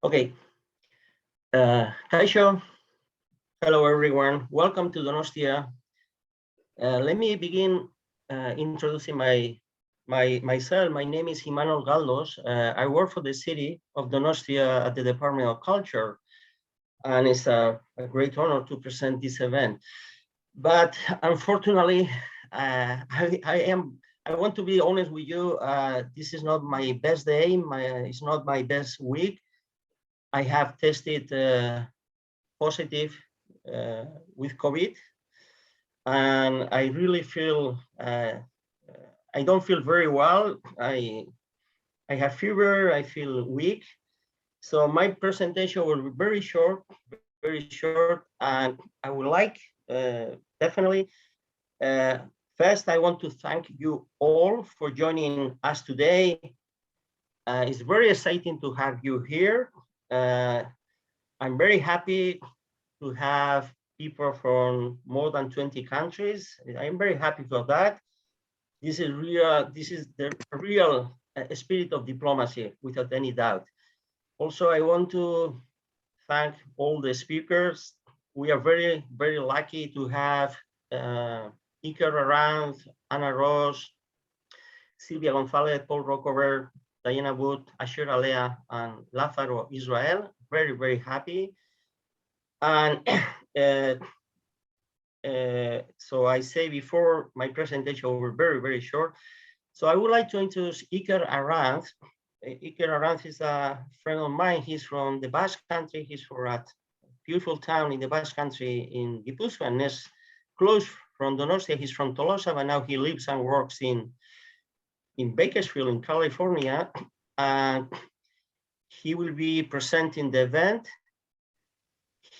Okay. Kaisho, hello everyone. Welcome to Donostia. Let me begin introducing myself. My name is Imanol Galdos. I work for the city of Donostia at the Department of Culture, and it's a great honor to present this event. But unfortunately, I want to be honest with you. This is not my best day. It's not my best week. I have tested positive with COVID, and I really feel I don't feel very well. I have fever. I feel weak. So my presentation will be very short, and I would like definitely. First, I want to thank you all for joining us today. It's very exciting to have you here. I'm very happy to have people from more than 20 countries. I'm very happy for that. This is the real spirit of diplomacy, without any doubt. Also, I want to thank all the speakers. We are very, very lucky to have Iker around, Ana Ross, Silvia González, Paul Rockover, Diane Dodd, Asier Alea, and Lázaro Israel. Very, very happy. And so I say before my presentation will be very, very short. So I would like to introduce Iker Arranz. Iker Arranz is a friend of mine. He's from the Basque Country. He's from a beautiful town in the Basque Country in Gipuzkoa, and is close from Donostia. He's from Tolosa, but now he lives and works in Bakersfield in California, and he will be presenting the event.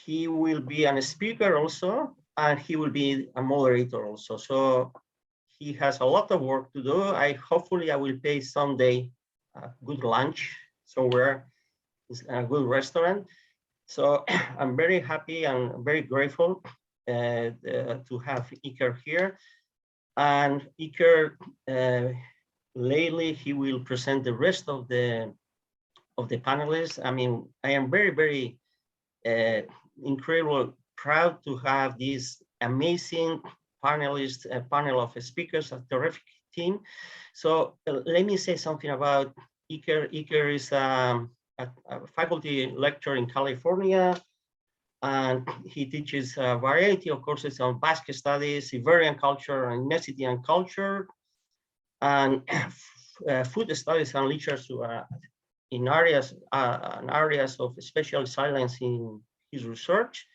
He will be a speaker also, and he will be a moderator also. So he has a lot of work to do. Hopefully I will pay someday a good lunch somewhere, a good restaurant. So I'm very happy and very grateful to have Iker here. And Iker, lately he will present the rest of the panelists. I mean, I am very, very incredible proud to have this amazing panelists, a panel of speakers, a terrific team. So let me say something about Iker. Iker is a faculty lecturer in California, and he teaches a variety of courses on Basque studies, Iberian culture, and ethnicity and culture, and food studies and literature in areas of special silence in his research.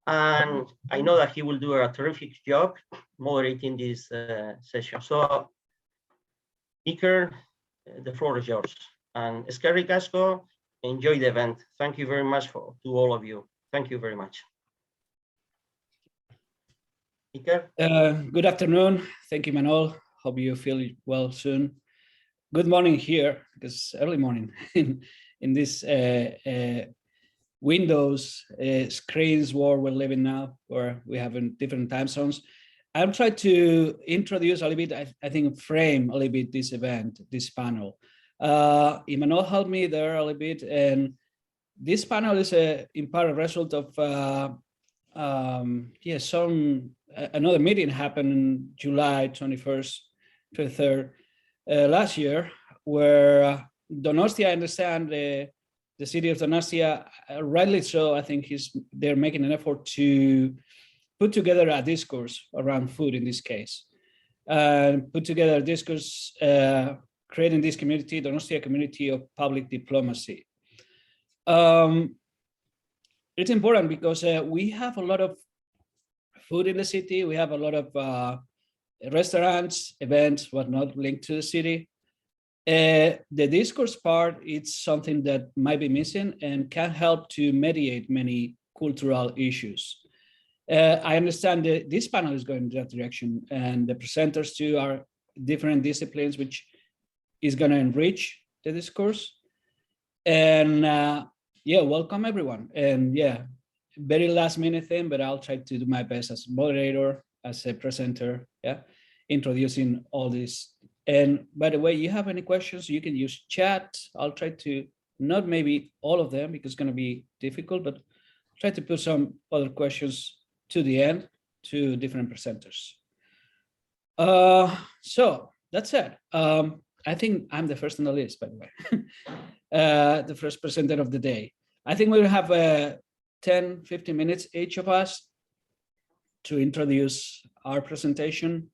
And I know that he will do a terrific job moderating this session. So, Iker, the floor is yours. And Eskerrik asko, enjoy the event. Thank you very much to all of you. Thank you very much. Iker? Good afternoon. Thank you, Manuel. Hope you feel well soon. Good morning here, because early morning in this Windows screens world we're living now, where we have in different time zones. I'll try to introduce a little bit, I think frame a little bit this event, this panel. Emmanuel helped me there a little bit, and this panel is in part a result of another meeting happened on July 21st, 23rd last year, where Donostia, I understand the city of Donostia, rightly so, I think they're making an effort to put together a discourse around food in this case, put together a discourse creating this community, Donostia community of public diplomacy. It's important because we have a lot of food in the city. We have a lot of restaurants, events, whatnot linked to the city. The discourse part, it's something that might be missing and can help to mediate many cultural issues. I understand that this panel is going in that direction, and the presenters too are different disciplines, which is going to enrich the discourse. And yeah, welcome everyone. And yeah, very last minute thing, but I'll try to do my best as a moderator, as a presenter, yeah, introducing all this. And by the way, you have any questions, you can use chat. I'll try to not maybe all of them because it's going to be difficult, but try to put some other questions to the end to different presenters. So that's it. I think I'm the first on the list, by the way, the first presenter of the day. I think we'll have 10, 15 minutes each of us to introduce our presentation.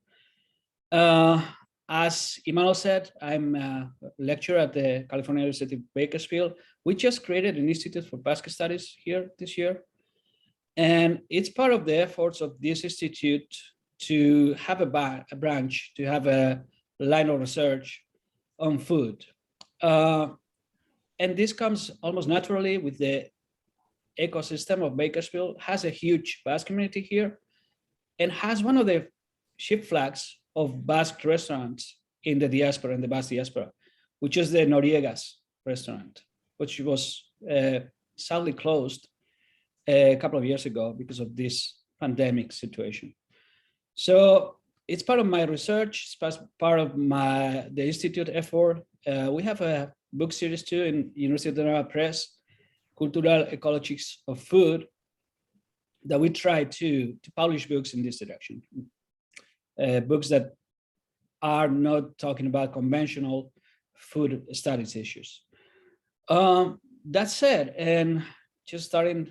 As Emmanuel said, I'm a lecturer at the California University Bakersfield. We just created an Institute for Basque Studies here this year. And it's part of the efforts of this institute to have a branch, to have a line of research on food. And this comes almost naturally with the ecosystem of Bakersfield, has a huge Basque community here, and has one of the ship flags of Basque restaurants in the diaspora, in the Basque diaspora, which is the Noriega's restaurant, which was sadly closed a couple of years ago because of this pandemic situation. So it's part of my research, it's part of the institute effort. We have a book series too in University of Navarra Press, Cultural Ecologies of Food, that we try to publish books in this direction. Books that are not talking about conventional food studies issues. That said, and just starting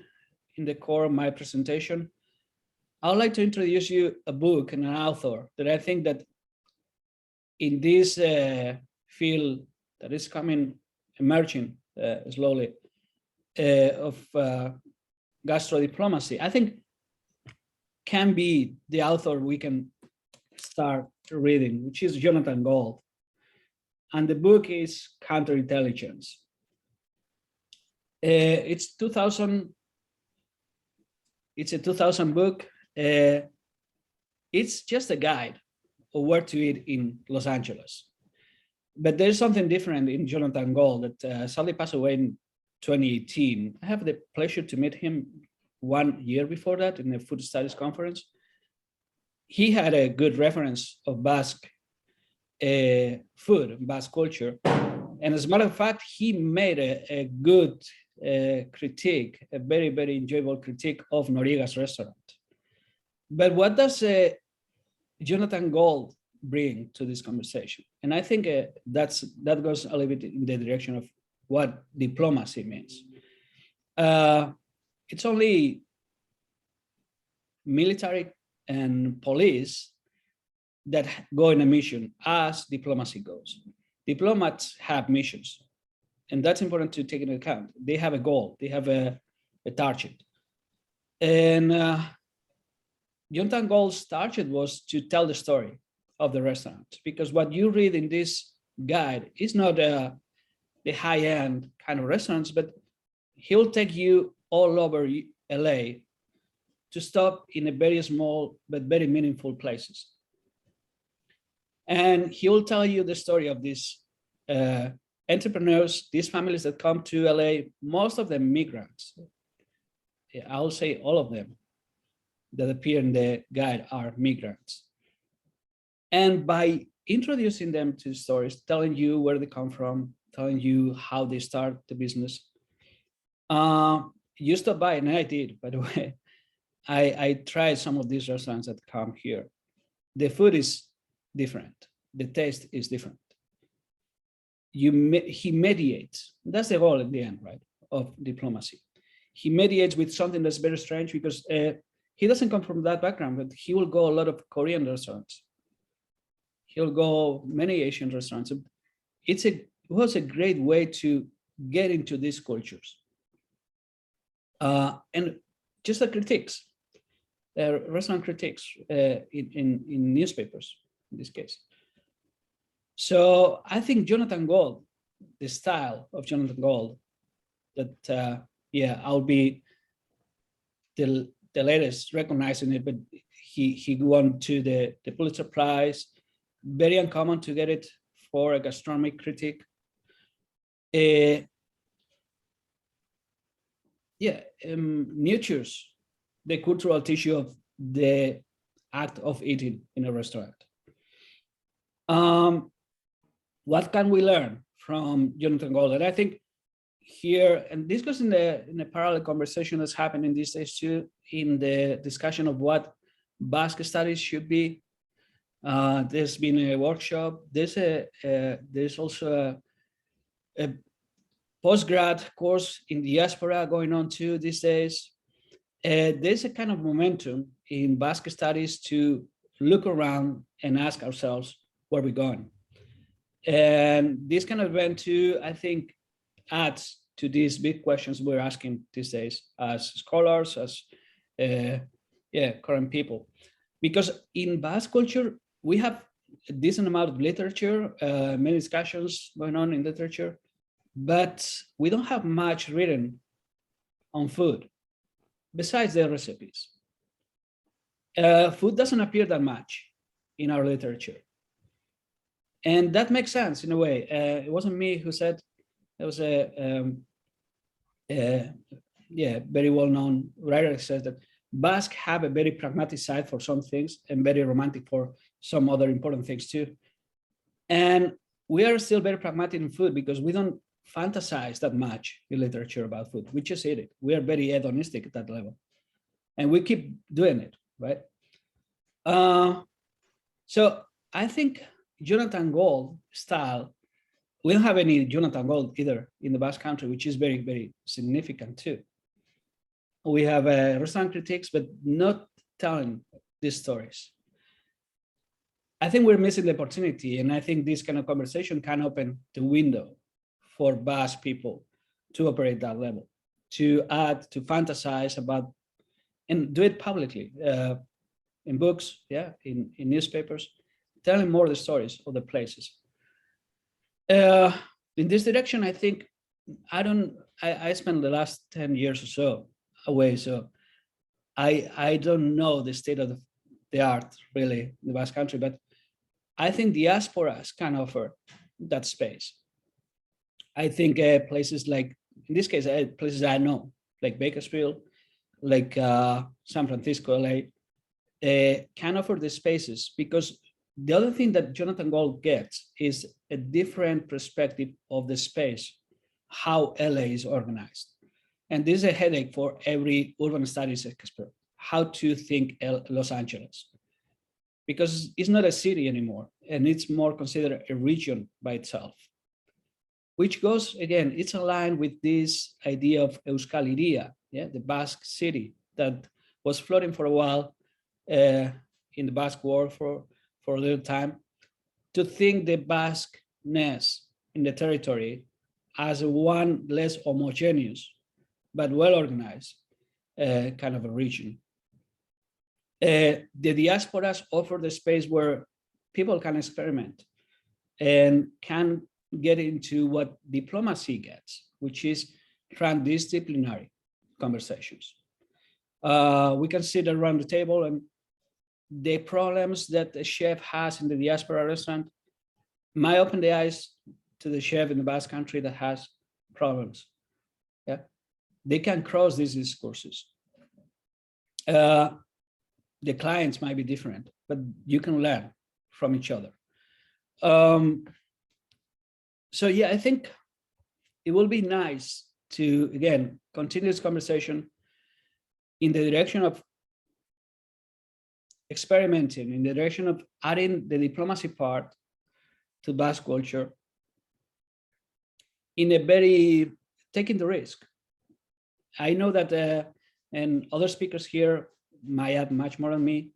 in the core of my presentation, I would like to introduce you a book and an author that I think that in this field that is emerging slowly of Gastrodiplomacy, I think can be the author we can start reading, which is Jonathan Gold. And the book is Counterintelligence. It's a 2000 book. It's just a guide of where to eat in Los Angeles. But there's something different in Jonathan Gold that sadly passed away in 2018. I have the pleasure to meet him 1 year before that in a food studies conference. He had a good reference of Basque food, Basque culture. And as a matter of fact, he made a good critique, a very, very enjoyable critique of Noriega's restaurant. But what does Jonathan Gold bring to this conversation? And I think that goes a little bit in the direction of what diplomacy means. It's only military and police that go in a mission as diplomacy goes. Diplomats have missions, and that's important to take into account. They have a goal, they have a target. And Jonathan Gold's target was to tell the story of the restaurant, because what you read in this guide is not the high-end kind of restaurants, but he'll take you all over LA to stop in a very small but very meaningful places. And he will tell you the story of these entrepreneurs, these families that come to LA, most of them migrants. I'll say all of them that appear in the guide are migrants. And by introducing them to stories, telling you where they come from, telling you how they start the business, you stop by, and I did, by the way. I tried some of these restaurants that come here. The food is different. The taste is different. He mediates. That's the goal at the end, right, of diplomacy. He mediates with something that's very strange because he doesn't come from that background, but he will go a lot of Korean restaurants. He'll go many Asian restaurants. It was a great way to get into these cultures. And just the critiques, restaurant critiques in newspapers, in this case. So I think Jonathan Gold, the style of Jonathan Gold, that I'll be the latest recognizing it, but he won to the Pulitzer Prize. Very uncommon to get it for a gastronomic critique. Nurtures the cultural tissue of the act of eating in a restaurant. What can we learn from Jonathan Gold? And I think here, and this goes in the parallel conversation that's happening these days too, in the discussion of what Basque studies should be. There's been a workshop. There's also a postgrad course in diaspora going on too these days. There's a kind of momentum in Basque studies to look around and ask ourselves where we're going. And this kind of event too, I think, adds to these big questions we're asking these days as scholars, as current people. Because in Basque culture, we have a decent amount of literature, many discussions going on in literature, but we don't have much written on food, besides the recipes. Food doesn't appear that much in our literature. And that makes sense in a way. It wasn't me who said, there was a very well-known writer that says that Basque have a very pragmatic side for some things and very romantic for some other important things too. And we are still very pragmatic in food because we don't fantasize that much in literature about food. We just eat it. We are very hedonistic at that level. And we keep doing it, right? So I think Jonathan Gold style, we don't have any Jonathan Gold either in the Basque country, which is very, very significant too. We have restaurant critiques, but not telling these stories. I think we're missing the opportunity, and I think this kind of conversation can open the window for Basque people to operate that level, to add, to fantasize about, and do it publicly, in books, in newspapers, telling more the stories of the places. In this direction, I think, I spent the last 10 years or so away, so I don't know the state of the art really in the Basque country, but I think diasporas can offer that space. I think places like, in this case, places I know, like Bakersfield, like San Francisco, LA, can offer the spaces, because the other thing that Jonathan Gold gets is a different perspective of the space, how LA is organized. And this is a headache for every urban studies expert, how to think Los Angeles, because it's not a city anymore, and it's more considered a region by itself, which goes, again, it's aligned with this idea of Euskal Hiria, the Basque city that was floating for a while in the Basque world for a little time, to think the Basqueness in the territory as one less homogeneous, but well-organized kind of a region. The diasporas offer the space where people can experiment and can get into what diplomacy gets, which is transdisciplinary conversations. We can sit around the table, and the problems that a chef has in the diaspora restaurant might open the eyes to the chef in the Basque country that has problems. They can cross these discourses. The clients might be different, but you can learn from each other. So yeah, I think it will be nice to, again, continue this conversation in the direction of experimenting, in the direction of adding the diplomacy part to Basque culture, in a very, taking the risk. I know that, and other speakers here might have much more than me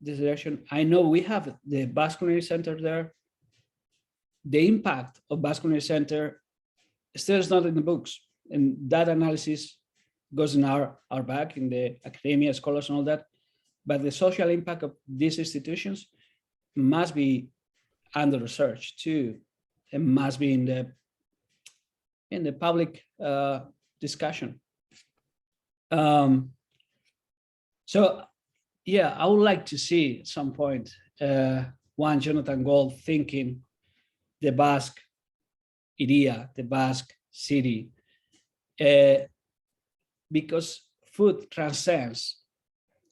this direction. I know we have the Basque Culinary Center there. The impact of Basque Culinary Center still is not in the books, and that analysis goes in our back in the academia, scholars and all that. But the social impact of these institutions must be under research too, and must be in the public discussion. So yeah, I would like to see at some point one Jonathan Gold thinking the Basque idea, the Basque city, because food transcends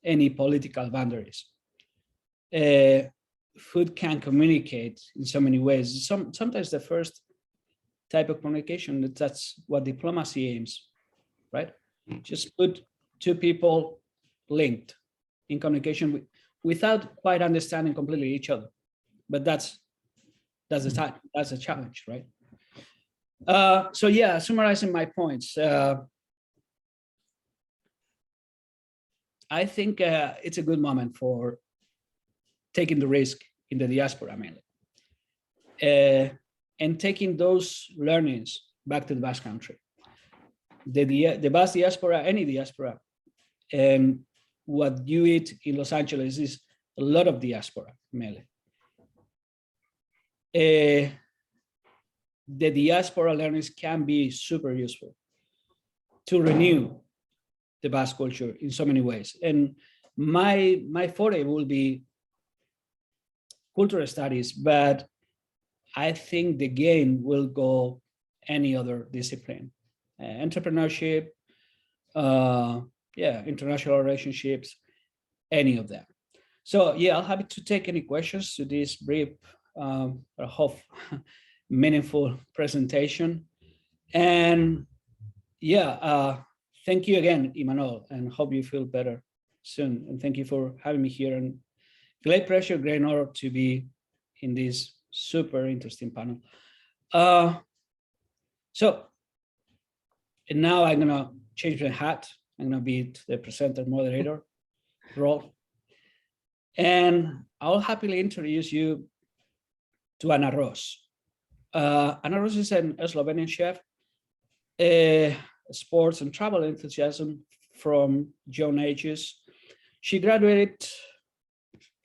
any political boundaries. Food can communicate in so many ways. Sometimes the first type of communication. That's what diplomacy aims, right? Just put two people linked in communication without quite understanding completely each other. But that's the challenge, right? So yeah, summarizing my points, I think it's a good moment for taking the risk in the diaspora mainly, and taking those learnings back to the Basque Country. The Basque diaspora, any diaspora, and what you eat in Los Angeles is a lot of diaspora mainly. The diaspora learnings can be super useful to renew the Basque culture in so many ways. And my forte will be cultural studies, but I think the game will go any other discipline, entrepreneurship, international relationships, any of that. So yeah, I'll happy to take any questions to this brief, I hope meaningful presentation. And yeah, thank you again, Imanol, and hope you feel better soon. And thank you for having me here. And great pleasure, great honor to be in this super interesting panel. So, and now I'm gonna change my hat. I'm gonna be the presenter moderator role. And I'll happily introduce you to Ana Ros. Ana Ros is a Slovenian chef, sports and travel enthusiasm from young ages. She graduated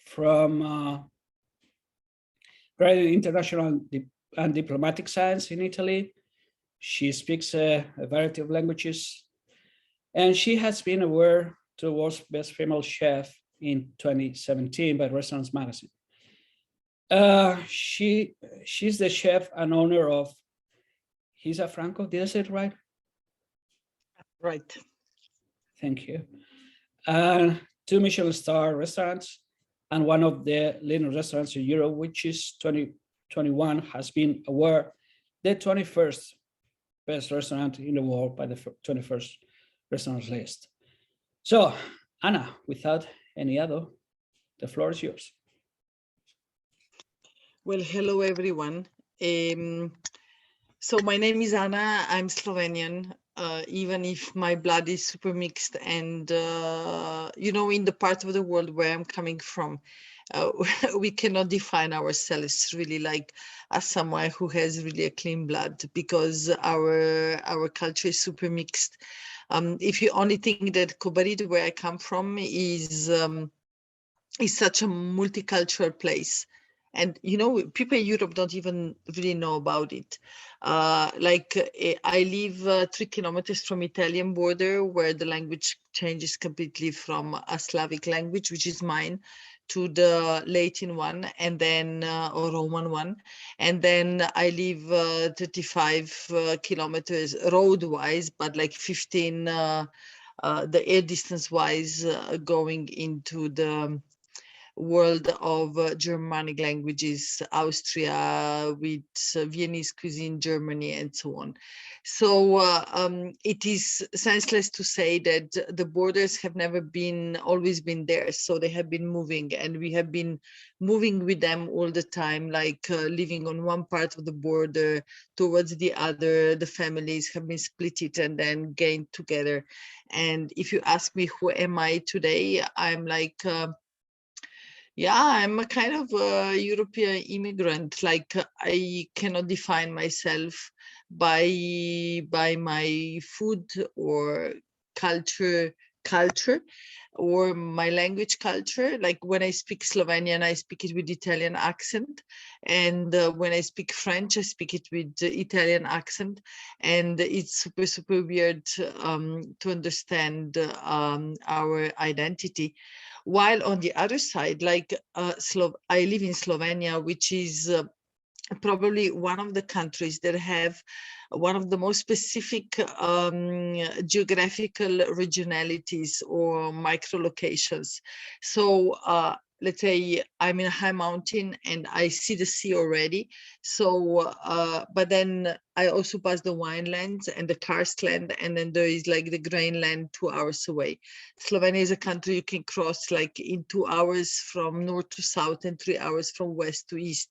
from international and diplomatic science in Italy. She speaks a variety of languages, and she has been awarded to the world's best female chef in 2017 by Restaurants Magazine. She's the chef and owner of Hisa Franco. Did I say it right? Right. Thank you. 2 Michelin star restaurants and one of the leading restaurants in Europe, which is 2021 has been awarded the 21st best restaurant in the world by the 21st restaurants list. So Anna, without any other, the floor is yours. Well, hello everyone. So my name is Anna. I'm Slovenian, even if my blood is super mixed. And, in the part of the world where I'm coming from, we cannot define ourselves really like as someone who has really a clean blood, because our culture is super mixed. If you only think that Kobarid, where I come from, is such a multicultural place. And, people in Europe don't even really know about it. I live 3 kilometers from Italian border, where the language changes completely from a Slavic language, which is mine, to the Latin one, and then or Roman one. And then I live 35 kilometers road-wise, but like 15 the air distance-wise going into the world of Germanic languages, Austria, with Viennese cuisine, Germany, and so on. So it is senseless to say that the borders have never always been there. So they have been moving, and we have been moving with them all the time, like living on one part of the border towards the other. The families have been split it and then gained together. And if you ask me, who am I today? I'm like, I'm a kind of a European immigrant. Like I cannot define myself by my food or culture or my language culture. Like when I speak Slovenian, I speak it with Italian accent, and when I speak French, I speak it with Italian accent, and it's super weird to understand our identity. While on the other side, like I live in Slovenia, which is probably one of the countries that have one of the most specific geographical regionalities or micro locations. So let's say I'm in a high mountain and I see the sea already. So, but then I also pass the winelands and the karstland, and then there is like the grainland 2 hours away. Slovenia is a country you can cross like in 2 hours from north to south and 3 hours from west to east,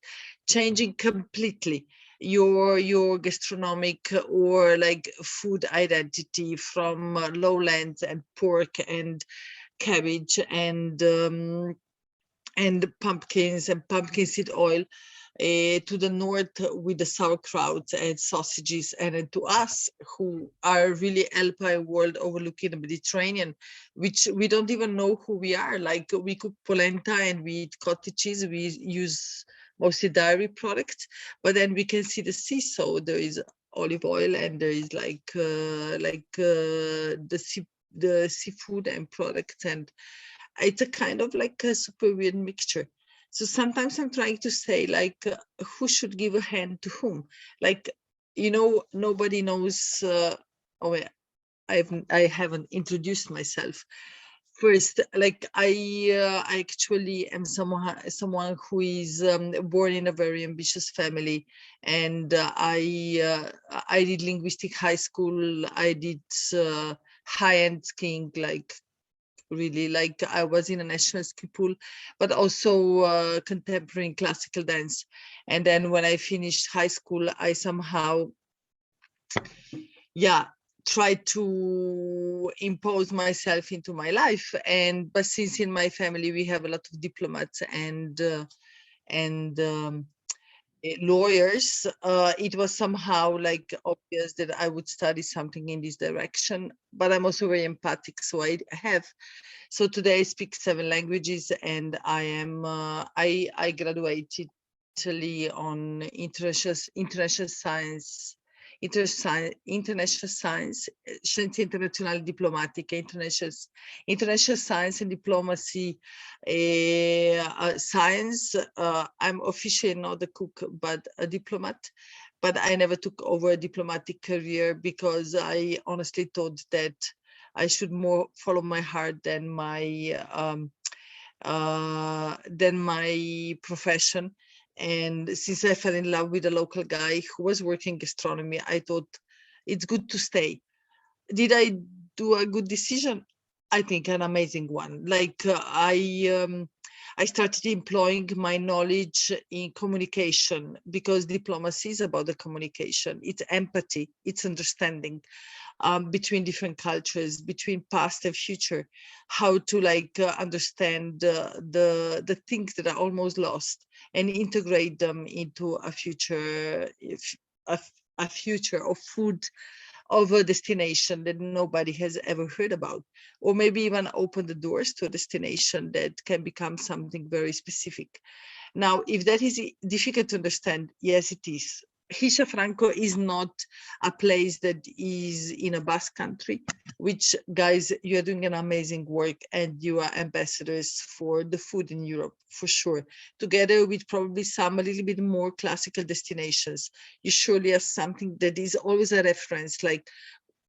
changing completely your gastronomic or like food identity from lowlands and pork and cabbage and pumpkins and pumpkin seed oil, to the north with the sauerkraut and sausages, and then to us who are really alpine world overlooking the Mediterranean, which we don't even know who we are. Like we cook polenta and we eat cottage cheese, we use mostly dairy products, but then we can see the sea. So there is olive oil and there is the seafood and products, and it's a kind of like a super weird mixture. So sometimes I'm trying to say like, who should give a hand to whom? Like, you know, nobody knows. Oh, yeah, I haven't introduced myself. First, like I actually am someone who is born in a very ambitious family, and I did linguistic high school. I did high-end skiing, like really, like I was in a national ski pool, but also contemporary and classical dance. And then when I finished high school, I somehow, yeah, tried to impose myself into my life. And but since in my family we have a lot of diplomats and lawyers, it was somehow like obvious that I would study something in this direction. But I'm also very empathic, so I have. So today I speak 7 languages, and I am I graduated on international science, scienze internazionali diplomatiche, international science and diplomacy, science. I'm officially not a cook, but a diplomat. But I never took over a diplomatic career because I honestly thought that I should more follow my heart than my profession. And since I fell in love with a local guy who was working gastronomy, I thought it's good to stay. Did I do a good decision? I think an amazing one. Like I started employing my knowledge in communication, because diplomacy is about the communication. It's empathy, it's understanding between different cultures, between past and future, how to like understand the things that are almost lost and integrate them into a future, a future of food, of a destination that nobody has ever heard about, or maybe even open the doors to a destination that can become something very specific. Now, if that is difficult to understand, yes, it is. Hisha Franco is not a place that is in a Basque country, which, guys, you are doing an amazing work and you are ambassadors for the food in Europe, for sure. Together with probably some a little bit more classical destinations, you surely have something that is always a reference, like,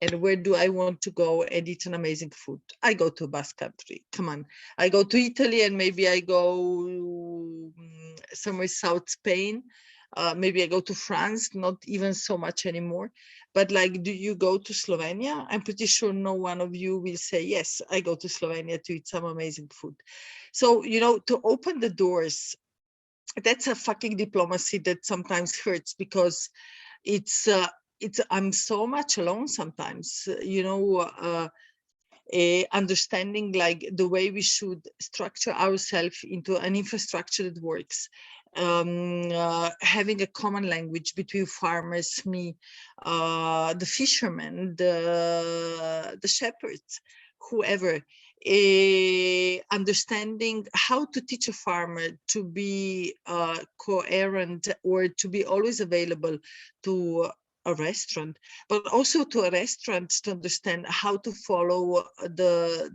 and where do I want to go and eat an amazing food? I go to a Basque country. Come on. I go to Italy, and maybe I go somewhere South Spain. Maybe I go to France, not even so much anymore. But like, do you go to Slovenia? I'm pretty sure no one of you will say, yes, I go to Slovenia to eat some amazing food. So, you know, to open the doors, that's a fucking diplomacy that sometimes hurts, because it's I'm so much alone sometimes, you know, understanding like the way we should structure ourselves into an infrastructure that works, having a common language between farmers, me, the fishermen, the shepherds, whoever, understanding how to teach a farmer to be coherent, or to be always available to a restaurant, but also to a restaurant to understand how to follow the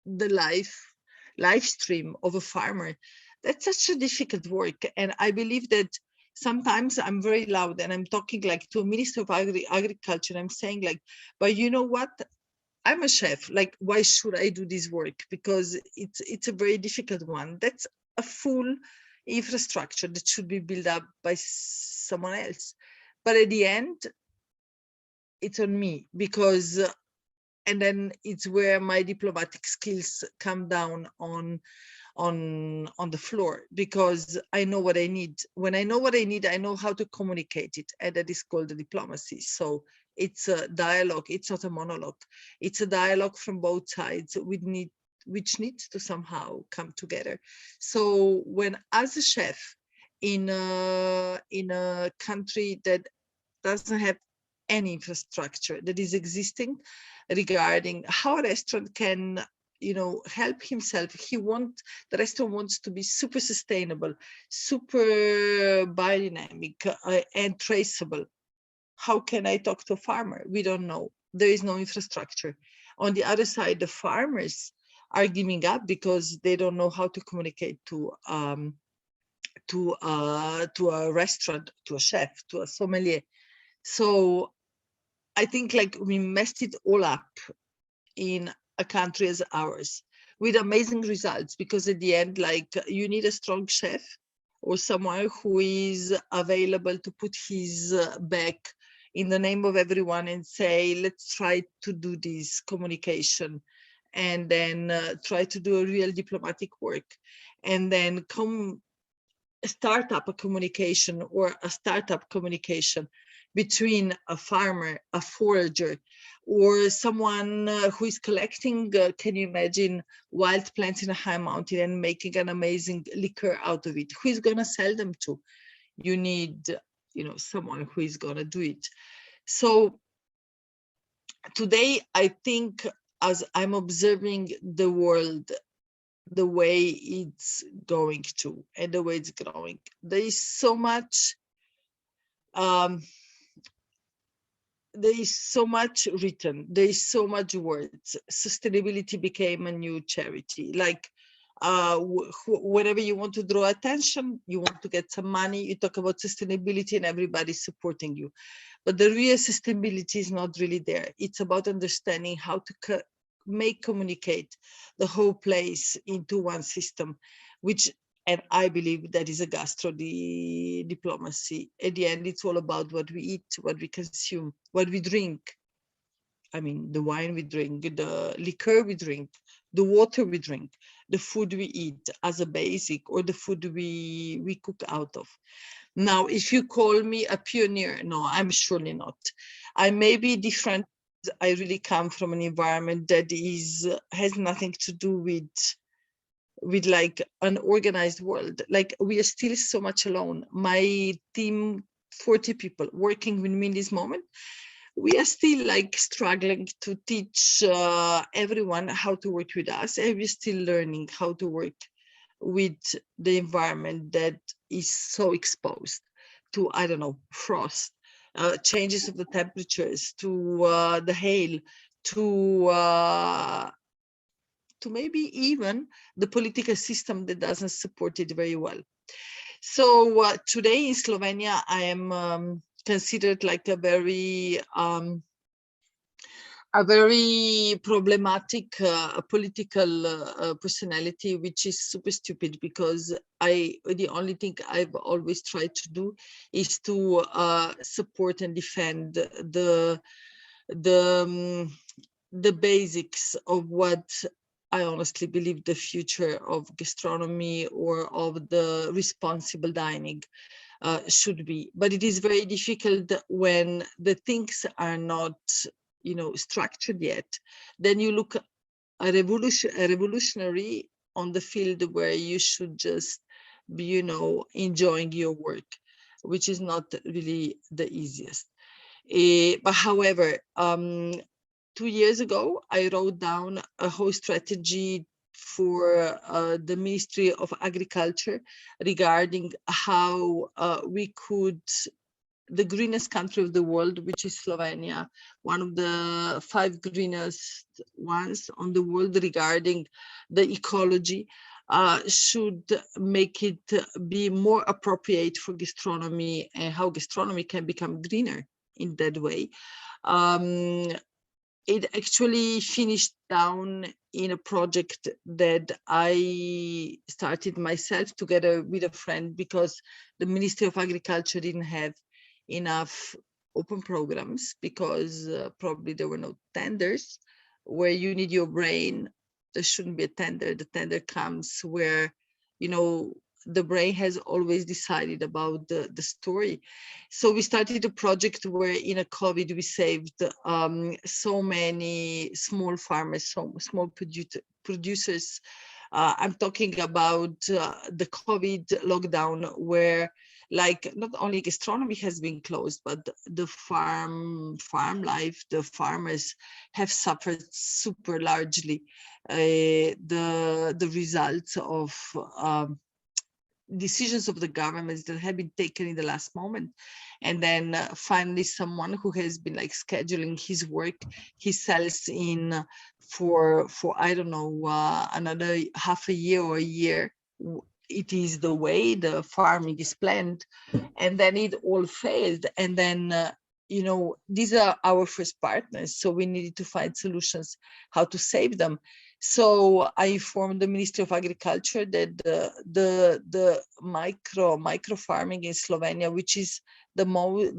live stream of a farmer. That's such a difficult work. And I believe that sometimes I'm very loud and I'm talking like to a minister of agriculture. I'm saying like, but you know what? I'm a chef, like, why should I do this work? Because it's a very difficult one. That's a full infrastructure that should be built up by someone else. But at the end, it's on me, because and then it's where my diplomatic skills come down on the floor, because I know what I need. When I know what I need, I know how to communicate it, and that is called the diplomacy. So it's a dialogue. It's not a monologue. It's a dialogue from both sides which needs to somehow come together. So when, as a chef in a country that doesn't have any infrastructure that is existing regarding how a restaurant can, help himself, the restaurant wants to be super sustainable, super biodynamic, and traceable. How can I talk to a farmer? We don't know. There is no infrastructure. On the other side, the farmers are giving up because they don't know how to communicate to a restaurant, to a chef, to a sommelier. So I think, like, we messed it all up in a country as ours with amazing results, because at the end, like, you need a strong chef or someone who is available to put his back in the name of everyone and say, let's try to do this communication, and then try to do a real diplomatic work, and then start up a communication, or a startup communication between a farmer, a forager, or someone who is collecting, can you imagine, wild plants in a high mountain and making an amazing liquor out of it? Who is going to sell them to? You need, someone who is going to do it. So today, I think, as I'm observing the world, the way it's going to, and the way it's growing, there is so much written, there is so much words. Sustainability became a new charity. Like, whenever you want to draw attention, you want to get some money, you talk about sustainability and everybody's supporting you. But the real sustainability is not really there. It's about understanding how to communicate the whole place into one system, and I believe that is a gastro diplomacy. At the end, it's all about what we eat, what we consume, what we drink. I mean, the wine we drink, the liquor we drink, the water we drink, the food we eat as a basic, or the food we cook out of. Now, if you call me a pioneer, no, I'm surely not. I may be different. I really come from an environment that has nothing to do with like an organized world. Like, we are still so much alone. My team, 40 people working with me in this moment, we are still like struggling to teach everyone how to work with us, and we're still learning how to work with the environment that is so exposed to, I don't know, frost, changes of the temperatures, to the hail, to maybe even the political system that doesn't support it very well. So today in Slovenia, I am considered like a very problematic political personality, which is super stupid, because the only thing I've always tried to do is to support and defend the basics of what I honestly believe the future of gastronomy or of the responsible dining should be. But it is very difficult when the things are not, structured yet. Then you look a revolutionary on the field where you should just be, enjoying your work, which is not really the easiest. But however, 2 years ago, I wrote down a whole strategy for the Ministry of Agriculture regarding how we could, the greenest country of the world, which is Slovenia, one of the 5 greenest ones on the world regarding the ecology, should make it be more appropriate for gastronomy, and how gastronomy can become greener in that way. it actually finished down in a project that I started myself together with a friend, because the Ministry of Agriculture didn't have enough open programs, because probably there were no tenders. Where you need your brain, there shouldn't be a tender. The tender comes where, you know, the brain has always decided about the story. So we started a project where in a COVID, we saved so many small farmers, so small producers. I'm talking about the COVID lockdown, where like not only gastronomy has been closed, but the farm life, the farmers have suffered super largely. The results of decisions of the governments that have been taken in the last moment, and then finally someone who has been like scheduling his work, he sells in for I don't know, another half a year or a year. It is the way the farming is planned, and then it all failed. And then you know, these are our first partners, so we needed to find solutions how to save them. So I informed the Ministry of Agriculture that the micro farming in Slovenia, which is the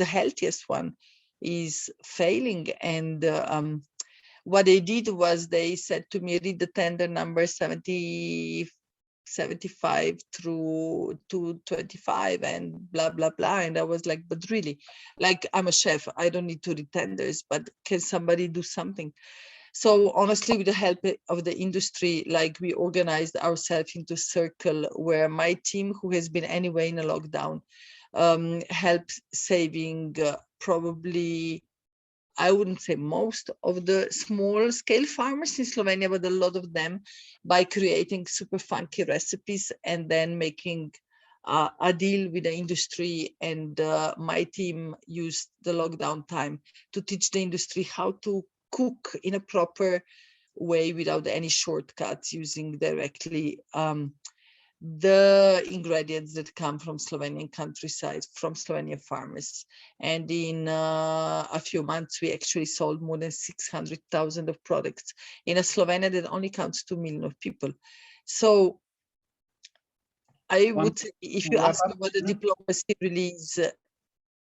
healthiest one, is failing. And what they did was they said to me, read the tender number 75 through to 25 and blah blah blah. And I was like, but really, like, I'm a chef, I don't need to read tenders, but can somebody do something? So honestly, with the help of the industry, like, we organized ourselves into a circle where my team, who has been anyway in a lockdown, helped saving probably, I wouldn't say most of the small scale farmers in Slovenia, but a lot of them, by creating super funky recipes and then making a deal with the industry. And my team used the lockdown time to teach the industry how to cook in a proper way without any shortcuts, using directly the ingredients that come from Slovenian countryside, from Slovenian farmers. And in a few months, we actually sold more than 600,000 of products in a Slovenia that only counts 2 million of people. So I would say, if you ask me what the diplomacy really is,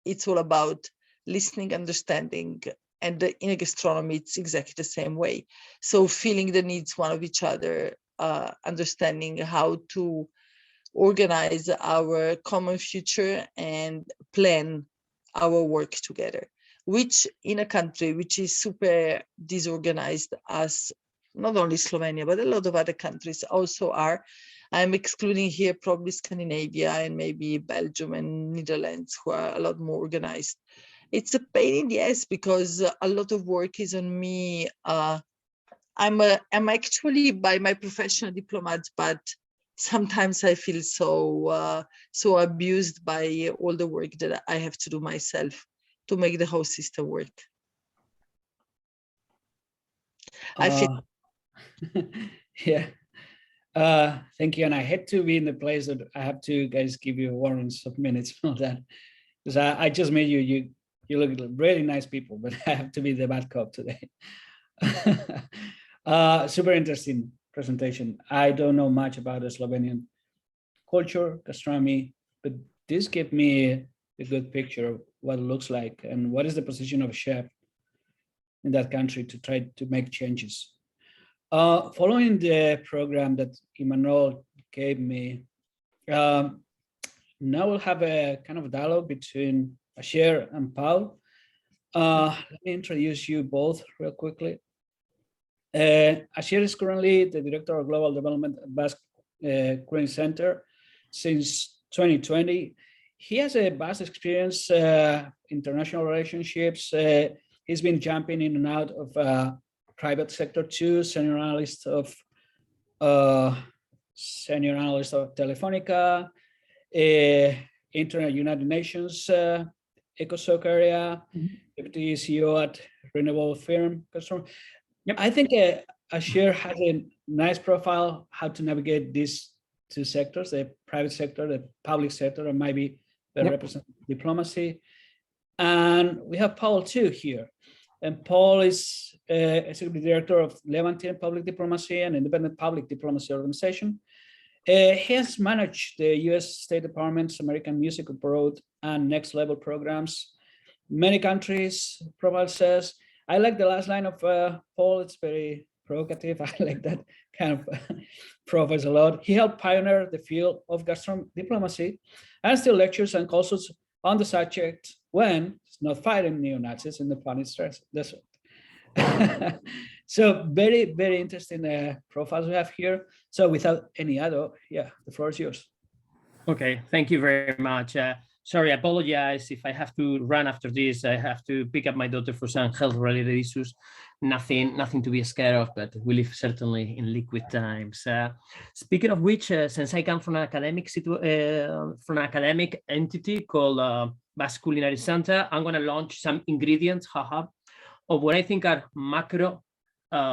it's all about listening, understanding, and in a gastronomy, it's exactly the same way. So feeling the needs one of each other, understanding how to organize our common future and plan our work together, which in a country which is super disorganized, as not only Slovenia, but a lot of other countries also are. I'm excluding here probably Scandinavia and maybe Belgium and Netherlands, who are a lot more organized. It's a pain in the ass, because a lot of work is on me. I'm actually by my profession a diplomat, but sometimes I feel so abused by all the work that I have to do myself to make the whole system work. I feel yeah. Thank you. And I had to be in the place that I have to, guys, give you warnings of minutes on that, because I just met you. You look really nice people, but I have to be the bad cop today. Super interesting presentation. I don't know much about the Slovenian culture, gastronomy, but this gave me a good picture of what it looks like and what is the position of a chef in that country to try to make changes. Following the program that Emmanuel gave me, now we'll have a kind of dialogue between Asier and Paul. Let me introduce you both real quickly. Asier is currently the Director of Global Development at Basque Culinary Center since 2020. He has a vast experience, international relationships. He's been jumping in and out of private sector too, senior analyst of Telefonica, Internet United Nations, ECOSOC area, Deputy CEO at Renewable Firm. Yep. I think Asier has a nice profile how to navigate these two sectors, the private sector, the public sector, and maybe the representative diplomacy. And we have Paul too here. And Paul is Executive Director of Levantine Public Diplomacy, an independent public diplomacy organization. He has managed the US State Department's American Music Abroad and Next Level programs, many countries. Profile says, I like the last line of Paul, it's very provocative. I like that kind of profiles a lot. He helped pioneer the field of gastrodiplomacy and still lectures and courses on the subject when it's not fighting neo-Nazis in the Planet Desert. So very, very interesting profiles we have here. So without any other, yeah, the floor is yours. Okay, thank you very much. Sorry, I apologize if I have to run after this. I have to pick up my daughter for some health-related issues. Nothing to be scared of, but we live certainly in liquid times. Speaking of which, since I come from an academic entity called Basque Culinary Center, I'm going to launch some ingredients, of what I think are macro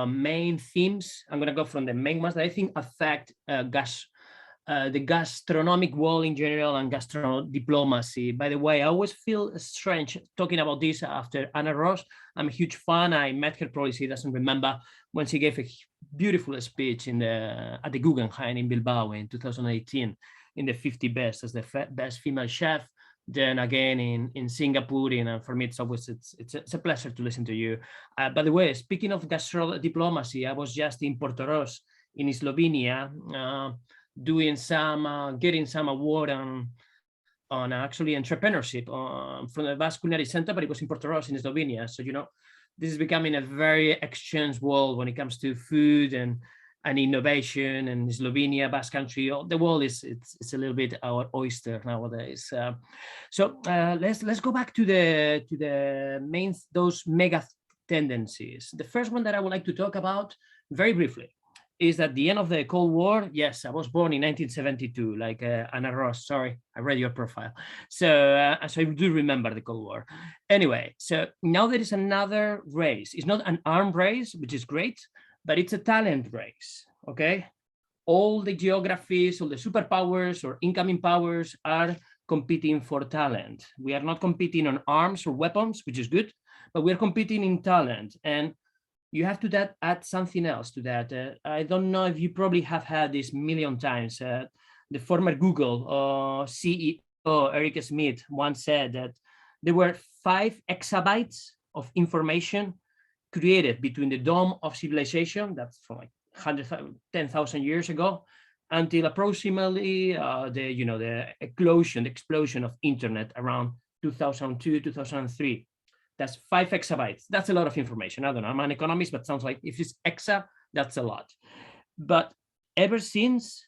main themes. I'm going to go from the main ones that I think affect the gastronomic world in general and gastrodiplomacy. By the way, I always feel strange talking about this after Anna Ross. I'm a huge fan. I met her, probably she doesn't remember, when she gave a beautiful speech at the Guggenheim in Bilbao in 2018 in the 50 best as the best female chef. Then again in Singapore, and for me it's always it's a pleasure to listen to you. By the way, speaking of gastrodiplomacy, I was just in Portoroz in Slovenia, doing getting some award on actually entrepreneurship from the Basque Culinary Center, but it was in Portoroz in Slovenia. So this is becoming a very exchange world when it comes to food and innovation, and Slovenia, Basque Country, the world it's a little bit our oyster nowadays. So let's go back to the main, those mega tendencies. The first one that I would like to talk about very briefly is at the end of the Cold War. Yes, I was born in 1972, like Anna Ross. Sorry, I read your profile. So I do remember the Cold War. Anyway, so now there is another race. It's not an armed race, which is great, but it's a talent race, okay? All the geographies, all the superpowers or incoming powers are competing for talent. We are not competing on arms or weapons, which is good, but we're competing in talent. And you have to add something else to that. I don't know if you probably have had this a million times. The former Google CEO, Eric Schmidt, once said that there were 5 exabytes of information created between the dawn of civilization, that's from like 110,000 years ago, until approximately the explosion of internet around 2002, 2003. That's 5 exabytes. That's a lot of information. I don't know, I'm an economist, but sounds like if it's exa, that's a lot. But ever since,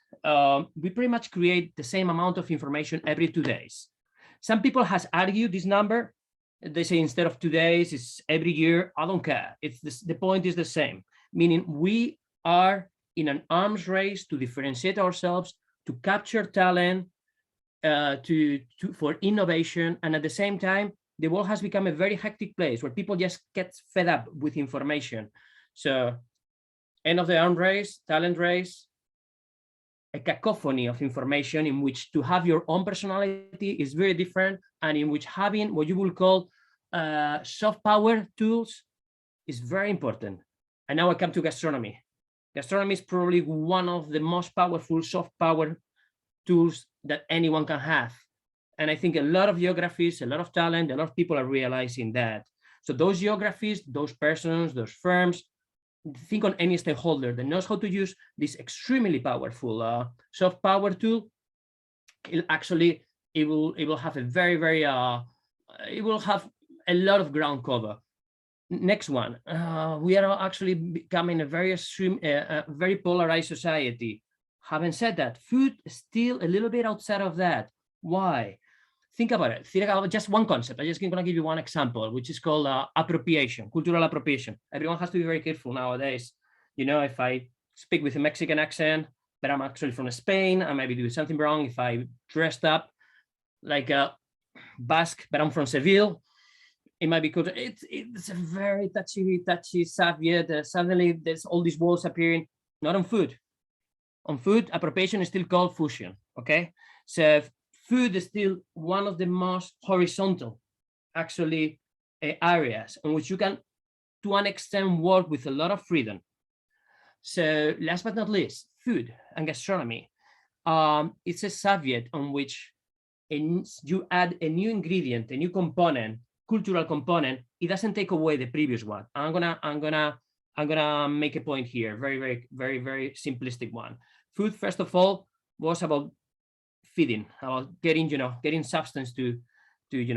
we pretty much create the same amount of information every 2 days. Some people has argued this number. They say instead of 2 days, it's every year. I don't care. The point is the same, meaning we are in an arms race to differentiate ourselves, to capture talent, for innovation. And at the same time, the world has become a very hectic place where people just get fed up with information. So end of the arms race, talent race, a cacophony of information in which to have your own personality is very different, and in which having what you will call soft power tools is very important. And now I come to gastronomy. Gastronomy is probably one of the most powerful soft power tools that anyone can have. And I think a lot of geographies, a lot of talent, a lot of people are realizing that. So those geographies, those persons, those firms, think on any stakeholder that knows how to use this extremely powerful soft power tool. It will have a very, very, it will have a lot of ground cover. Next one, we are actually becoming a very extreme, very polarized society. Having said that, food is still a little bit outside of that. Why? Think about it. Think about just one concept. I'm just going to give you one example, which is called appropriation, cultural appropriation. Everyone has to be very careful nowadays. If I speak with a Mexican accent, but I'm actually from Spain, I might be doing something wrong. If I dressed up like a Basque, but I'm from Seville, it might be good. It's a very touchy subject. Suddenly there's all these walls appearing, not on food. On food, appropriation is still called fusion, okay? So food is still one of the most horizontal, actually, areas in which you can to an extent work with a lot of freedom. So last but not least, food and gastronomy. It's a subject on which you add a new ingredient, a new component, cultural component. It doesn't take away the previous one. I'm gonna make a point here, very simplistic one. Food, first of all, was about feeding, about getting substance to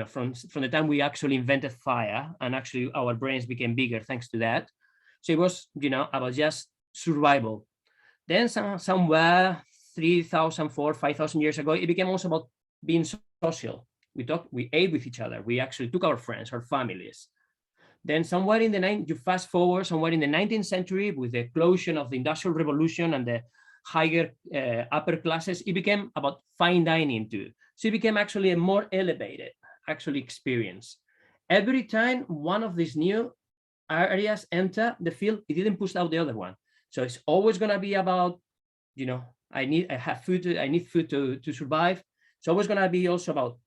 from the time we actually invented fire, and actually our brains became bigger thanks to that. So it was about just survival. Then somewhere 3,000, 4,000, 5,000 years ago, it became also about being social. We ate with each other. We actually took our friends, our families. Then somewhere you fast forward, somewhere in the 19th century, with the explosion of the Industrial Revolution and the higher upper classes, it became about fine dining too. So it became actually a more elevated experience. Every time one of these new areas enter the field, it didn't push out the other one. So it's always going to be about, I need food to survive. It's always going to be also about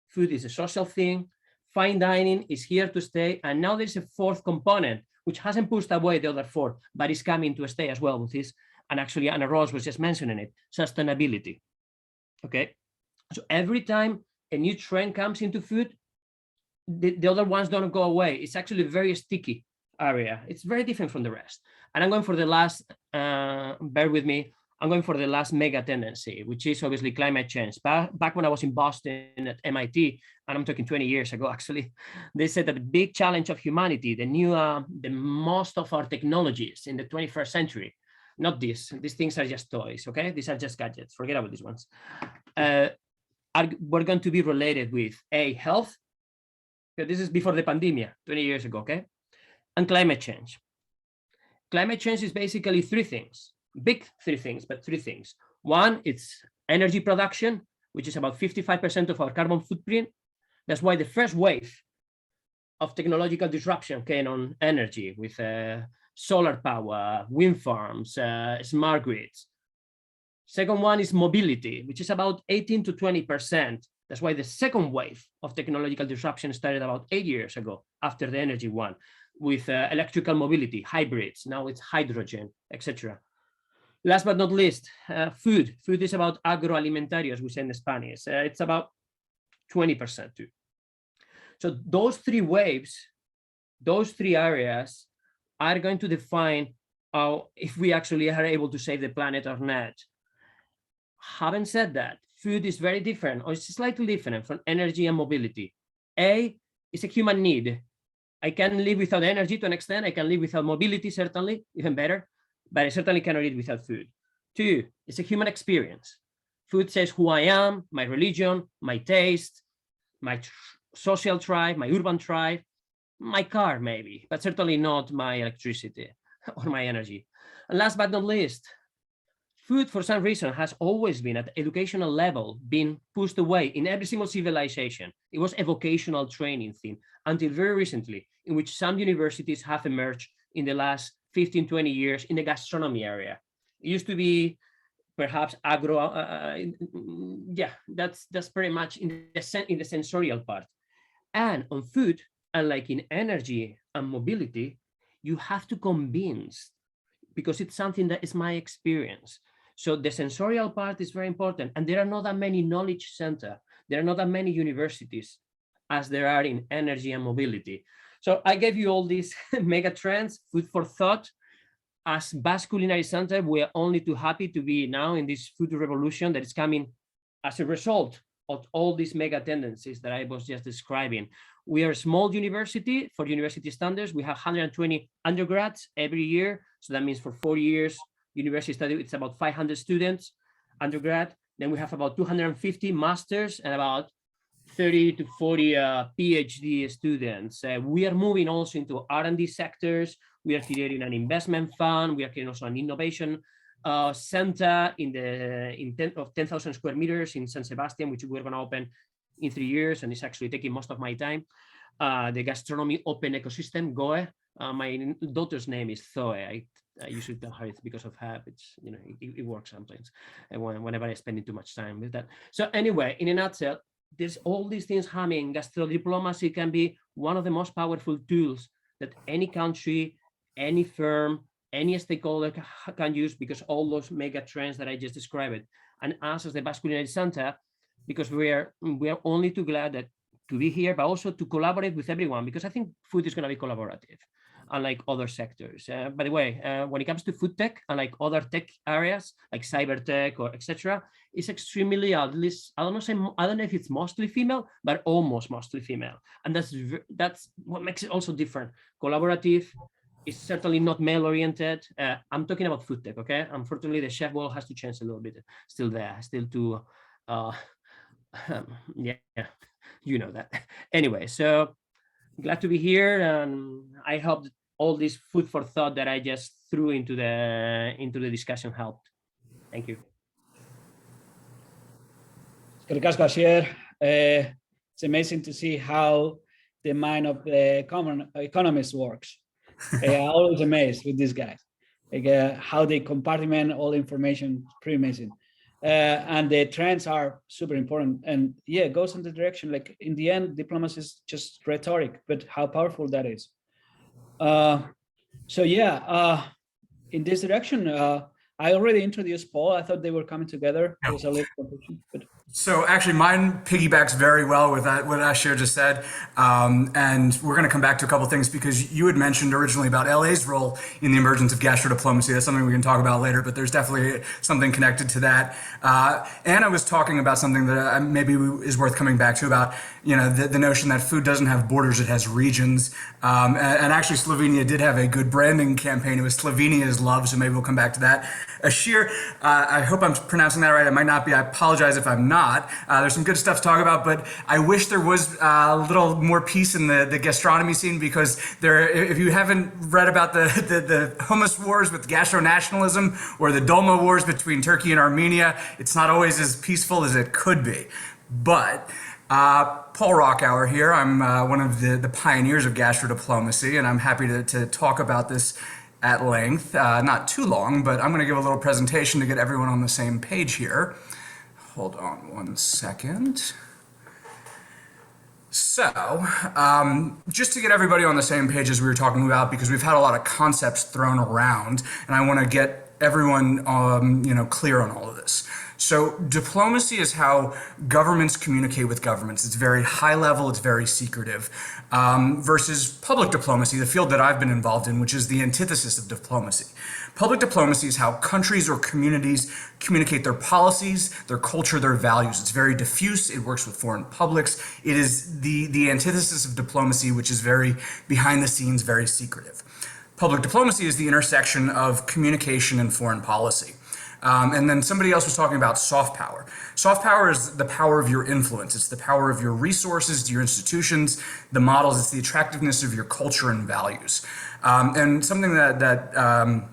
food is a social thing. Fine dining is here to stay. And now there's a fourth component, which hasn't pushed away the other four, but is coming to stay as well with this. And actually, Anna Rose was just mentioning it, sustainability. Okay. So every time a new trend comes into food, the other ones don't go away. It's actually a very sticky area. It's very different from the rest. And I'm going for the last, bear with me, I'm going for the last mega tendency, which is obviously climate change. Back when I was in Boston at MIT, and I'm talking 20 years ago, actually, they said that the big challenge of humanity, the most of our technologies in the 21st century, not these things are just toys, okay? These are just gadgets, forget about these ones. We're going to be related with health. This is before the pandemic, 20 years ago, okay? And climate change. Climate change is basically three things. Big three things. One, it's energy production, which is about 55% of our carbon footprint. That's why the first wave of technological disruption came on energy with solar power, wind farms, smart grids. Second one is mobility, which is about 18 to 20%. That's why the second wave of technological disruption started about 8 years ago after the energy one, with electrical mobility, hybrids, now it's hydrogen, etc. Last but not least, food. Food is about agroalimentario, as we say in Spanish. It's about 20% too. So those three waves, those three areas are going to define if we actually are able to save the planet or not. Having said that, food is very different, or it's slightly different from energy and mobility. It's a human need. I can live without energy to an extent. I can live without mobility, certainly, even better. But I certainly cannot eat without food. Two, it's a human experience. Food says who I am, my religion, my taste, my social tribe, my urban tribe, my car maybe, but certainly not my electricity or my energy. And last but not least, food for some reason has always been at the educational level been pushed away in every single civilization. It was a vocational training theme until very recently, in which some universities have emerged in the last 15, 20 years in the gastronomy area. It used to be perhaps agro, that's pretty much in the sensorial part. And on food, unlike in energy and mobility, you have to convince, because it's something that is my experience. So the sensorial part is very important. And there are not that many knowledge centers. There are not that many universities as there are in energy and mobility. So I gave you all these mega trends, food for thought. As Basque Culinary Center, we are only too happy to be now in this food revolution that is coming as a result of all these mega tendencies that I was just describing. We are a small university. For university standards, we have 120 undergrads every year. So that means for 4 years, university study, it's about 500 students, undergrad. Then we have about 250 masters and about 30 to 40 PhD students. We are moving also into R&D sectors. We are creating an investment fund. We are creating also an innovation center in 10,000 square meters in San Sebastian, which we're going to open in 3 years, and it's actually taking most of my time. The gastronomy open ecosystem, GOE. My daughter's name is Zoe. I usually tell her it's because of her. It's, it works sometimes, and whenever I spend too much time with that. So anyway, in a nutshell, there's all these things happening. Gastrodiplomacy can be one of the most powerful tools that any country, any firm, any stakeholder can use, because all those mega trends that I just described. And us as the Basque Culinary Center, because we are only too glad that to be here, but also to collaborate with everyone, because I think food is going to be collaborative, unlike other sectors. By the way, when it comes to food tech, unlike other tech areas like cyber tech or etc., it's extremely, at least I don't know if it's mostly female, but almost mostly female, and that's what makes it also different. Collaborative. It's certainly not male-oriented. I'm talking about food tech, okay? Unfortunately, the chef world has to change a little bit. Still there, still to, yeah, you know that. Anyway, so glad to be here, and I hope that all this food for thought that I just threw into the discussion helped. Thank you. It's amazing to see how the mind of the common economist works. I'm always amazed with these guys, how they compartment all information. Pretty amazing. And the trends are super important, and yeah, it goes in the direction, like in the end, diplomacy is just rhetoric, but how powerful that is. So yeah, in this direction, I already introduced Paul. I thought they were coming together. There was a little confusion, but So actually mine piggybacks very well with that, what Asier just said. And we're going to come back to a couple of things, because you had mentioned originally about LA's role in the emergence of gastrodiplomacy. That's something we can talk about later, but there's definitely something connected to that. Anna was talking about something that maybe is worth coming back to, about, you know, the notion that food doesn't have borders, it has regions. And actually Slovenia did have a good branding campaign. It was Slovenia's love, so maybe we'll come back to that. Asier, I hope I'm pronouncing that right. I might not be. I apologize if I'm not. There's some good stuff to talk about, but I wish there was a little more peace in the gastronomy scene, because if you haven't read about the hummus wars with gastro-nationalism, or the dolma wars between Turkey and Armenia, it's not always as peaceful as it could be. But Paul Rockauer here, I'm one of the pioneers of gastrodiplomacy, and I'm happy to talk about this at length, not too long, but I'm going to give a little presentation to get everyone on the same page here. Hold on one second. So, just to get everybody on the same page as we were talking about, because we've had a lot of concepts thrown around, and I want to get everyone, clear on all of this. So diplomacy is how governments communicate with governments. It's very high level, it's very secretive, versus public diplomacy, the field that I've been involved in, which is the antithesis of diplomacy. Public diplomacy is how countries or communities communicate their policies, their culture, their values. It's very diffuse, it works with foreign publics. It is the antithesis of diplomacy, which is very behind the scenes, very secretive. Public diplomacy is the intersection of communication and foreign policy. And then somebody else was talking about soft power. Soft power is the power of your influence. It's the power of your resources, your institutions, the models. It's the attractiveness of your culture and values. And something that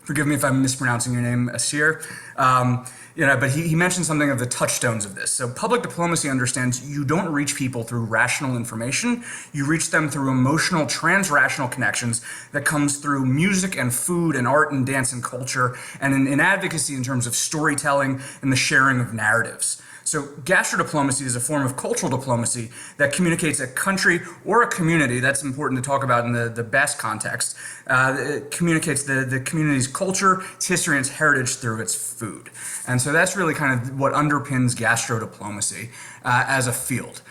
forgive me if I'm mispronouncing your name, Asier, but he mentioned something of the touchstones of this. So public diplomacy understands you don't reach people through rational information. You reach them through emotional, trans-rational connections that comes through music and food and art and dance and culture, and in advocacy in terms of storytelling and the sharing of narratives. So gastrodiplomacy is a form of cultural diplomacy that communicates a country or a community, that's important to talk about in the Basque context, it communicates the community's culture, its history, and its heritage through its food. And so that's really kind of what underpins gastrodiplomacy as a field.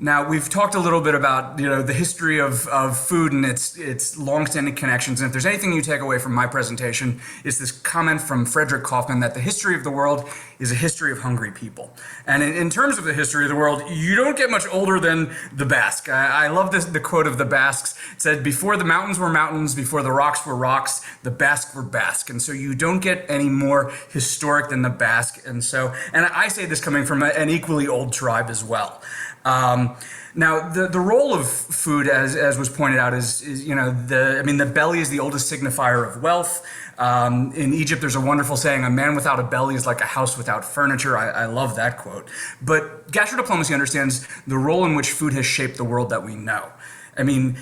Now, we've talked a little bit about, the history of food and its long-standing connections. And if there's anything you take away from my presentation, it's this comment from Frederick Kaufman that the history of the world is a history of hungry people. And in terms of the history of the world, you don't get much older than the Basque. I love the quote of the Basques. It said, before the mountains were mountains, before the rocks were rocks, the Basque were Basque. And so you don't get any more historic than the Basque. And I say this coming from an equally old tribe as well. Now, the role of food, as was pointed out, is the belly is the oldest signifier of wealth. In Egypt, there's a wonderful saying, a man without a belly is like a house without furniture. I love that quote. But gastrodiplomacy understands the role in which food has shaped the world that we know. I mean,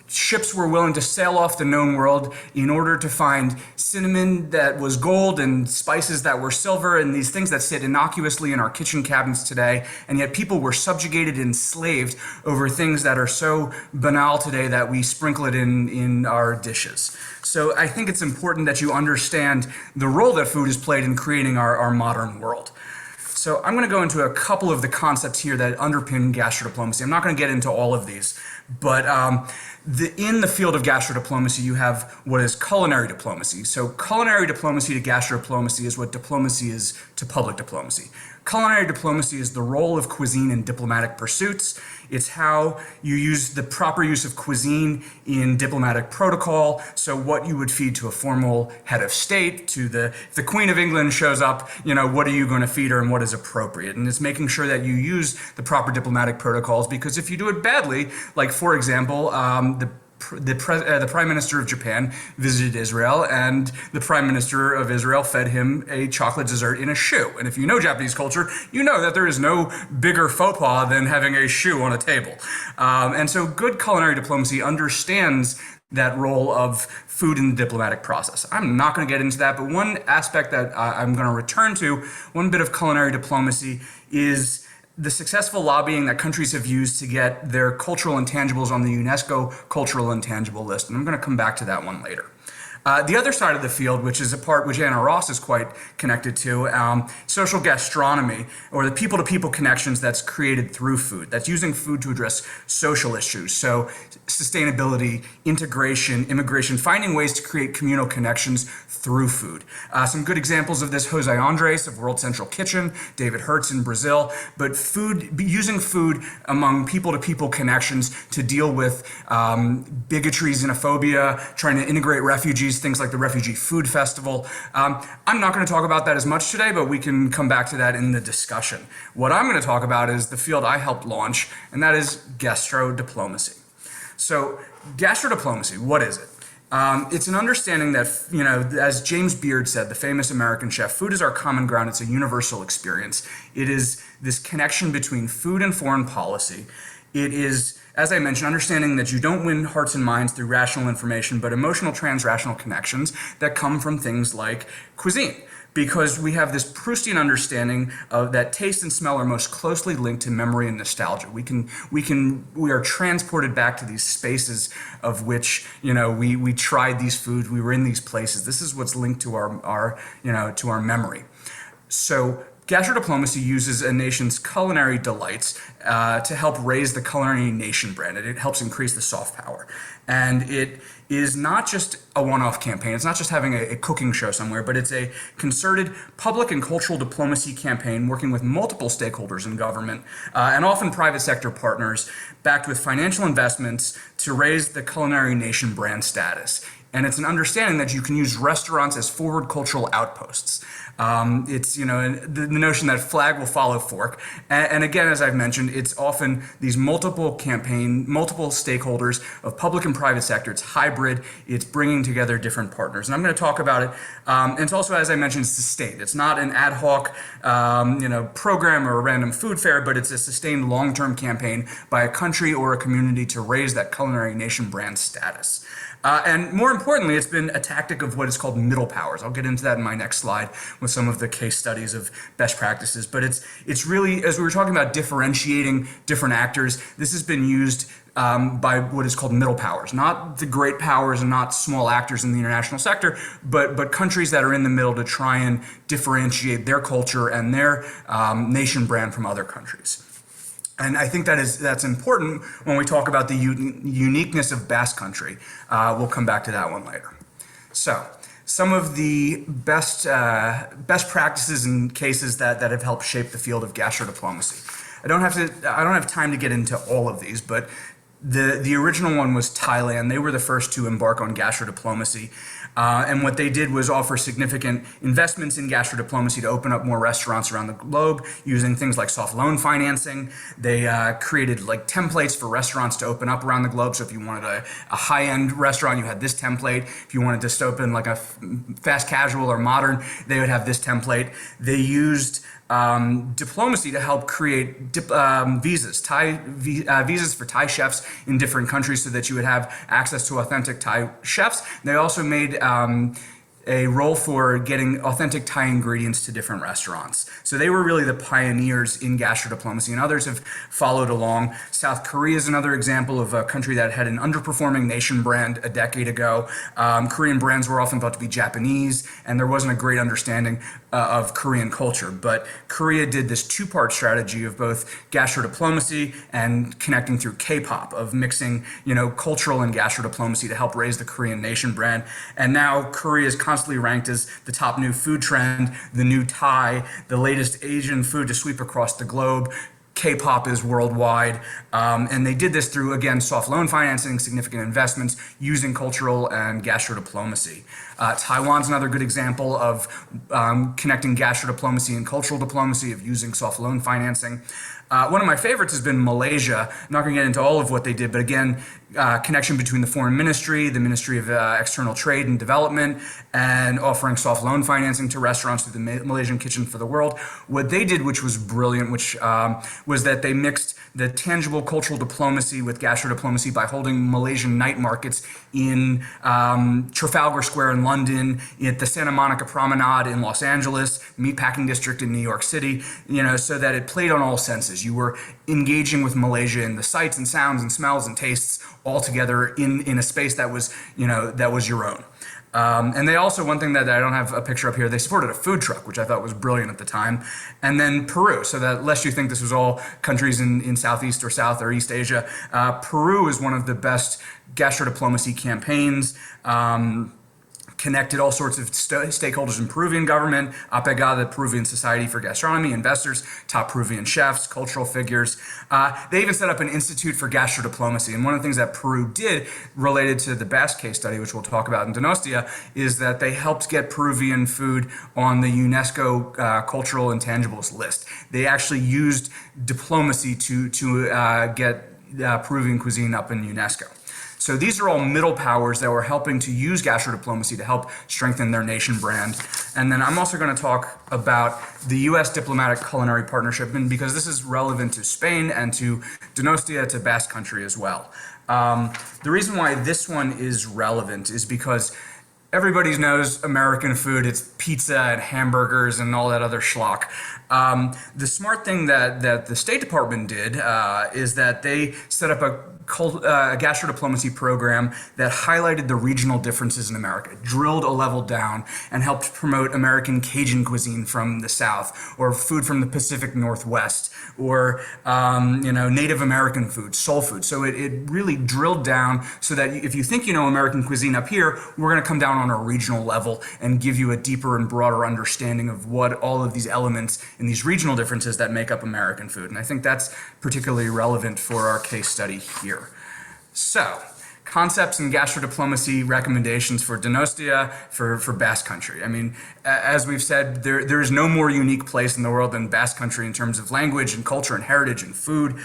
ships were willing to sail off the known world in order to find cinnamon that was gold and spices that were silver and these things that sit innocuously in our kitchen cabinets today. And yet people were subjugated and enslaved over things that are so banal today that we sprinkle it in our dishes. So I think it's important that you understand the role that food has played in creating our modern world. So I'm going to go into a couple of the concepts here that underpin gastrodiplomacy. I'm not going to get into all of these, but in the field of gastrodiplomacy, you have what is culinary diplomacy. So culinary diplomacy to gastrodiplomacy is what diplomacy is to public diplomacy. Culinary diplomacy is the role of cuisine in diplomatic pursuits. It's how you use the proper use of cuisine in diplomatic protocol. So what you would feed to a formal head of state, to if the Queen of England shows up, what are you going to feed her and what is appropriate? And it's making sure that you use the proper diplomatic protocols, because if you do it badly, like for example, the Prime Minister of Japan visited Israel, and the Prime Minister of Israel fed him a chocolate dessert in a shoe. And if you know Japanese culture, you know that there is no bigger faux pas than having a shoe on a table. And so good culinary diplomacy understands that role of food in the diplomatic process. I'm not going to get into that, but one aspect that I'm going to return to, one bit of culinary diplomacy, is the successful lobbying that countries have used to get their cultural intangibles on the UNESCO cultural intangible list. And I'm going to come back to that one later. The other side of the field, which is a part which Anna Ross is quite connected to, social gastronomy, or the people-to-people connections that's created through food, that's using food to address social issues. So sustainability, integration, immigration, finding ways to create communal connections through food. Some good examples of this: Jose Andres of World Central Kitchen, David Hertz in Brazil, but using food among people-to-people connections to deal with bigotry, xenophobia, trying to integrate refugees, things like the Refugee Food Festival. I'm not going to talk about that as much today, but we can come back to that in the discussion. What I'm going to talk about is the field I helped launch, and that is gastrodiplomacy. So gastrodiplomacy, what is it? It's an understanding that, as James Beard said, the famous American chef, food is our common ground. It's a universal experience. It is this connection between food and foreign policy. It is, as I mentioned, understanding that you don't win hearts and minds through rational information, but emotional transrational connections that come from things like cuisine. Because we have this Proustian understanding of that taste and smell are most closely linked to memory and nostalgia. We are transported back to these spaces of which, we tried these foods, we were in these places. This is what's linked to our memory. So gastrodiplomacy uses a nation's culinary delights to help raise the culinary nation brand. It helps increase the soft power. And it is not just a one-off campaign. It's not just having a cooking show somewhere, but it's a concerted public and cultural diplomacy campaign working with multiple stakeholders in government and often private sector partners, backed with financial investments to raise the culinary nation brand status. And it's an understanding that you can use restaurants as forward cultural outposts. It's, the notion that flag will follow fork. And again, as I've mentioned, it's often these multiple stakeholders of public and private sector. It's hybrid. It's bringing together different partners. And I'm going to talk about it. And it's also, as I mentioned, sustained. It's not an ad hoc, program or a random food fair, but it's a sustained long-term campaign by a country or a community to raise that culinary nation brand status. And more importantly, it's been a tactic of what is called middle powers. I'll get into that in my next slide with some of the case studies of best practices. But it's really, as we were talking about differentiating different actors, this has been used by what is called middle powers, not the great powers and not small actors in the international sector, but countries that are in the middle to try and differentiate their culture and their nation brand from other countries. And I think that's important when we talk about the uniqueness of Basque Country. We'll come back to that one later. So some of the best practices and cases that have helped shape the field of gastrodiplomacy. I don't have time to get into all of these, but the original one was Thailand. They were the first to embark on gastrodiplomacy. And what they did was offer significant investments in gastrodiplomacy to open up more restaurants around the globe using things like soft loan financing. They created templates for restaurants to open up around the globe. So if you wanted a high-end restaurant, you had this template. If you wanted to open a fast casual or modern, they would have this template. They used diplomacy to help create visas for Thai chefs in different countries so that you would have access to authentic Thai chefs. They also made a role for getting authentic Thai ingredients to different restaurants. So they were really the pioneers in gastrodiplomacy, and others have followed along. South Korea is another example of a country that had an underperforming nation brand a decade ago. Korean brands were often thought to be Japanese, and there wasn't a great understanding of Korean culture. But Korea did this two-part strategy of both gastrodiplomacy and connecting through K-pop, of mixing, cultural and gastrodiplomacy to help raise the Korean nation brand. And now Korea is constantly ranked as the top new food trend, the new Thai, the latest Asian food to sweep across the globe. K-pop is worldwide, and they did this through, again, soft loan financing, significant investments, using cultural and gastrodiplomacy. Taiwan's another good example of connecting gastrodiplomacy and cultural diplomacy, of using soft loan financing. One of my favorites has been Malaysia. I'm not going to get into all of what they did, but again, connection between the foreign ministry, the Ministry of External Trade and Development, and offering soft loan financing to restaurants through the Malaysian Kitchen for the World. What they did, which was brilliant, was that they mixed the tangible cultural diplomacy with gastrodiplomacy by holding Malaysian night markets in Trafalgar Square in London, at the Santa Monica Promenade in Los Angeles, Meatpacking District in New York City, so that it played on all senses. You were engaging with Malaysia in the sights and sounds and smells and tastes all together in a space that was, that was your own. And they also, one thing that I don't have a picture up here, they supported a food truck, which I thought was brilliant at the time. And then Peru, so that lest you think this was all countries in Southeast or South or East Asia, Peru is one of the best gastrodiplomacy campaigns. Connected all sorts of stakeholders in Peruvian government, APEGA, the Peruvian Society for Gastronomy, investors, top Peruvian chefs, cultural figures. They even set up an institute for gastrodiplomacy. And one of the things that Peru did related to the Basque case study, which we'll talk about in Donostia, is that they helped get Peruvian food on the UNESCO cultural intangibles list. They actually used diplomacy to get Peruvian cuisine up in UNESCO. So these are all middle powers that were helping to use gastrodiplomacy to help strengthen their nation brand. And then I'm also going to talk about the U.S. diplomatic culinary partnership, and because this is relevant to Spain and to Donostia, to Basque Country as well. The reason why this one is relevant is because everybody knows American food. It's pizza and hamburgers and all that other schlock. The smart thing that the State Department did is that they set up a gastrodiplomacy program that highlighted the regional differences in America, drilled a level down, and helped promote American Cajun cuisine from the South, or food from the Pacific Northwest, or Native American food, soul food. So it really drilled down so that if you think you know American cuisine up here, we're going to come down on a regional level and give you a deeper and broader understanding of what all of these elements and these regional differences that make up American food. And I think that's particularly relevant for our case study here. So, concepts and gastrodiplomacy recommendations for Donostia, for Basque Country. I mean, as we've said, there is no more unique place in the world than Basque Country in terms of language and culture and heritage and food.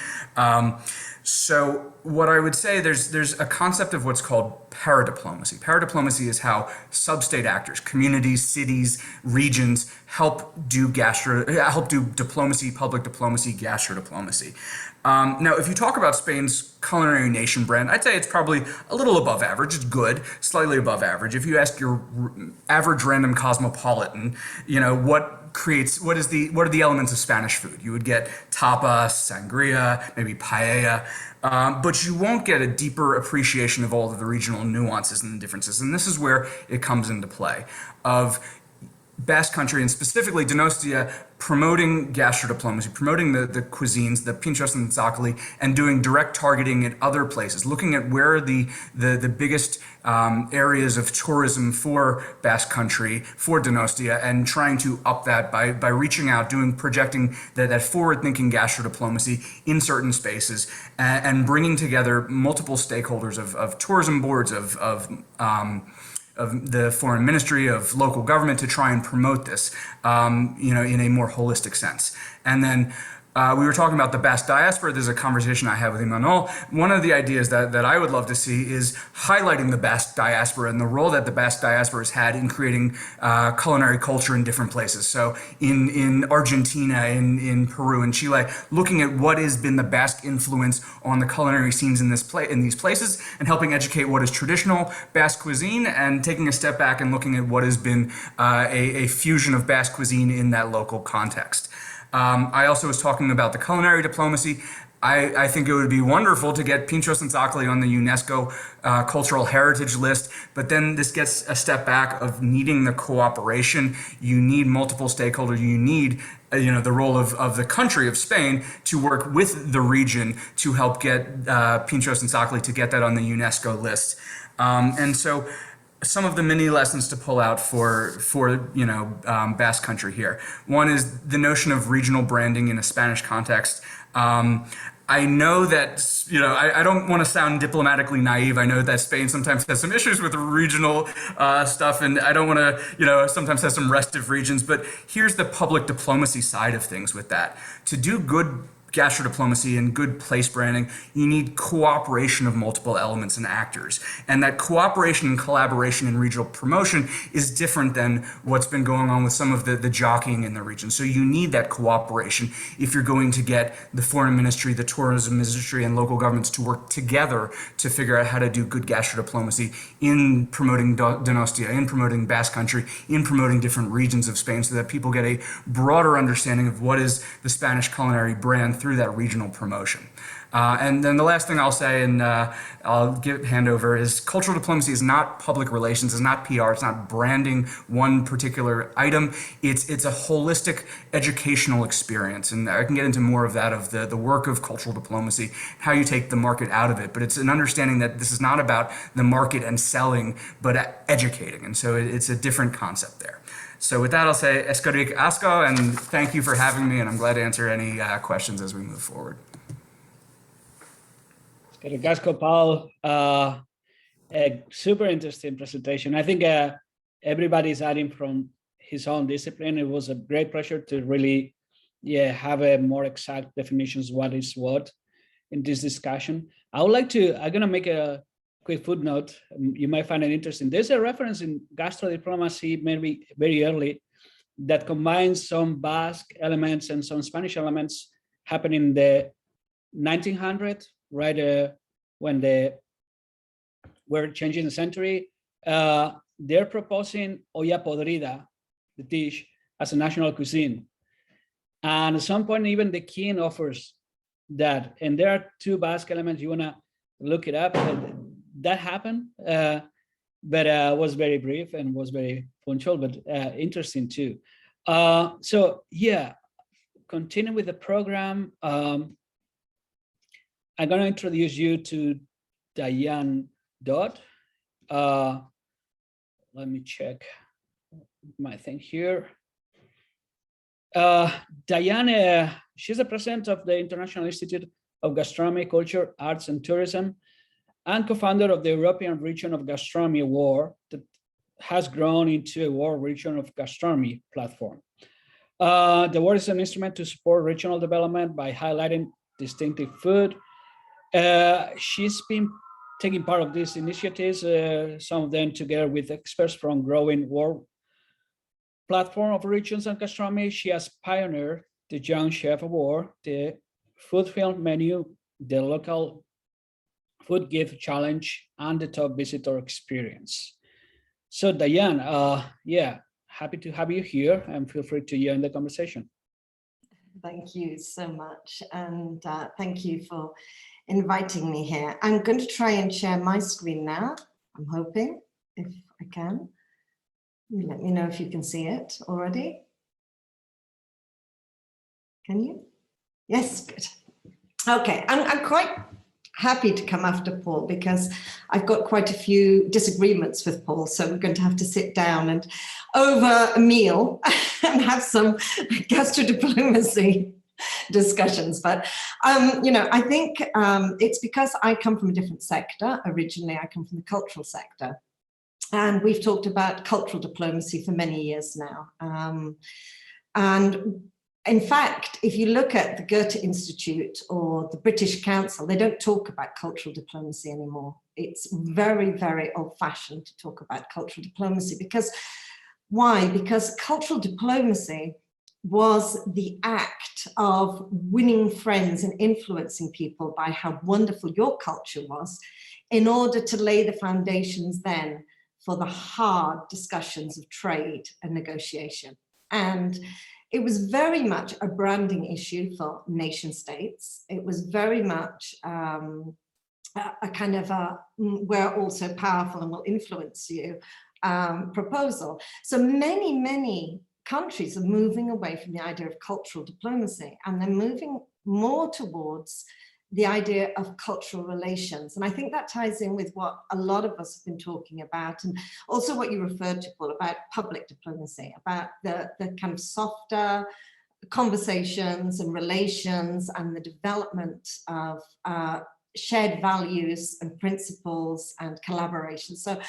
So what I would say, there's a concept of what's called paradiplomacy. Paradiplomacy is how sub-state actors, communities, cities, regions help do diplomacy, public diplomacy, gastrodiplomacy. Now, if you talk about Spain's culinary nation brand, I'd say it's probably a little above average. It's good, slightly above average. If you ask your average random cosmopolitan, what are the elements of Spanish food? You would get tapas, sangria, maybe paella, but you won't get a deeper appreciation of all of the regional nuances and the differences. And this is where it comes into play of Basque Country, and specifically Donostia, promoting gastrodiplomacy, promoting the cuisines, the pinchos and zacali, and doing direct targeting at other places, looking at where are the biggest areas of tourism for Basque Country, for Donostia, and trying to up that by reaching out, projecting that forward-thinking gastrodiplomacy in certain spaces, and bringing together multiple stakeholders of tourism boards, of the foreign ministry, of local government, to try and promote this, in a more holistic sense. And then we were talking about the Basque diaspora. There's a conversation I had with Imanol. One of the ideas that I would love to see is highlighting the Basque diaspora and the role that the Basque diaspora has had in creating culinary culture in different places. So in Argentina, in Peru, in Chile, looking at what has been the Basque influence on the culinary scenes in these places, and helping educate what is traditional Basque cuisine, and taking a step back and looking at what has been a fusion of Basque cuisine in that local context. I also was talking about the culinary diplomacy. I think it would be wonderful to get Pinchos and Zacatli on the UNESCO cultural heritage list, but then this gets a step back of needing the cooperation. You need multiple stakeholders. You need the role of the country of Spain to work with the region to help get Pinchos and Zacatli to get that on the UNESCO list. And so some of the mini lessons to pull out for Basque country here. One is the notion of regional branding in a Spanish context. I know that, I don't want to sound diplomatically naive. I know that Spain sometimes has some issues with regional stuff, and I don't want to, sometimes has some restive regions, but here's the public diplomacy side of things with that. To do good gastrodiplomacy and good place branding, you need cooperation of multiple elements and actors. And that cooperation and collaboration in regional promotion is different than what's been going on with some of the jockeying in the region. So you need that cooperation if you're going to get the foreign ministry, the tourism ministry, and local governments to work together to figure out how to do good gastrodiplomacy in promoting Donostia, in promoting Basque country, in promoting different regions of Spain, so that people get a broader understanding of what is the Spanish culinary brand through that regional promotion. And then the last thing I'll say, and I'll hand over, is cultural diplomacy is not public relations, it's not PR, it's not branding one particular item. It's a holistic educational experience. And I can get into more of that, of the work of cultural diplomacy, how you take the market out of it. But it's an understanding that this is not about the market and selling, but educating. And so it's a different concept there. So with that, I'll say eskerrik asko, and thank you for having me, and I'm glad to answer any questions as we move forward. Eskerrik asko, Paul. A super interesting presentation. I think everybody's adding from his own discipline. It was a great pleasure to really have a more exact definitions what is what in this discussion. I'm going to make a quick footnote. You might find it interesting. There's a reference in Gastrodiplomacy, maybe very early, that combines some Basque elements and some Spanish elements happening in the 1900s, right when they were changing the century. They're proposing olla podrida, the dish, as a national cuisine. And at some point, even the king offers that. And there are two Basque elements. You want to look it up. That happened, but was very brief and was very punctual, but interesting too. So yeah, continue with the program. I'm going to introduce you to Diane Dodd. Let me check my thing here. Diane, she's the president of the International Institute of Gastronomy, Culture, Arts, and Tourism, and co-founder of the European Region of Gastronomy Award that has grown into a World Region of Gastronomy platform. The award is an instrument to support regional development by highlighting distinctive food. She's been taking part of these initiatives, some of them together with experts from growing world platform of regions and gastronomy. She has pioneered the Young Chef Award, the Food Film Menu, the Local Food Gift Challenge, and the Top Visitor Experience. So Diane, happy to have you here, and feel free to join the conversation. Thank you so much, and thank you for inviting me here. I'm going to try and share my screen now, I'm hoping, if I can. Let me know if you can see it already. Can you? Yes, good. Okay, I'm quite happy to come after Paul because I've got quite a few disagreements with Paul, so we're going to have to sit down and over a meal and have some gastrodiplomacy discussions. But I think it's because I come from a different sector. Originally, I come from the cultural sector, and we've talked about cultural diplomacy for many years now. And in fact, if you look at the Goethe Institute or the British Council, they don't talk about cultural diplomacy anymore. It's very, very old-fashioned to talk about cultural diplomacy. Because why? Because cultural diplomacy was the act of winning friends and influencing people by how wonderful your culture was, in order to lay the foundations then for the hard discussions of trade and negotiation. And it was very much a branding issue for nation states. It was very much a kind of a we're also powerful and will influence you proposal. So many countries are moving away from the idea of cultural diplomacy, and they're moving more towards the idea of cultural relations. And I think that ties in with what a lot of us have been talking about, and also what you referred to, Paul, about public diplomacy, about the kind of softer conversations and relations and the development of shared values and principles and collaboration. So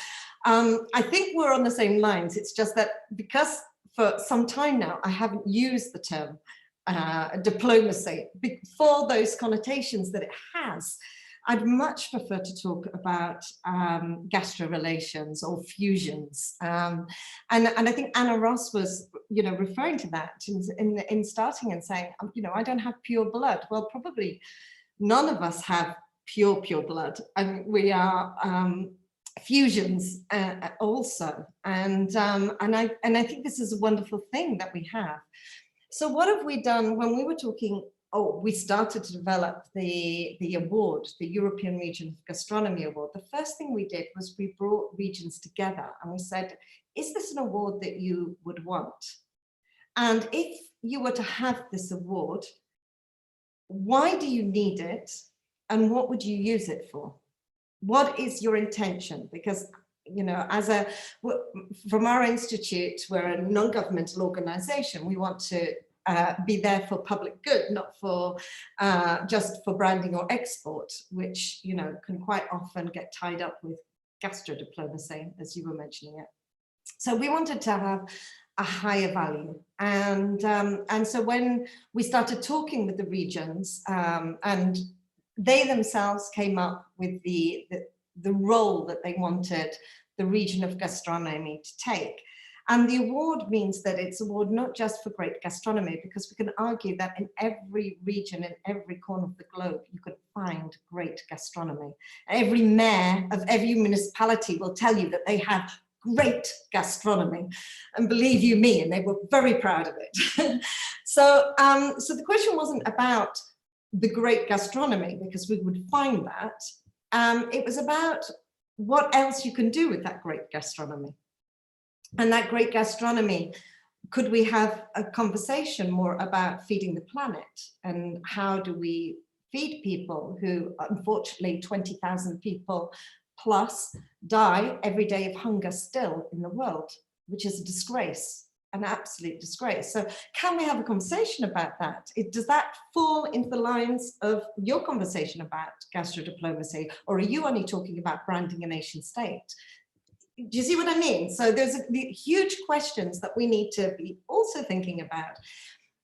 I think we're on the same lines. It's just that because for some time now, I haven't used the term diplomacy for those connotations that it has. I'd much prefer to talk about gastro relations or fusions. And I think Anna Ross was, referring to that in starting and saying, I don't have pure blood. Well, probably none of us have pure blood. I mean, we are fusions also. And I think this is a wonderful thing that we have. So what have we done when we were talking? We started to develop the award, the European Region of Gastronomy Award. The first thing we did was we brought regions together and we said, is this an award that you would want? And if you were to have this award, why do you need it? And what would you use it for? What is your intention? Because from our institute, we're a non-governmental organization. We want to be there for public good, not for just for branding or export, which can quite often get tied up with gastrodiplomacy, as you were mentioning it. So we wanted to have a higher value, and so when we started talking with the regions, and they themselves came up with the role that they wanted the region of gastronomy to take. And the award means that it's an award not just for great gastronomy, because we can argue that in every region, in every corner of the globe, you could find great gastronomy. Every mayor of every municipality will tell you that they have great gastronomy, and believe you me, and they were very proud of it. So the question wasn't about the great gastronomy, because we would find that. It was about what else you can do with that great gastronomy. And that great gastronomy, could we have a conversation more about feeding the planet? And how do we feed people who, unfortunately, 20,000 people plus die every day of hunger still in the world, which is a disgrace, an absolute disgrace. So can we have a conversation about that? Does that fall into the lines of your conversation about gastrodiplomacy, or are you only talking about branding a nation state? Do you see what I mean? So there's huge questions that we need to be also thinking about.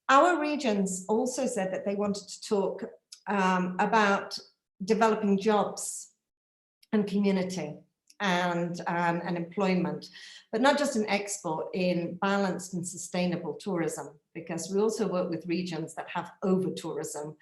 Our regions also said that they wanted to talk about developing jobs and community and employment, but not just in export, in balanced and sustainable tourism, because we also work with regions that have over-tourism,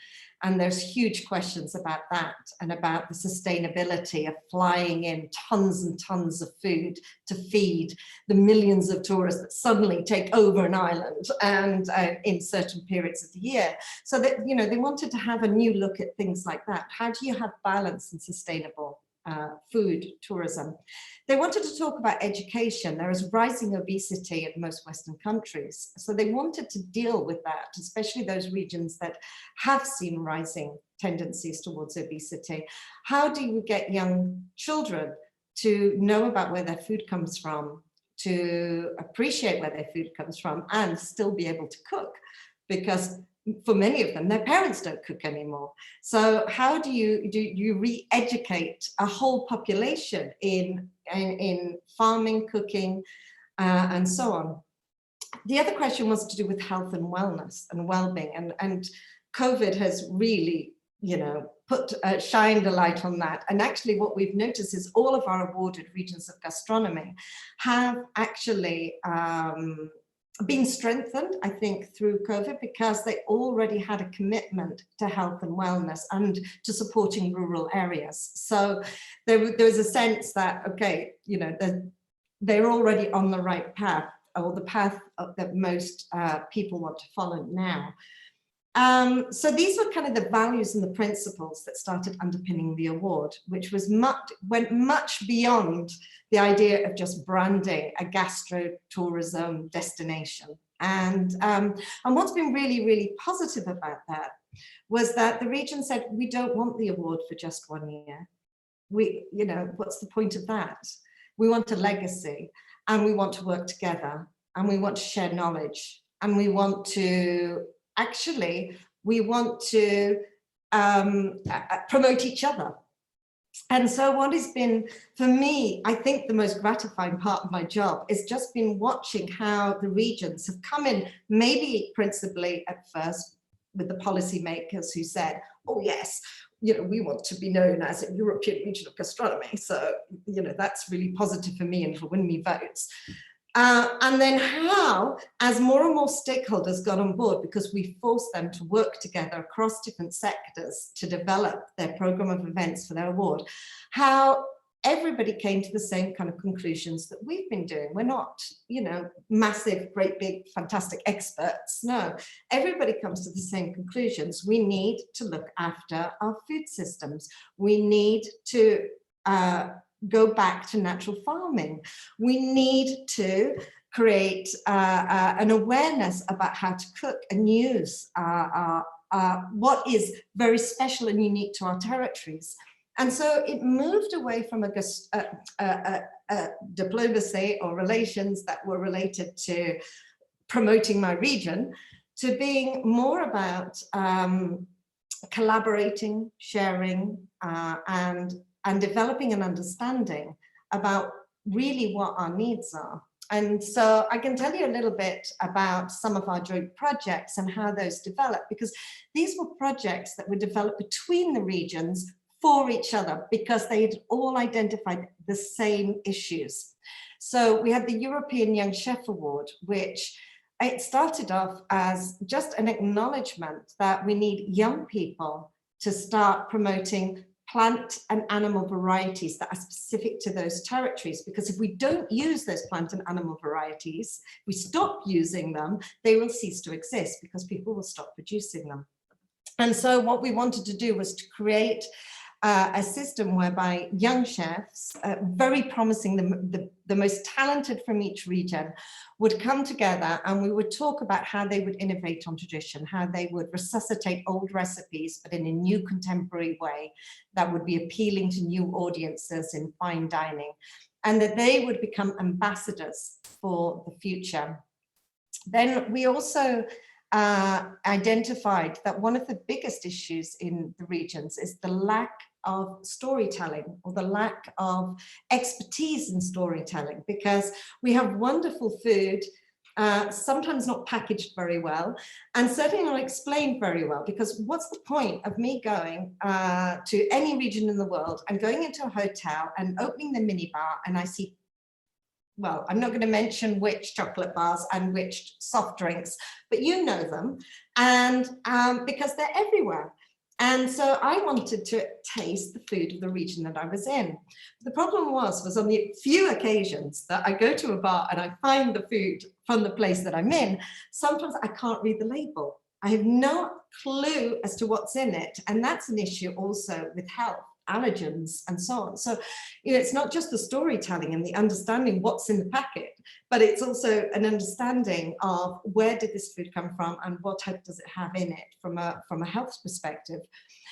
and there's huge questions about that and about the sustainability of flying in tons and tons of food to feed the millions of tourists that suddenly take over an island and in certain periods of the year. So that, they wanted to have a new look at things like that. How do you have balanced and sustainable food tourism? They wanted to talk about education. There is rising obesity in most Western countries. So they wanted to deal with that, especially those regions that have seen rising tendencies towards obesity. How do you get young children to know about where their food comes from, to appreciate where their food comes from, and still be able to cook? Because for many of them, their parents don't cook anymore. So how do you re-educate a whole population in farming, cooking, and so on? The other question was to do with health and wellness and well-being, and COVID has really, you know, shined a light on that. And actually what we've noticed is all of our awarded regions of gastronomy have actually been strengthened, I think, through COVID, because they already had a commitment to health and wellness and to supporting rural areas. So there was a sense that, okay, you know, they're already on the right path, or the path that most people want to follow now. So these were kind of the values and the principles that started underpinning the award, which was went much beyond the idea of just branding a gastro-tourism destination. And what's been really, really positive about that was that the region said, we don't want the award for just 1 year. You know, what's the point of that? We want a legacy, and we want to work together, and we want to share knowledge, and we want to promote each other. And so what has been, for me, I think the most gratifying part of my job is just been watching how the regions have come in, maybe principally at first with the policymakers who said, oh yes, you know, we want to be known as a European region of gastronomy. So, you know, that's really positive for me and for win me votes. And then how, as more and more stakeholders got on board, because we forced them to work together across different sectors to develop their program of events for their award, how everybody came to the same kind of conclusions that we've been doing. We're not, you know, massive, great, big, fantastic experts. No, everybody comes to the same conclusions. We need to look after our food systems. We need to go back to natural farming. We need to create an awareness about how to cook and use what is very special and unique to our territories. And so it moved away from a diplomacy or relations that were related to promoting my region to being more about collaborating, sharing, and developing an understanding about really what our needs are. And so I can tell you a little bit about some of our joint projects and how those developed, because these were projects that were developed between the regions for each other, because they had all identified the same issues. So we had the European Young Chef Award, which it started off as just an acknowledgement that we need young people to start promoting plant and animal varieties that are specific to those territories, because if we don't use those plant and animal varieties, we stop using them, they will cease to exist because people will stop producing them. And so what we wanted to do was to create a system whereby young chefs, very promising, the most talented from each region, would come together, and we would talk about how they would innovate on tradition, how they would resuscitate old recipes, but in a new contemporary way that would be appealing to new audiences in fine dining, and that they would become ambassadors for the future. Then we also identified that one of the biggest issues in the regions is the lack of storytelling, or the lack of expertise in storytelling, because we have wonderful food, sometimes not packaged very well, and certainly not explained very well, because what's the point of me going to any region in the world and going into a hotel and opening the minibar and I see, well, I'm not going to mention which chocolate bars and which soft drinks, but you know them, and because they're everywhere. And so I wanted to taste the food of the region that I was in. The problem was on the few occasions that I go to a bar and I find the food from the place that I'm in, sometimes I can't read the label. I have no clue as to what's in it. And that's an issue also with health, allergens and so on. So, you know, it's not just the storytelling and the understanding what's in the packet, but it's also an understanding of where did this food come from and what type does it have in it from a health perspective.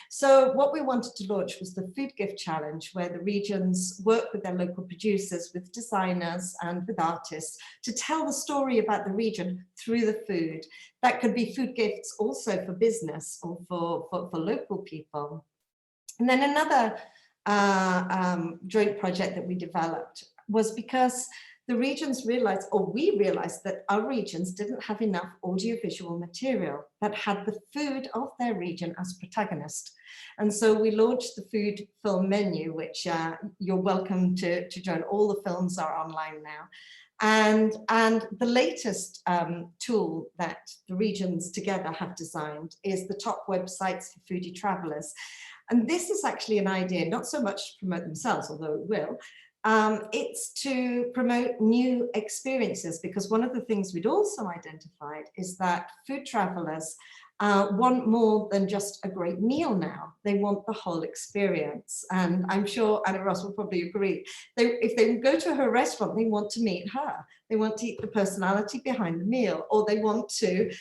So what we wanted to launch was the Food Gift Challenge, where the regions work with their local producers, with designers and with artists to tell the story about the region through the food. That could be food gifts also for business or for local people. And then another joint project that we developed was because the regions realized, or we realized, that our regions didn't have enough audiovisual material that had the food of their region as protagonist. And so we launched the food film menu, which you're welcome to join. All the films are online now. And the latest tool that the regions together have designed is the top websites for foodie travelers. And this is actually an idea, not so much to promote themselves, although it will, it's to promote new experiences, because one of the things we'd also identified is that food travelers want more than just a great meal now. They want the whole experience. And I'm sure Anna Ross will probably agree. If they go to her restaurant, they want to meet her. They want to eat the personality behind the meal, or they want to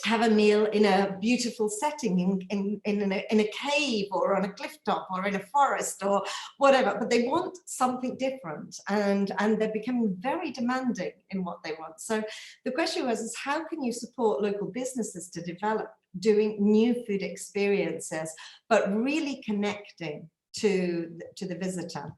have a meal in a beautiful setting, in a cave, or on a cliff top, or in a forest, or whatever, but they want something different, and they're becoming very demanding in what they want. So the question is how can you support local businesses to develop doing new food experiences, but really connecting to the visitor?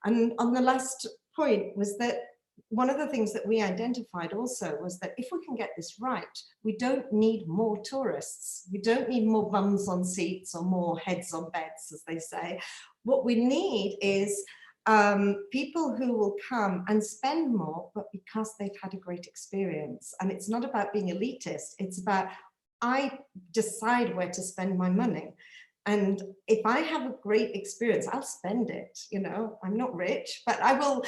And on the last point was that one of the things that we identified also was that if we can get this right, we don't need more tourists. We don't need more bums on seats or more heads on beds, as they say. What we need is people who will come and spend more, but because they've had a great experience. And it's not about being elitist. It's about, I decide where to spend my money. And if I have a great experience, I'll spend it. You know, I'm not rich, but I will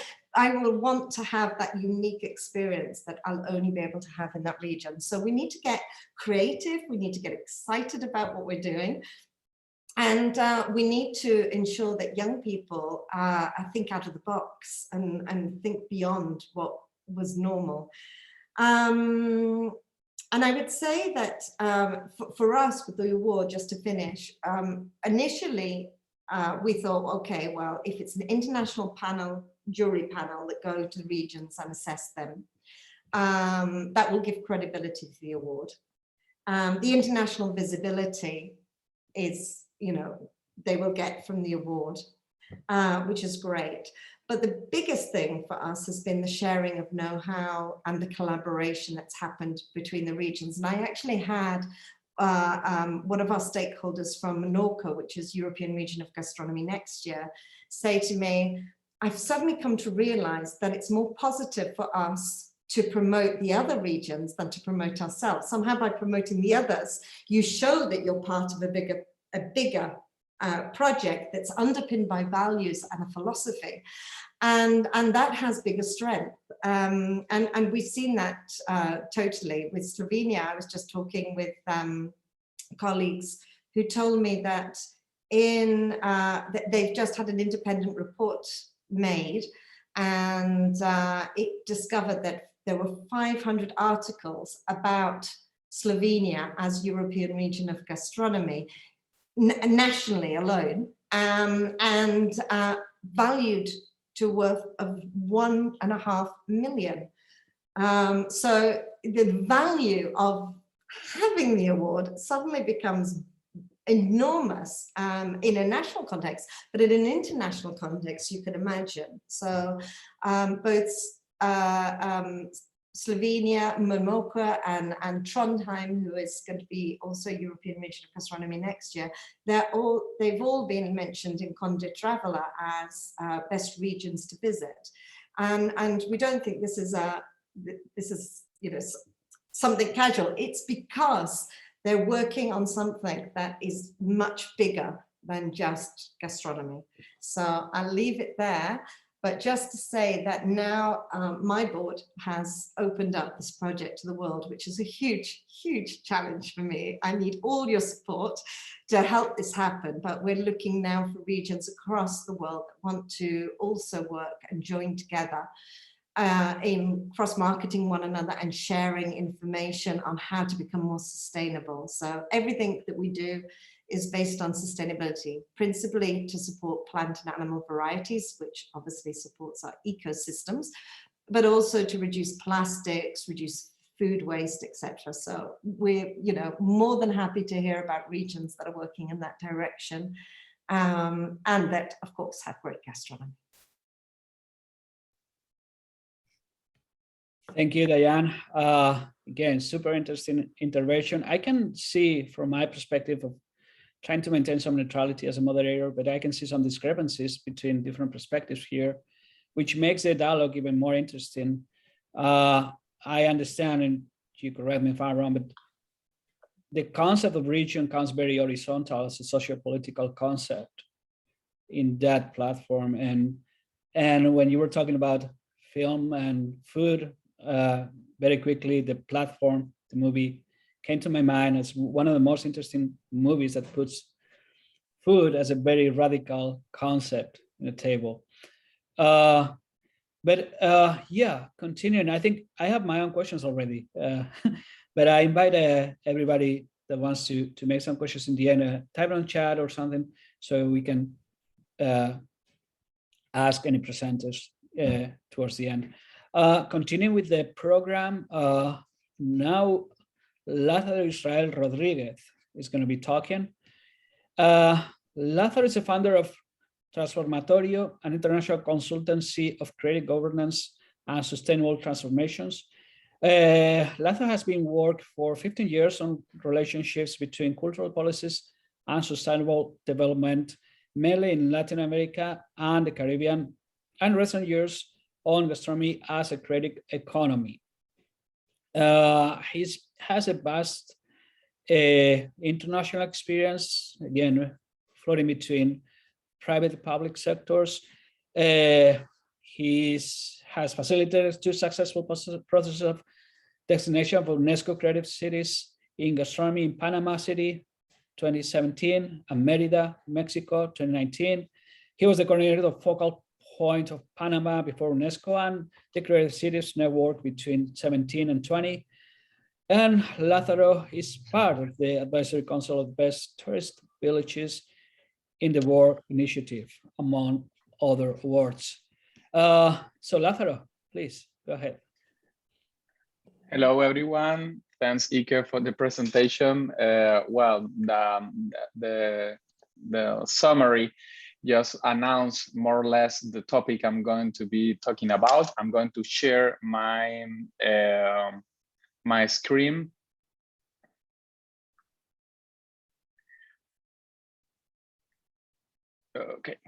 want to have that unique experience that I'll only be able to have in that region. So we need to get creative. We need to get excited about what we're doing. And we need to ensure that young people think out of the box and think beyond what was normal. And I would say that for us with the award, just to finish, initially we thought, okay, well, if it's an international panel, jury panel that go to the regions and assess them, that will give credibility to the award. The international visibility is, you know, they will get from the award, which is great. But the biggest thing for us has been the sharing of know-how and the collaboration that's happened between the regions. And I actually had one of our stakeholders from Menorca, which is European Region of Gastronomy next year, say to me, I've suddenly come to realize that it's more positive for us to promote the other regions than to promote ourselves. Somehow by promoting the others, you show that you're part of a bigger project that's underpinned by values and a philosophy, and that has bigger strength, and we've seen that totally with Slovenia. I was just talking with colleagues who told me that they've just had an independent report made, and it discovered that there were 500 articles about Slovenia as European Region of Gastronomy nationally alone, and valued to a worth of 1.5 million. So the value of having the award suddenly becomes enormous in a national context, but in an international context, you can imagine. So both Slovenia, Menorca, and Trondheim, who is going to be also European Region of Gastronomy next year, they've all been mentioned in Conde Traveller as best regions to visit, and we don't think this is you know, something casual. It's because they're working on something that is much bigger than just gastronomy. So I'll leave it there. But just to say that now my board has opened up this project to the world, which is a huge, huge challenge for me. I need all your support to help this happen. But we're looking now for regions across the world that want to also work and join together in cross-marketing one another and sharing information on how to become more sustainable. So everything that we do is based on sustainability, principally to support plant and animal varieties, which obviously supports our ecosystems, but also to reduce plastics, reduce food waste, etc. So we're, you know, more than happy to hear about regions that are working in that direction, and that, of course, have great gastronomy. Thank you, Diane. Again, super interesting intervention. I can see from my perspective of trying to maintain some neutrality as a moderator, but I can see some discrepancies between different perspectives here, which makes the dialogue even more interesting. I understand, and you correct me if I'm wrong, but the concept of region comes very horizontal as a socio-political concept in that platform. And when you were talking about film and food, very quickly, the platform, the movie came to my mind as one of the most interesting movies that puts food as a very radical concept in the table. Yeah, continuing, I think I have my own questions already, but I invite everybody that wants to make some questions in the end, type on chat or something, so we can ask any presenters towards the end. Continuing with the program, now Lázaro Israel Rodríguez is going to be talking. Lázaro is a founder of Transformatorio, an international consultancy of creative governance and sustainable transformations. Lázaro has been worked for 15 years on relationships between cultural policies and sustainable development, mainly in Latin America and the Caribbean, and recent years on gastronomy as a creative economy. He has a vast international experience, again, floating between private and public sectors. He has facilitated two successful processes of designation of UNESCO creative cities in gastronomy in Panama City, 2017, and Merida, Mexico, 2019. He was the coordinator of focal point of Panama before UNESCO and the Creative Cities Network between 17 and 20. And Lázaro is part of the Advisory Council of Best Tourist Villages in the World Initiative, among other awards. So Lázaro, please go ahead. Hello, everyone. Thanks, Ike, for the presentation. Well, the summary just announced more or less the topic I'm going to be talking about. I'm going to share my my screen. Okay.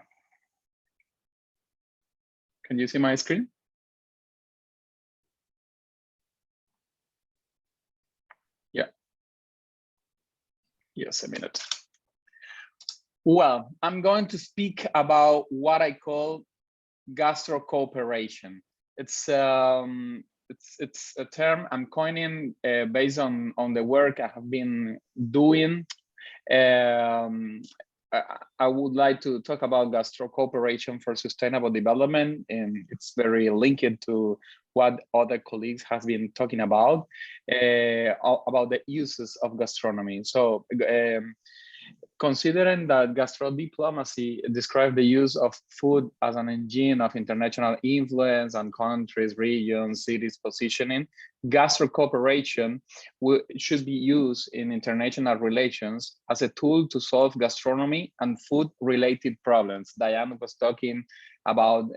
Can you see my screen? Yeah. Yes, a minute. Well, I'm going to speak about what I call gastro cooperation. It's a term I'm coining based on the work I have been doing. I would like to talk about gastro cooperation for sustainable development, and it's very linked to what other colleagues have been talking about the uses of gastronomy. So considering that gastrodiplomacy describes the use of food as an engine of international influence on countries, regions, cities' positioning, gastro cooperation should be used in international relations as a tool to solve gastronomy and food-related problems. Diane was talking about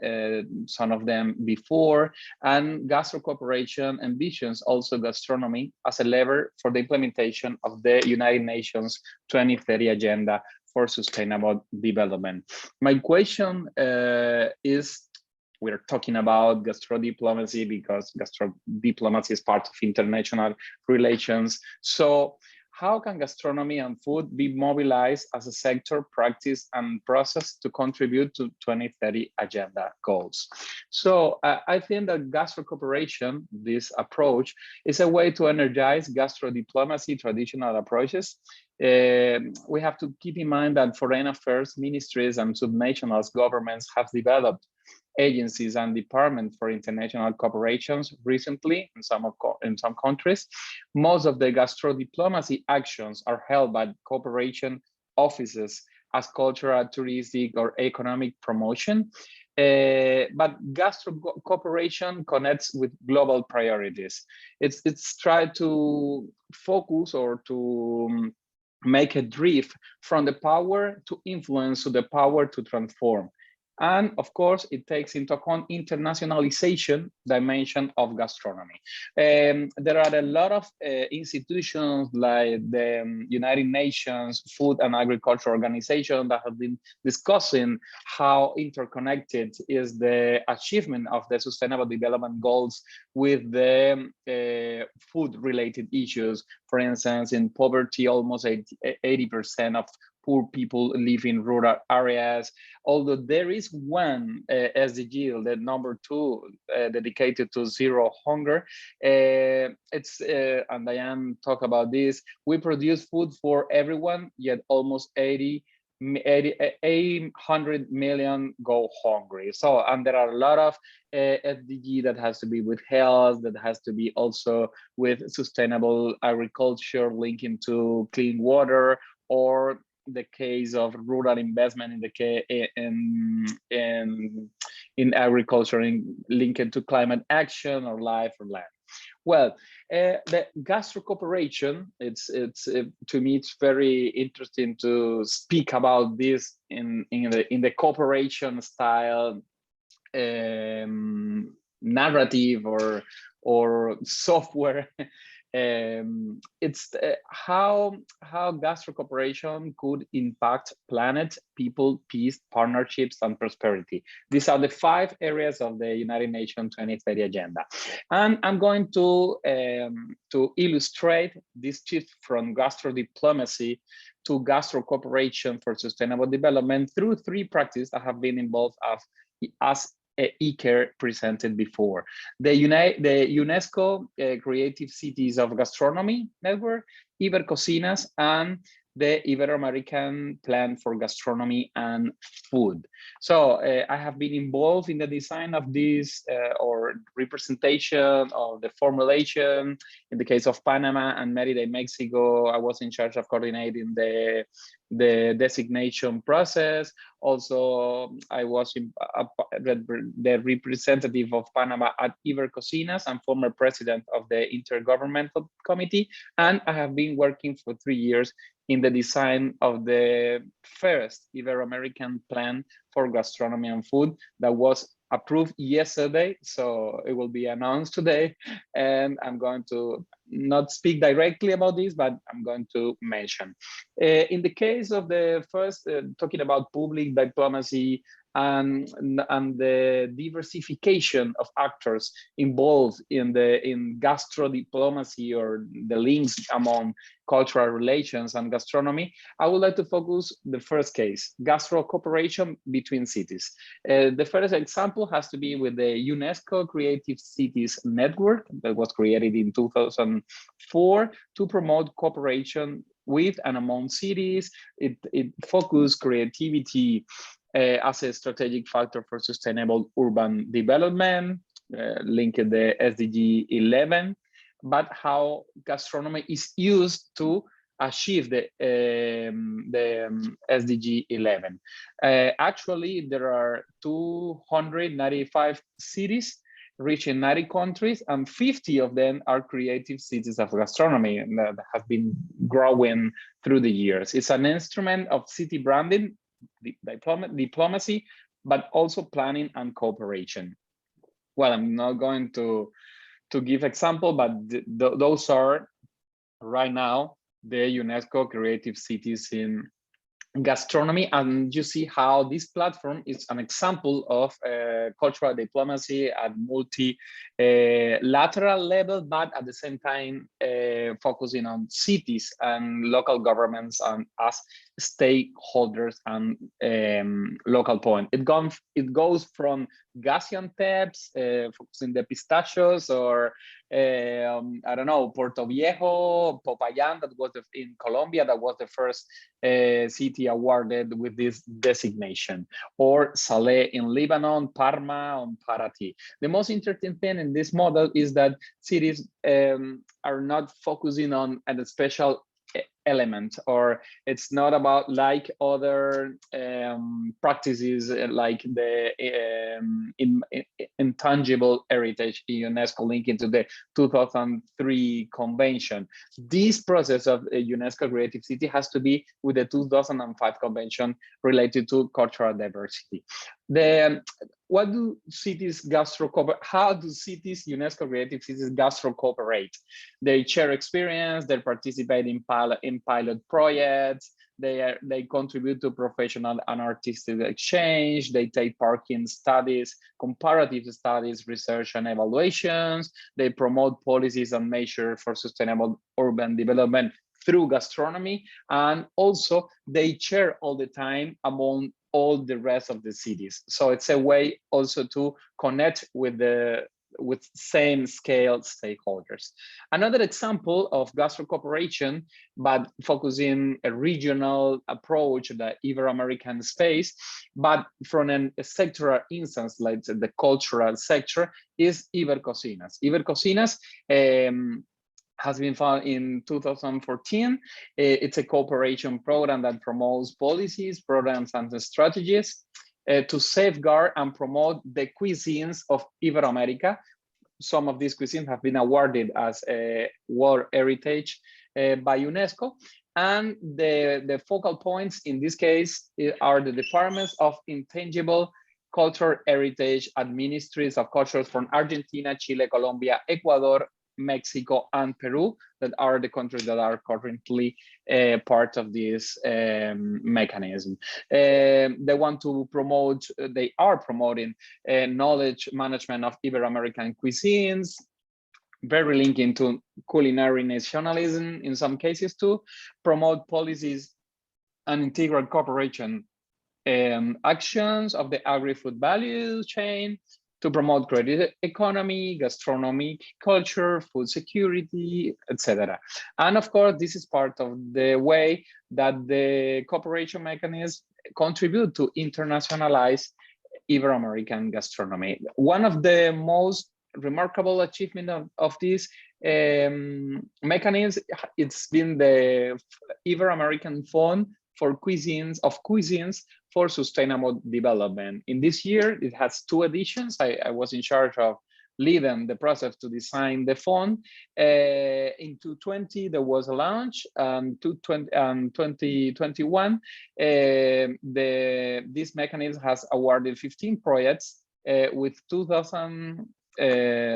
some of them before, and gastro cooperation envisions also gastronomy as a lever for the implementation of the United Nations 2030 Agenda for Sustainable Development. My question is, we're talking about gastrodiplomacy because gastrodiplomacy is part of international relations. So how can gastronomy and food be mobilized as a sector, practice, and process to contribute to 2030 Agenda goals? So I think that gastro cooperation, this approach, is a way to energize gastrodiplomacy traditional approaches. We have to keep in mind that foreign affairs ministries and subnational governments have developed agencies and departments for international cooperations recently in some countries. Most of the gastrodiplomacy actions are held by cooperation offices as cultural, touristic, or economic promotion. But gastro cooperation connects with global priorities. It's tried to focus or to make a drift from the power to influence to the power to transform. And of course, it takes into account internationalization dimension of gastronomy. There are a lot of institutions like the United Nations Food and Agriculture Organization that have been discussing how interconnected is the achievement of the Sustainable Development Goals with the food-related issues. For instance, in poverty, almost 80% of poor people live in rural areas. Although there is one SDG, the number 2, dedicated to zero hunger. It's and Diane talked about this. We produce food for everyone, yet almost 800 million go hungry. So, and there are a lot of SDG that has to be with health, that has to be also with sustainable agriculture, linking to clean water, or the case of rural investment in agriculture, linked to climate action or life or land. Well, the gastro cooperation, it's to me it's very interesting to speak about this in the cooperation style narrative or software. It's how gastro cooperation could impact planet, people, peace, partnerships, and prosperity. These are the 5 areas of the United Nations 2030 agenda, and I'm going to illustrate this shift from gastro diplomacy to gastro cooperation for sustainable development through 3 practices that have been involved as Iker presented before. The UNESCO Creative Cities of Gastronomy Network, Ibercocinas, and the Ibero-American Plan for Gastronomy and Food. So I have been involved in the design of this or representation of the formulation. In the case of Panama and Merida, Mexico, I was in charge of coordinating the designation process. Also, I was the representative of Panama at Ibercocinas and former president of the Intergovernmental Committee. And I have been working for 3 years in the design of the first Ibero-American plan for gastronomy and food that was approved yesterday. So it will be announced today. And I'm going to not speak directly about this, but I'm going to mention. In the case of the first, talking about public diplomacy and the diversification of actors involved in gastrodiplomacy, or the links among cultural relations and gastronomy, I would like to focus the first case, gastro cooperation between cities. The first example has to be with the UNESCO Creative Cities Network that was created in 2004 to promote cooperation with and among cities. It focused creativity as a strategic factor for sustainable urban development, linked the SDG 11, but how gastronomy is used to achieve the SDG 11. Actually, there are 295 cities reaching 90 countries, and 50 of them are creative cities of gastronomy that have been growing through the years. It's an instrument of city branding, diplomacy, but also planning and cooperation. Well, I'm not going to give example, but those are right now the UNESCO Creative Cities in gastronomy, and you see how this platform is an example of cultural diplomacy at multilateral level, but at the same time focusing on cities and local governments and as stakeholders and local point. It goes from Gaziantep's focusing the pistachios, or I don't know, Puerto Viejo, Popayán, that was in Colombia, that was the first city awarded with this designation, or Saleh in Lebanon, Parma, and Paraty. The most interesting thing in this model is that cities are not focusing on a special element, or it's not about like other practices like the intangible heritage in UNESCO linked into the 2003 convention. This process of a UNESCO creative city has to be with the 2005 convention related to cultural diversity. What do cities how do cities, UNESCO creative cities, gastro cooperate? They share experience, they participate in pilot projects, they contribute to professional and artistic exchange, they take part in studies, comparative studies, research and evaluations, they promote policies and measures for sustainable urban development through gastronomy, and also they share all the time among all the rest of the cities. So it's a way also to connect with same scale stakeholders. Another example of gastro cooperation, but focusing a regional approach, the Ibero-American space, but from a sectoral instance, like the cultural sector, is Ibercocinas. Ibercocinas has been founded in 2014. It's a cooperation program that promotes policies, programs, and strategies to safeguard and promote the cuisines of Ibero-America. Some of these cuisines have been awarded as a World Heritage by UNESCO. And the focal points in this case are the departments of intangible cultural heritage at ministries of cultures from Argentina, Chile, Colombia, Ecuador, Mexico, and Peru, that are the countries that are currently part of this mechanism. They want to promote, they are promoting knowledge management of Ibero-American cuisines, very linked into culinary nationalism in some cases too, promote policies and integral cooperation actions of the agri-food value chain, to promote credit economy, gastronomy, culture, food security, etc. And of course, this is part of the way that the cooperation mechanisms contribute to internationalize Ibero-American gastronomy. One of the most remarkable achievements of this mechanism, it's been the Ibero-American Fund for cuisines for sustainable development. In this year, it has 2 editions. I was in charge of leading the process to design the fund. In 2020, there was a launch, and 2021, this mechanism has awarded 15 projects with 2,000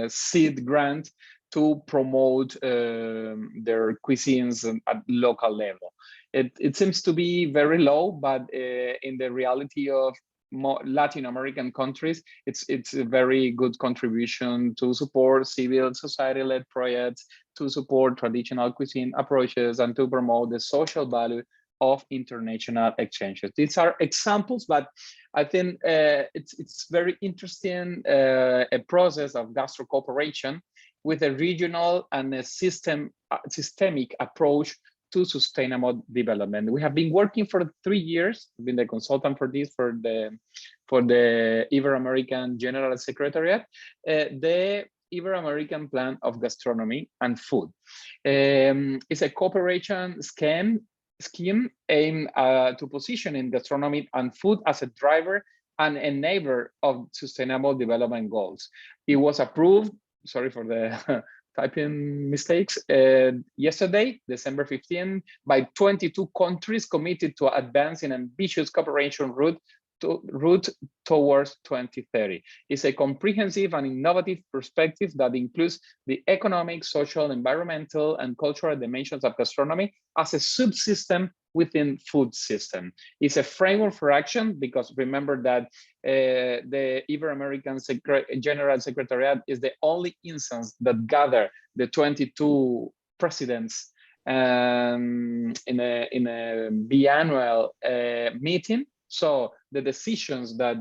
seed grant to promote their cuisines at local level. It seems to be very low, but in the reality of more Latin American countries, it's a very good contribution to support civil society-led projects, to support traditional cuisine approaches, and to promote the social value of international exchanges. These are examples, but I think it's very interesting a process of gastro cooperation with a regional and a systemic approach to sustainable development. We have been working for 3 years. I've been the consultant for this for the Ibero-American General Secretariat, the Ibero-American Plan of Gastronomy and Food. It's a cooperation scheme aimed to position in gastronomy and food as a driver and enabler of sustainable development goals. It was approved, sorry for the typing mistakes, yesterday, December 15, by 22 countries committed to advance an ambitious cooperation route towards 2030. It's a comprehensive and innovative perspective that includes the economic, social, environmental, and cultural dimensions of gastronomy as a subsystem within food system. It's a framework for action because remember that the Ibero-American General Secretariat is the only instance that gather the 22 presidents in a biannual meeting. So the decisions that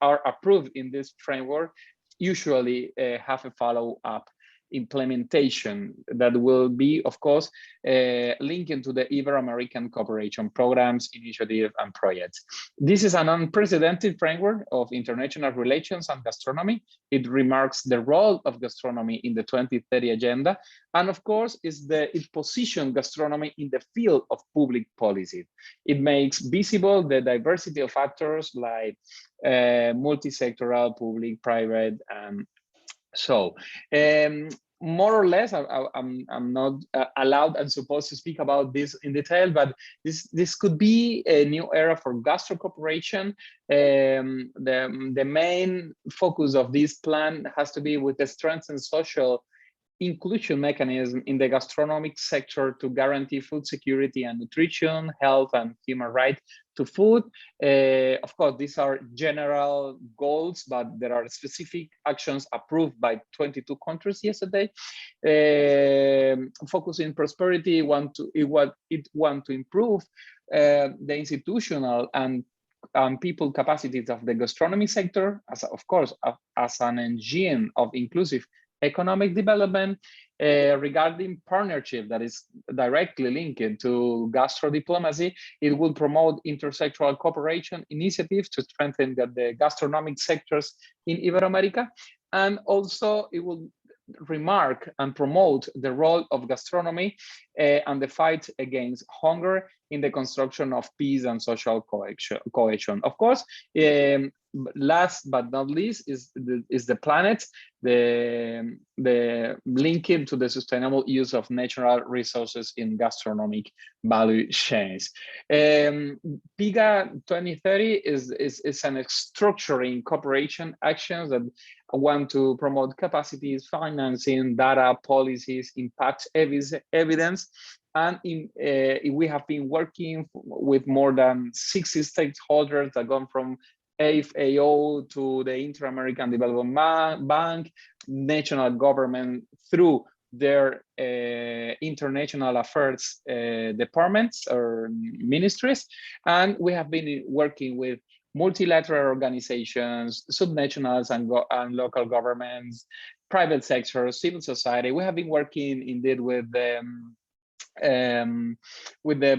are approved in this framework usually have a follow-up implementation that will be, of course, linked into the Ibero-American cooperation programs, initiatives, and projects. This is an unprecedented framework of international relations and gastronomy. It remarks the role of gastronomy in the 2030 agenda, and of course, it positions gastronomy in the field of public policy. It makes visible the diversity of factors like multi-sectoral, public, private, more or less, I'm not allowed and supposed to speak about this in detail, but this could be a new era for gastro cooperation. The main focus of this plan has to be with the strength and social inclusion mechanism in the gastronomic sector to guarantee food security and nutrition, health, and human right to food. Of course, these are general goals, but there are specific actions approved by 22 countries yesterday. Focusing prosperity, it want to improve the institutional and people capacities of the gastronomy sector, as an engine of inclusive economic development. Regarding partnership that is directly linked to gastrodiplomacy, it will promote intersectoral cooperation initiatives to strengthen the gastronomic sectors in Iberoamerica, and also it will remark and promote the role of gastronomy and the fight against hunger in the construction of peace and social cohesion. Of course, last but not least is the planet, the linking to the sustainable use of natural resources in gastronomic value chains. PIGA 2030 is an structuring cooperation actions that want to promote capacities, financing, data, policies, impact evidence. And we have been working with more than 60 stakeholders that gone from FAO to the Inter-American Development Bank, national government through their international affairs departments or ministries. And we have been working with multilateral organizations, subnationals and local governments, private sector, civil society. We have been working indeed with the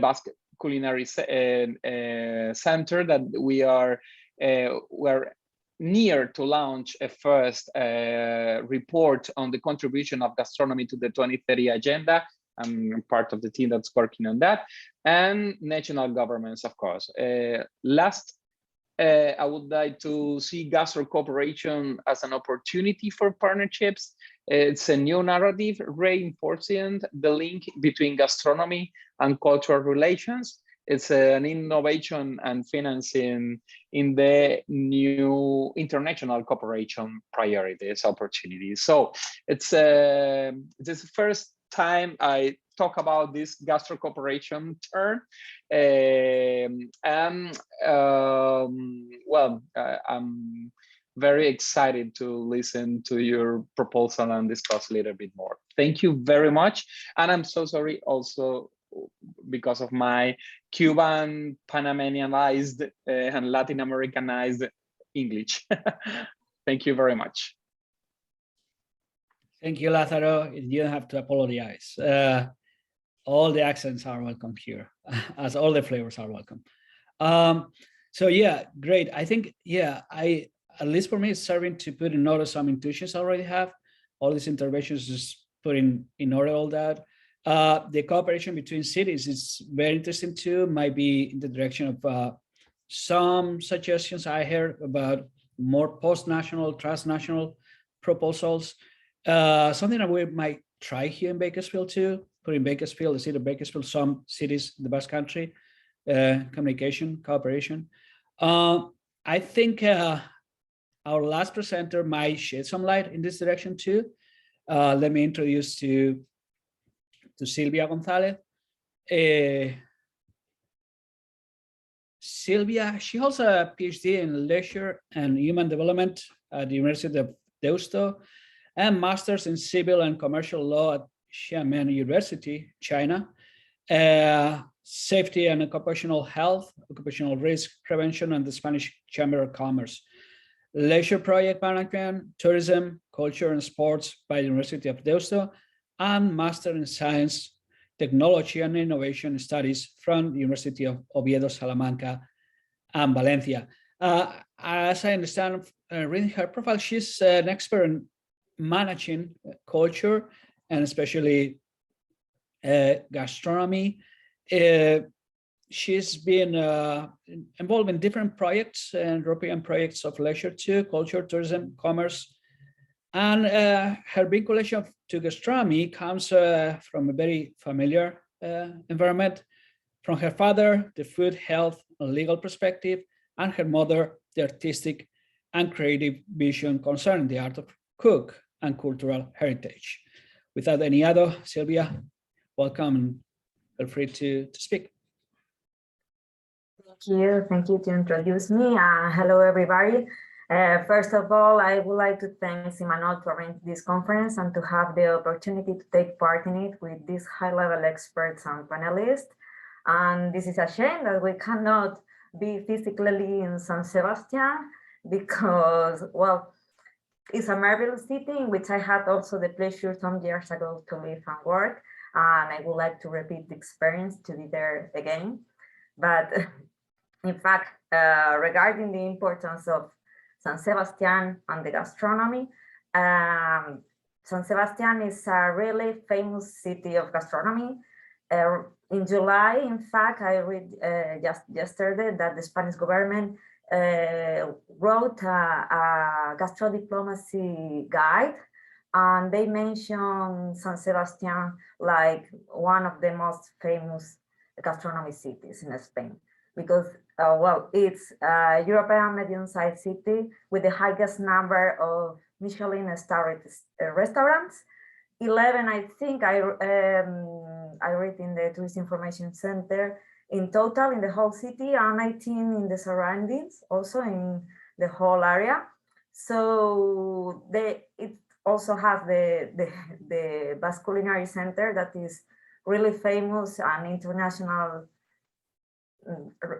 Basque Culinary Center that we're near to launch a first report on the contribution of gastronomy to the 2030 agenda. I'm part of the team that's working on that, and national governments, of course. Last, I would like to see gastro cooperation as an opportunity for partnerships. It's a new narrative reinforcing the link between gastronomy and cultural relations. It's an innovation and financing in the new international cooperation priorities, opportunities. So it's this is the first time I talk about this gastro cooperation term. I'm very excited to listen to your proposal and discuss a little bit more. Thank you very much. And I'm so sorry also because of my Cuban, Panamanianized and Latin Americanized English. Thank you very much. Thank you, Lázaro. You don't have to apologize. All the accents are welcome here, as all the flavors are welcome. So yeah, great. I think, yeah, at least for me, it's serving to put in order some intuitions I already have. All these interventions, just putting in order all that. The cooperation between cities is very interesting too, might be in the direction of some suggestions I heard about more post-national, transnational proposals. Something that we might try here in Bakersfield too, put in Bakersfield, the city of Bakersfield, some cities in the Basque Country, communication, cooperation. I think our last presenter might shed some light in this direction too. Let me introduce to Silvia González. Silvia, she holds a PhD in leisure and human development at the University of Deusto and masters in civil and commercial law at Xiamen University, China. Safety and occupational health, occupational risk prevention, and the Spanish Chamber of Commerce. leisure project management, tourism, culture and sports by the University of Deusto, and Master in Science, Technology and Innovation Studies from the University of Oviedo, Salamanca, and Valencia. As I understand, reading her profile, she's an expert in managing culture and especially gastronomy. She's been involved in different projects and European projects of leisure too, culture, tourism, commerce. And her vinculation to gastronomy comes from a very familiar environment. From her father, the food, health, and legal perspective, and her mother, the artistic and creative vision concerning the art of cook and cultural heritage. Without any other, Silvia, welcome and feel free to speak. Thank you to introduce me. Hello, everybody. First of all, I would like to thank Simanol to arrange this conference and to have the opportunity to take part in it with these high-level experts and panelists. And this is a shame that we cannot be physically in San Sebastian because, well, it's a marvelous city in which I had also the pleasure some years ago to live and work. And I would like to repeat the experience to be there again. But in fact, regarding the importance of San Sebastian and the gastronomy, San Sebastian is a really famous city of gastronomy. In July, in fact, I read just yesterday that the Spanish government wrote a Gastrodiplomacy guide, and they mentioned San Sebastian like one of the most famous gastronomy cities in Spain, because well, it's a European medium-sized city with the highest number of Michelin-starred restaurants. 11, I think, I read in the Tourist Information Center in total in the whole city, and 19 in the surroundings, also in the whole area. So it also has the Basque Culinary Center that is really famous and international.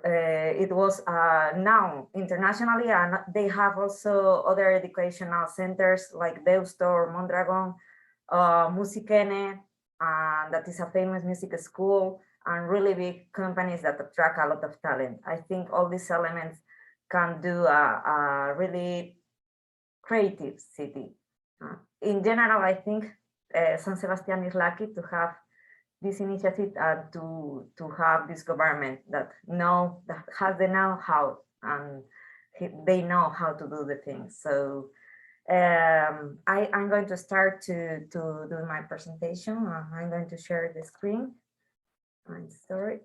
It was known internationally, and they have also other educational centers like Deusto or Mondragon, Musikene, that is a famous music school, and really big companies that attract a lot of talent. I think all these elements can do a really creative city. In general, I think San Sebastian is lucky to have this initiative to have this government that has the know-how, and they know how to do the things. So I'm going to start to do my presentation. I'm going to share the screen. I'm sorry.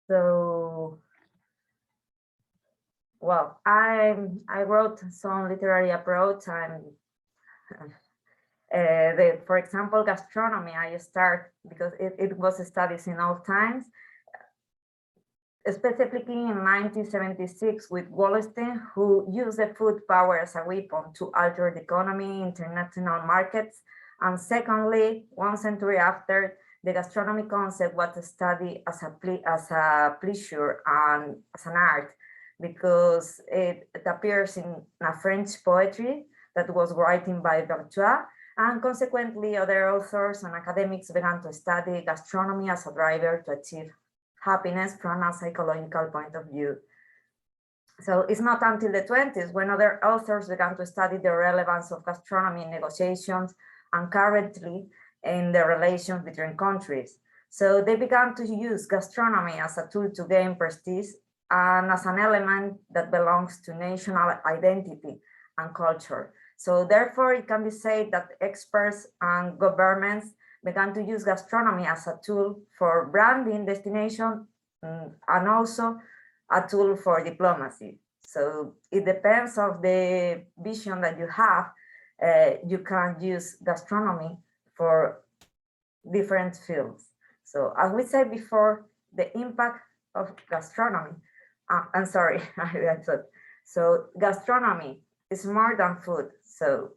So, well, I wrote some literary approach, and for example, gastronomy, I start because it was studied in old times, specifically in 1976 with Wallerstein, who used the food power as a weapon to alter the economy, international markets. And secondly, 1 century after, the gastronomy concept was studied as a pleasure and as an art, because it appears in a French poetry that was written by Vertuat, and consequently other authors and academics began to study gastronomy as a driver to achieve happiness from a psychological point of view. So it's not until the 20s when other authors began to study the relevance of gastronomy in negotiations and currently in the relations between countries. So they began to use gastronomy as a tool to gain prestige and as an element that belongs to national identity and culture. So therefore, it can be said that experts and governments began to use gastronomy as a tool for branding destination and also a tool for diplomacy. So it depends on the vision that you have. You can use gastronomy for different fields. So as we said before, the impact of gastronomy, I'm sorry, I thought. So gastronomy is more than food. So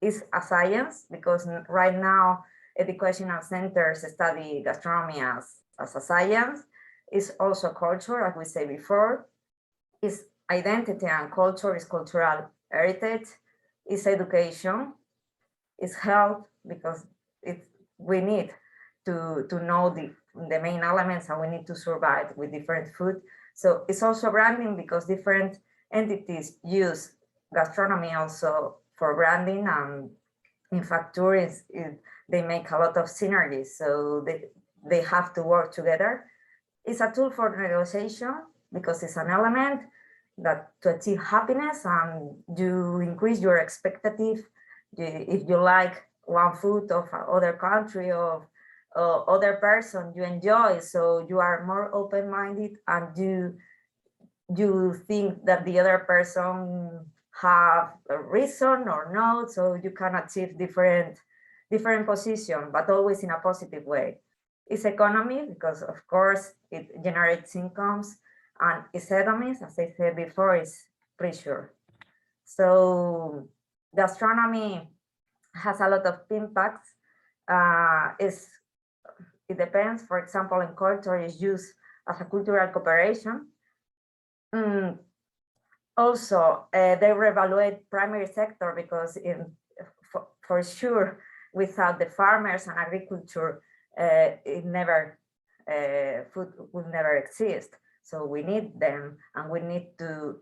it's a science, because right now educational centers study gastronomy as a science. It's also culture, as we said before. It's identity and culture, is cultural heritage, is education, is health, because we need to know the main elements, and we need to survive with different food. So it's also branding, because different entities use gastronomy also for branding, and in fact tourists, they make a lot of synergies, so they have to work together. It's a tool for negotiation, because it's an element that to achieve happiness, and you increase your expectative. If you like one food of other country or other person you enjoy, so you are more open-minded, and you think that the other person have a reason or not, so you can achieve different position, but always in a positive way. It's economy, because of course it generates incomes, and it's economies, as I said before, is pressure. So gastronomy has a lot of impacts. It depends. For example, in culture is used as a cultural cooperation. Also, they reevaluate primary sector, because for sure, without the farmers and agriculture, food will never exist. So we need them, and we need to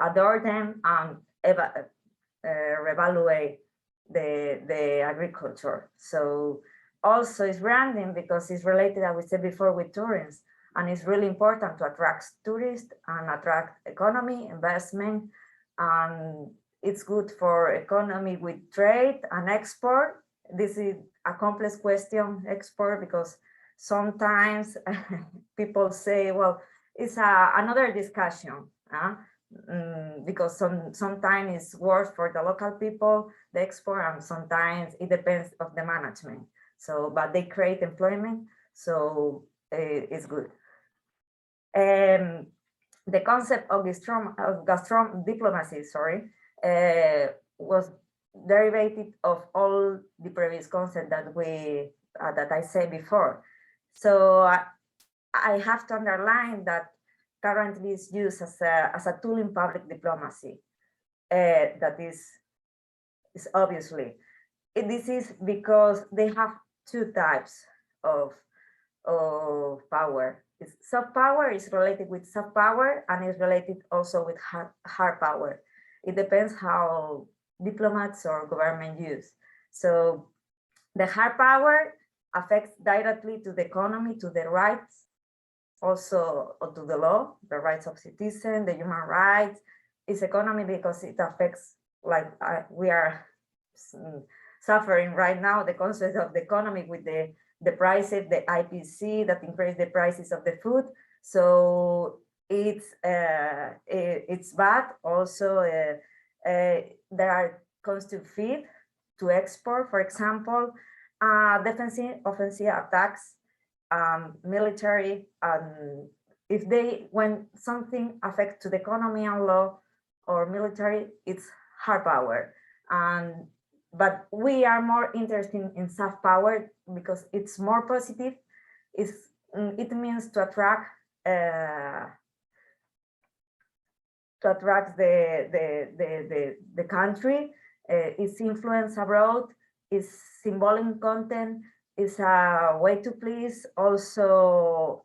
adore them and reevaluate the agriculture. So also it's branding, because it's related, as we said before, with tourism, and it's really important to attract tourists and attract economy, investment, and it's good for economy with trade and export. This is a complex question, export, because sometimes people say, well, it's another discussion, because sometimes it's worse for the local people, the export, and sometimes it depends of the management. So, but they create employment, so it's good. The concept of Gastro Diplomacy, was derivative of all the previous concepts that I said before. So I have to underline that currently is used as a tool in public diplomacy. That is obviously, this is because they have two types of power. Soft power is related with soft power, and is related also with hard power. It depends how diplomats or government use. So the hard power affects directly to the economy, to the rights, also to the law, the rights of citizens, the human rights. It's economy because it affects, like we are suffering right now, the concept of the economy with the prices, the IPC that increase the prices of the food. So it's bad. Also, there are costs to feed, to export, for example, defensive, offensive attacks, military. When something affects to the economy and law or military, it's hard power. But we are more interested in soft power because it's more positive. It means to attract the country. Its influence abroad, its symbolic content, is a way to please. Also,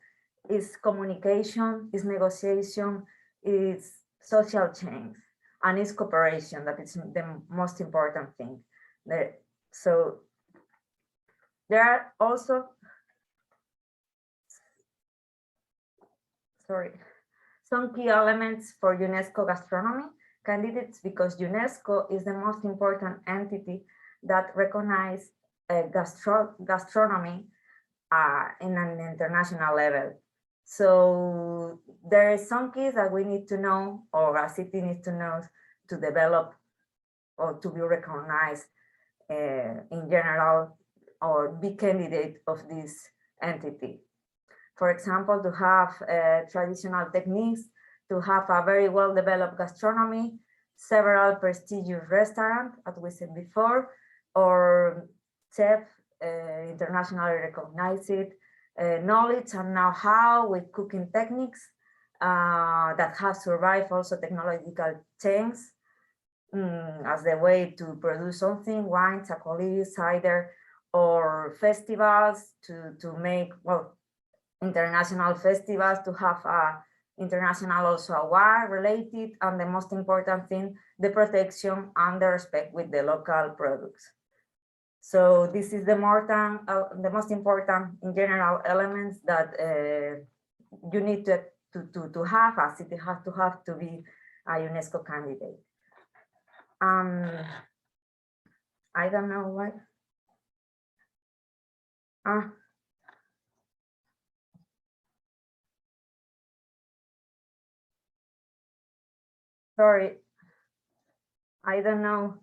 is communication, is negotiation, is social change, and is cooperation. That is the most important thing. So there are also, some key elements for UNESCO gastronomy candidates, because UNESCO is the most important entity that recognizes gastronomy in an international level. So there is some keys that we need to know, or a city needs to know, to develop or to be recognized in general, or be candidate of this entity. For example, to have traditional techniques, to have a very well-developed gastronomy, several prestigious restaurants, as we said before, or chefs internationally recognized knowledge and know-how with cooking techniques that have survived also technological change as the way to produce something, wine, chocolate, cider, or festivals to make, well, international festivals, to have international also award related, and the most important thing, the protection and the respect with the local products. So this is the most important in general elements that you need to have, a city has to have to be a UNESCO candidate. I don't know what. Sorry, I don't know.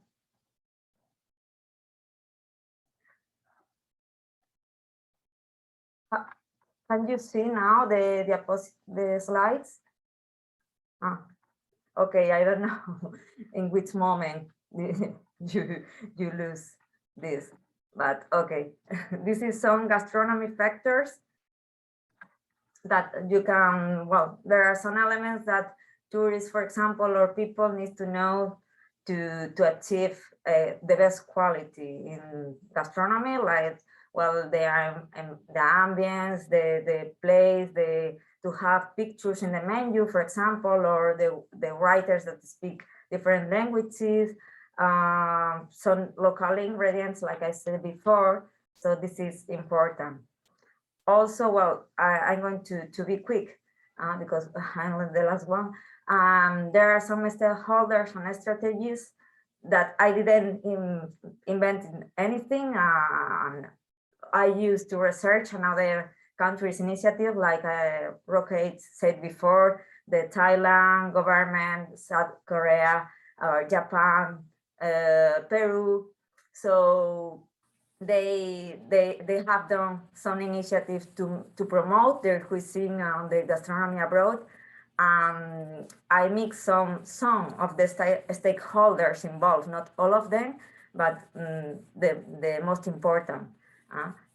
Can you see now the slides? Okay, I don't know in which moment you lose this, but okay. This is some gastronomy factors that you can, well, there are some elements that tourists, for example, or people need to know to achieve the best quality in gastronomy, like, well, the ambience, the place, to have pictures in the menu, for example, or the writers that speak different languages, some local ingredients, like I said before. So this is important. Also, well, I'm going to be quick because I'm the last one. There are some stakeholders and strategies that I didn't invent anything. I used to research another countries' initiative, like Rocket said before, the Thailand government, South Korea, or Japan, Peru. So they have done some initiatives to promote their cuisine and the gastronomy abroad. I mix some of the stakeholders involved, not all of them, but the most important.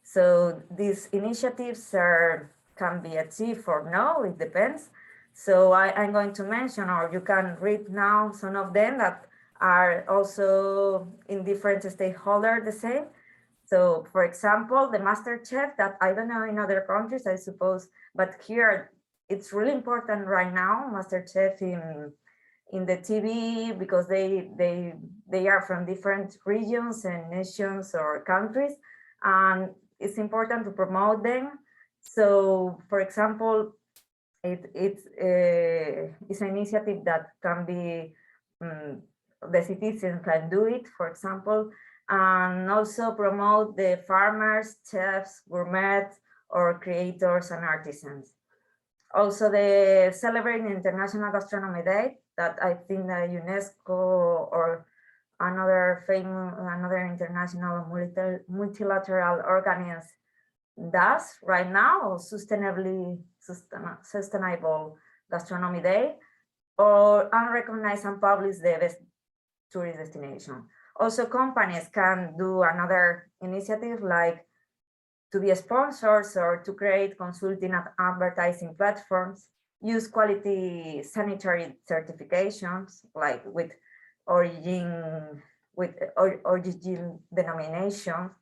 So these initiatives can be achieved or no, it depends. So I'm going to mention, or you can read now some of them that are also in different stakeholders the same. So for example, the master chef that I don't know in other countries, I suppose, but here it's really important right now, master chef in the TV, because they are from different regions and nations or countries, and it's important to promote them. So for example, it's an initiative that can be, the citizens can do it, for example, and also promote the farmers, chefs, gourmet, or creators and artisans. Also, the celebrating International Gastronomy Day, that I think that UNESCO or another international multilateral organism does right now, Sustainable Gastronomy Day, or unrecognized and publish the best tourist destination. Also, companies can do another initiative, like to be sponsors or to create consulting and advertising platforms, use quality sanitary certifications, like with origin denominations,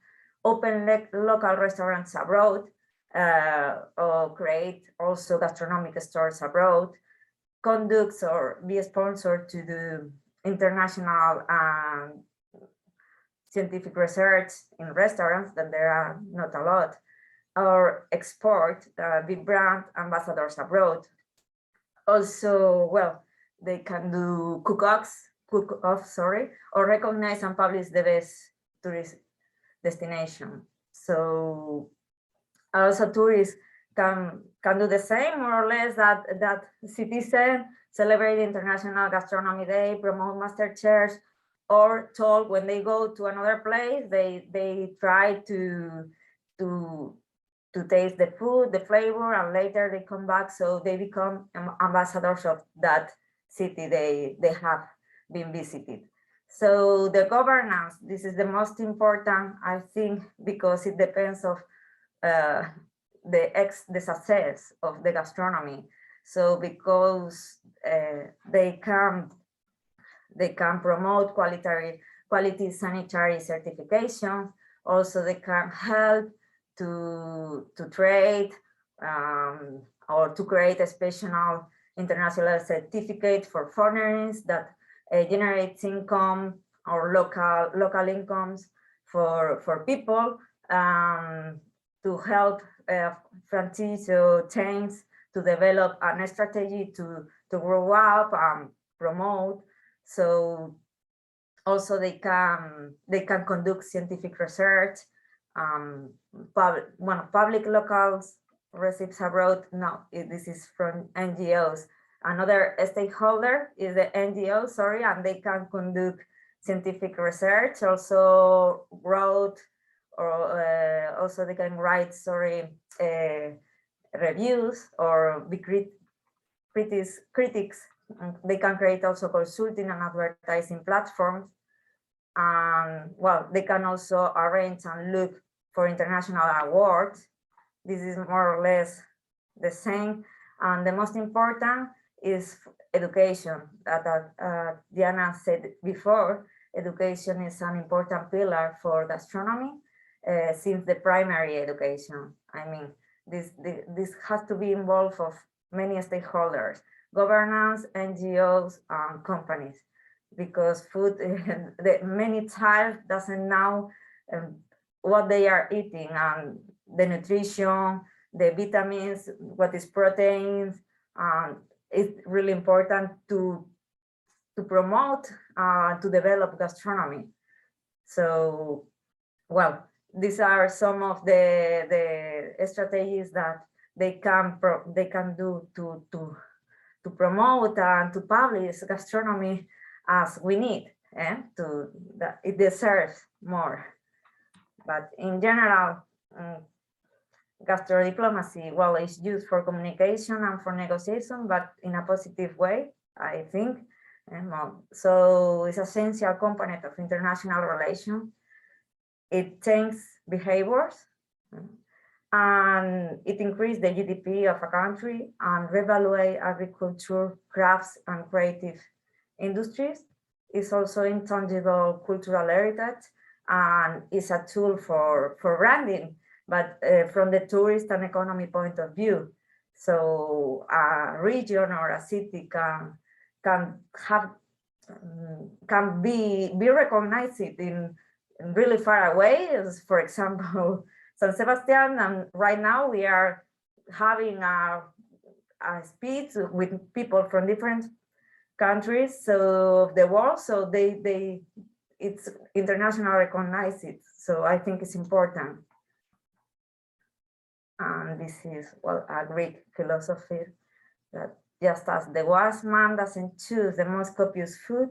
open local restaurants abroad, or create also gastronomic stores abroad, conduct or be sponsored to do international scientific research in restaurants, that there are not a lot, or export, be brand ambassadors abroad. Also, well, they can do cook-offs, or recognize and publish the best tourist destination. So also tourists can do the same, more or less, that citizen celebrate International Gastronomy Day, promote master chefs, or told when they go to another place, they try to taste the food, the flavor, and later they come back, so they become ambassadors of that city they have been visited. So the governance, this is the most important, I think, because it depends of the success of the gastronomy. So because they can promote quality sanitary certification. Also, they can help to trade or to create a special international certificate for foreigners that generates income or local incomes for people, to help franchise chains to develop a strategy to grow up and promote. So also they can conduct scientific research. Public locals receives abroad. No, this is from NGOs. Another stakeholder is the NGO, sorry, and they can conduct scientific research, also wrote, or also they can write, sorry, reviews or be critics. They can create also consulting and advertising platforms. And well, they can also arrange and look for international awards. This is more or less the same. And the most important is education. That Diana said before, education is an important pillar for gastronomy since the primary education. I mean, this has to be involved of many stakeholders, governance, NGOs, and companies, because food, many child doesn't know what they are eating and the nutrition, the vitamins, what is proteins. It's really important to promote, to develop gastronomy. So, well, these are some of the strategies that they can do to promote and to publish gastronomy as we need, and that it deserves more. But in general, gastrodiplomacy, well, it's used for communication and for negotiation, but in a positive way, I think. So it's an essential component of international relations. It changes behaviors, and it increases the GDP of a country and reevaluate agriculture, crafts, and creative industries. It's also intangible cultural heritage, and is a tool for branding, but from the tourist and economy point of view. So a region or a city can be recognized in really far away, as for example, San Sebastian. And right now we are having a speech with people from different countries of the world, so it's international recognized. So I think it's important. And this is, well, a Greek philosophy that just as the wise man doesn't choose the most copious food,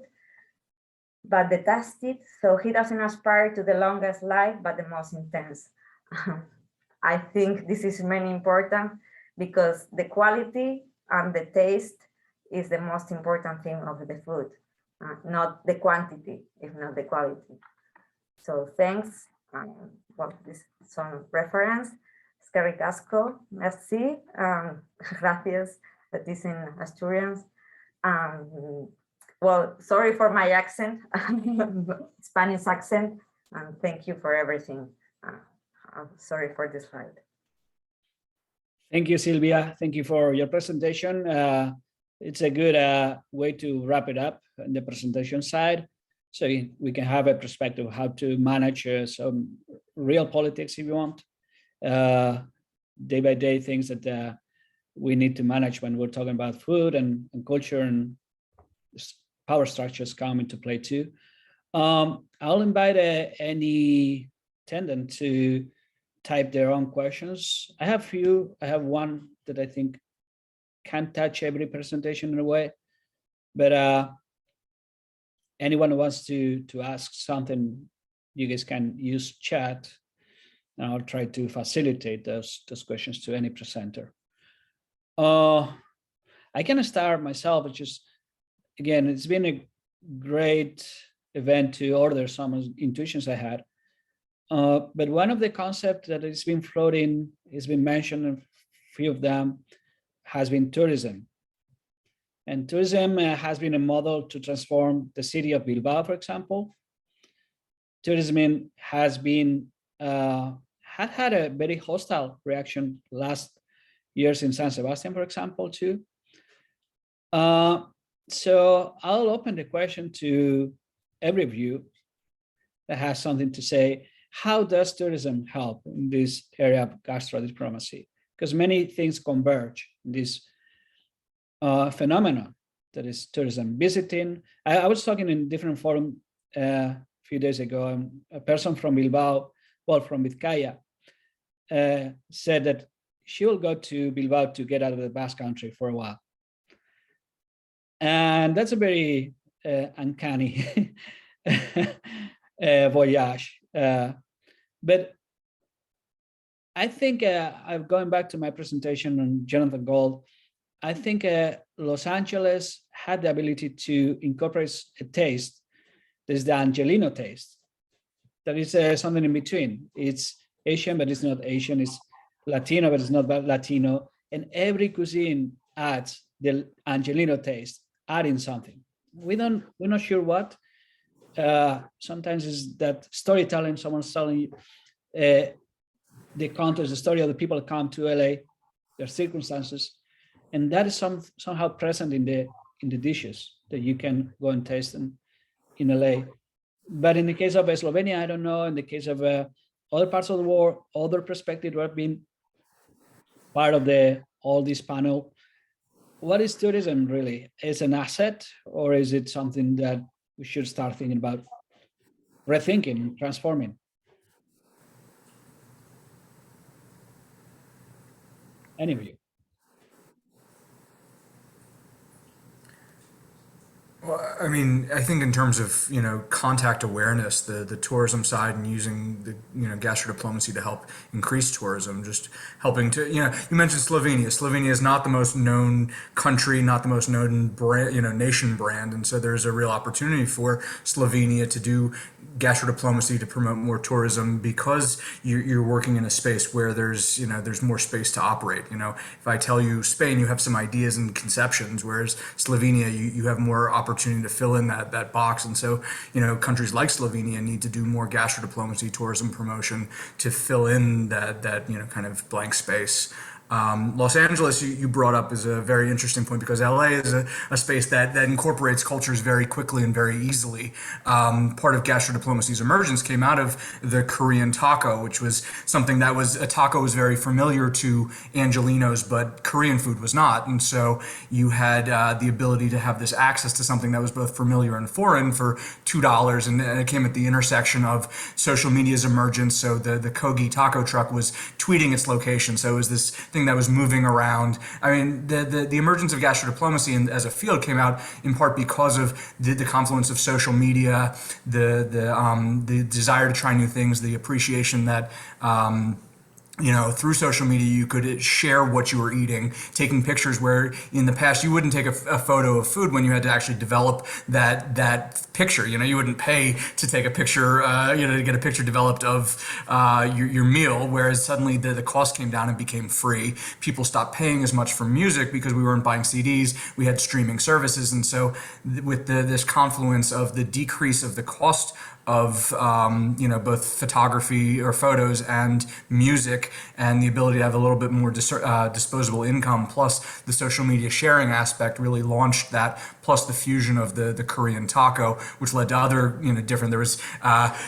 but the tasted, so he doesn't aspire to the longest life, but the most intense. I think this is very important, because the quality and the taste is the most important thing of the food, not the quantity, if not the quality. So thanks. Well, this is some reference. Eskerrik asko, merci, gracias, that is in Asturians. Well, sorry for my accent, Spanish accent, and thank you for everything. I'm sorry for this slide. Thank you, Silvia. Thank you for your presentation. It's a good way to wrap it up on the presentation side, so we can have a perspective of how to manage some real politics, if you want, day by day things that we need to manage when we're talking about food and culture, and power structures come into play too. I'll invite any attendant to type their own questions. I have one that I think can't touch every presentation in a way, but anyone who wants to ask something, you guys can use chat, and I'll try to facilitate those questions to any presenter. I can start myself. It's just, again, it's been a great event to order some intuitions I had. But one of the concepts that has been floating, has been mentioned, a few of them, has been tourism. And tourism has been a model to transform the city of Bilbao, for example. Tourism has been, had a very hostile reaction last years in San Sebastian, for example, too. So I'll open the question to every of you that has something to say. How does tourism help in this area of gastrodiplomacy? Because many things converge in this phenomenon that is tourism. Visiting, I was talking in different forum a few days ago, a person from Bilbao, well, from Vizcaya, said that she will go to Bilbao to get out of the Basque Country for a while. And that's a very uncanny voyage. But I think, I'm going back to my presentation on Jonathan Gold, I think Los Angeles had the ability to incorporate a taste. There's the Angelino taste. That is something in between. It's Asian, but it's not Asian. It's Latino, but it's not Latino. And every cuisine adds the Angelino taste, adding something. We're not sure what. Sometimes it's that storytelling, someone's telling you the context, the story of the people that come to LA, their circumstances. And that is somehow present in the dishes that you can go and taste them in LA. But in the case of Slovenia, I don't know. In the case of other parts of the world, other perspectives who have been part of all this panel. What is tourism really? Is it an asset, or is it something that we should start thinking about rethinking, transforming? Any of you? Well, I mean, I think in terms of, contact awareness, the tourism side, and using the, gastrodiplomacy to help increase tourism, just helping to, you mentioned Slovenia. Slovenia is not the most known country, not the most known brand, nation brand. And so there's a real opportunity for Slovenia to do gastrodiplomacy to promote more tourism, because you're working in a space where there's more space to operate. If I tell you Spain, you have some ideas and conceptions, whereas Slovenia, you have more opportunity to fill in that box. And so, countries like Slovenia need to do more gastrodiplomacy, tourism promotion to fill in that kind of blank space. Los Angeles, you brought up, is a very interesting point, because LA is a space that incorporates cultures very quickly and very easily. Part of gastrodiplomacy's emergence came out of the Korean taco, which was something that a taco was very familiar to Angelenos, but Korean food was not. And so you had the ability to have this access to something that was both familiar and foreign for $2. And it came at the intersection of social media's emergence. So the Kogi taco truck was tweeting its location. So it was this thing that was moving around. I mean, the emergence of gastrodiplomacy as a field came out in part because of the confluence of social media, the desire to try new things, the appreciation that through social media, you could share what you were eating, taking pictures where in the past you wouldn't take a photo of food when you had to actually develop that picture. You wouldn't pay to take a picture, to get a picture developed of your meal, whereas suddenly the cost came down and became free. People stopped paying as much for music because we weren't buying CDs. We had streaming services. And so with this confluence of the decrease of the cost of both photography or photos and music, and the ability to have a little bit more disposable income, plus the social media sharing aspect, really launched that, plus the fusion of the Korean taco, which led to other different, there was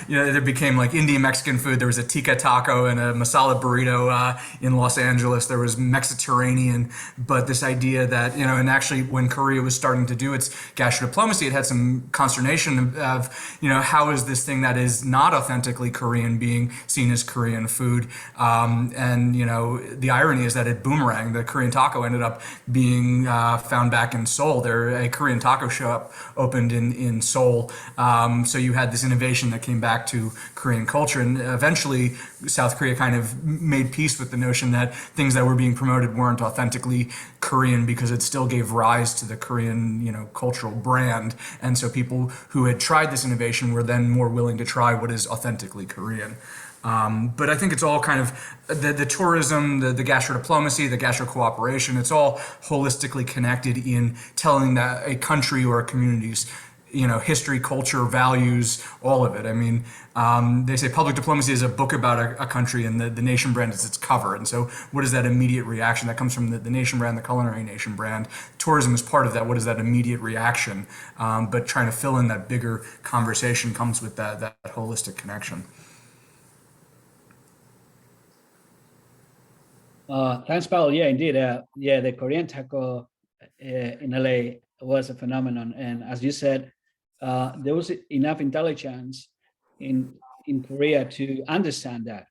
there became like Indian Mexican food. There was a tikka taco and a masala burrito in Los Angeles. There was Mexiterranean, but this idea that and actually when Korea was starting to do its gastrodiplomacy, it had some consternation of how is this thing that is not authentically Korean being seen as Korean food. And the irony is that at Boomerang, the Korean taco ended up being found back in Seoul. A Korean taco shop opened in Seoul. So you had this innovation that came back to Korean culture, and eventually South Korea kind of made peace with the notion that things that were being promoted weren't authentically Korean, because it still gave rise to the Korean, cultural brand. And so people who had tried this innovation were then more willing to try what is authentically Korean. But I think it's all kind of the tourism, the gastrodiplomacy, the gastro cooperation. It's all holistically connected in telling that a country or a community's history, culture, values, all of it. I mean, they say public diplomacy is a book about a country, and the nation brand is its cover. And so what is that immediate reaction that comes from the nation brand, the culinary nation brand? Tourism is part of that. What is that immediate reaction? But trying to fill in that bigger conversation comes with that holistic connection. Thanks, Paul. Yeah, indeed. The Korean taco in LA was a phenomenon. And as you said, there was enough intelligence in Korea to understand that.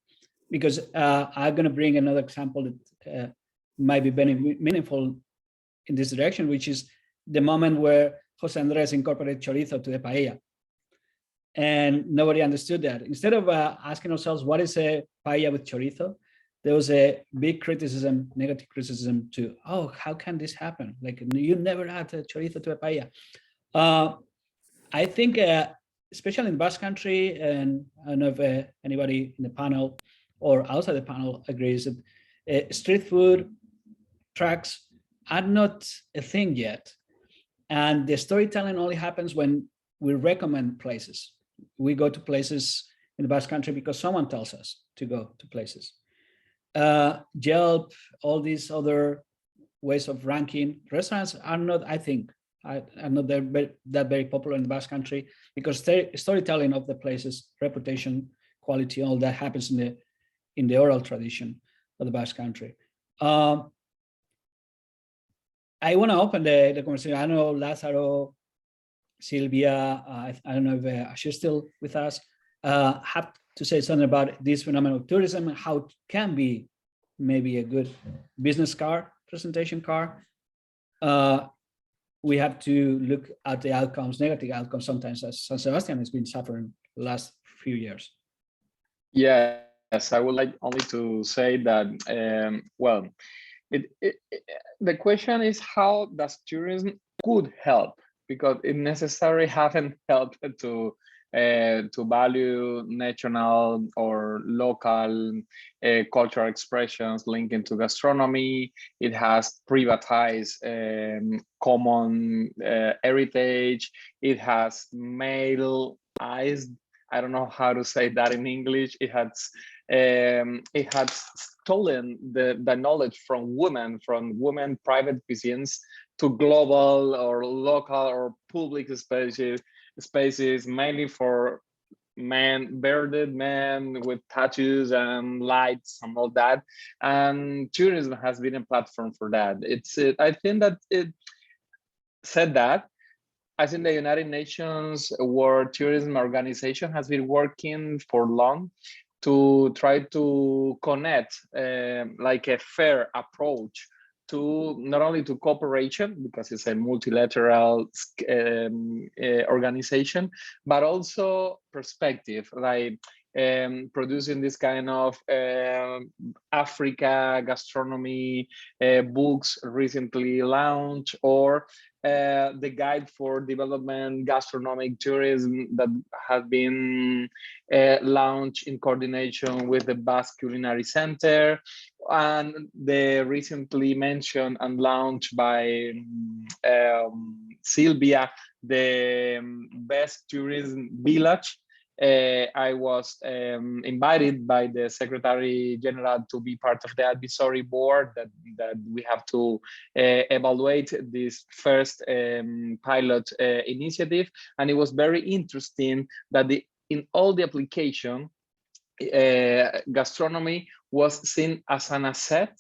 Because I'm going to bring another example that might be very meaningful in this direction, which is the moment where Jose Andres incorporated chorizo to the paella. And nobody understood that. Instead of asking ourselves, what is a paella with chorizo? There was a big criticism, negative criticism to, how can this happen? Like, you never add a chorizo to a paella. I think, especially in the Basque Country, and I don't know if anybody in the panel or outside the panel agrees, that street food trucks are not a thing yet. And the storytelling only happens when we recommend places. We go to places in the Basque Country because someone tells us to go to places. Yelp, all these other ways of ranking restaurants are not, I think, are not that very popular in the Basque Country, because storytelling of the places, reputation, quality, all that happens in the oral tradition of the Basque Country. I want to open the conversation. I know Lázaro, Silvia, I don't know if Asier still with us, have to say something about this phenomenon of tourism and how it can be maybe a good business card, presentation card. We have to look at the outcomes, negative outcomes sometimes, as San Sebastian has been suffering the last few years. Yes, I would like only to say that, the question is, how does tourism could help? Because it necessarily haven't helped to value national or local cultural expressions linked into gastronomy. It has privatized common heritage. It has maleized, I don't know how to say that in English. It has stolen the knowledge from women private cuisines to global or local or public spaces, mainly for bearded men with tattoos and lights and all that. And tourism has been a platform for that. I think that it said that. I think the United Nations World Tourism Organization has been working for long to try to connect like a fair approach to not only to cooperation, because it's a multilateral organization, but also perspective, like producing this kind of Africa gastronomy books recently launched, or the guide for development gastronomic tourism that has been launched in coordination with the Basque Culinary Center, and the recently mentioned and launched by Silvia, the Best Tourism Village. I was invited by the Secretary General to be part of the advisory board that we have to evaluate this first pilot initiative. And it was very interesting that in all the application, gastronomy was seen as an asset,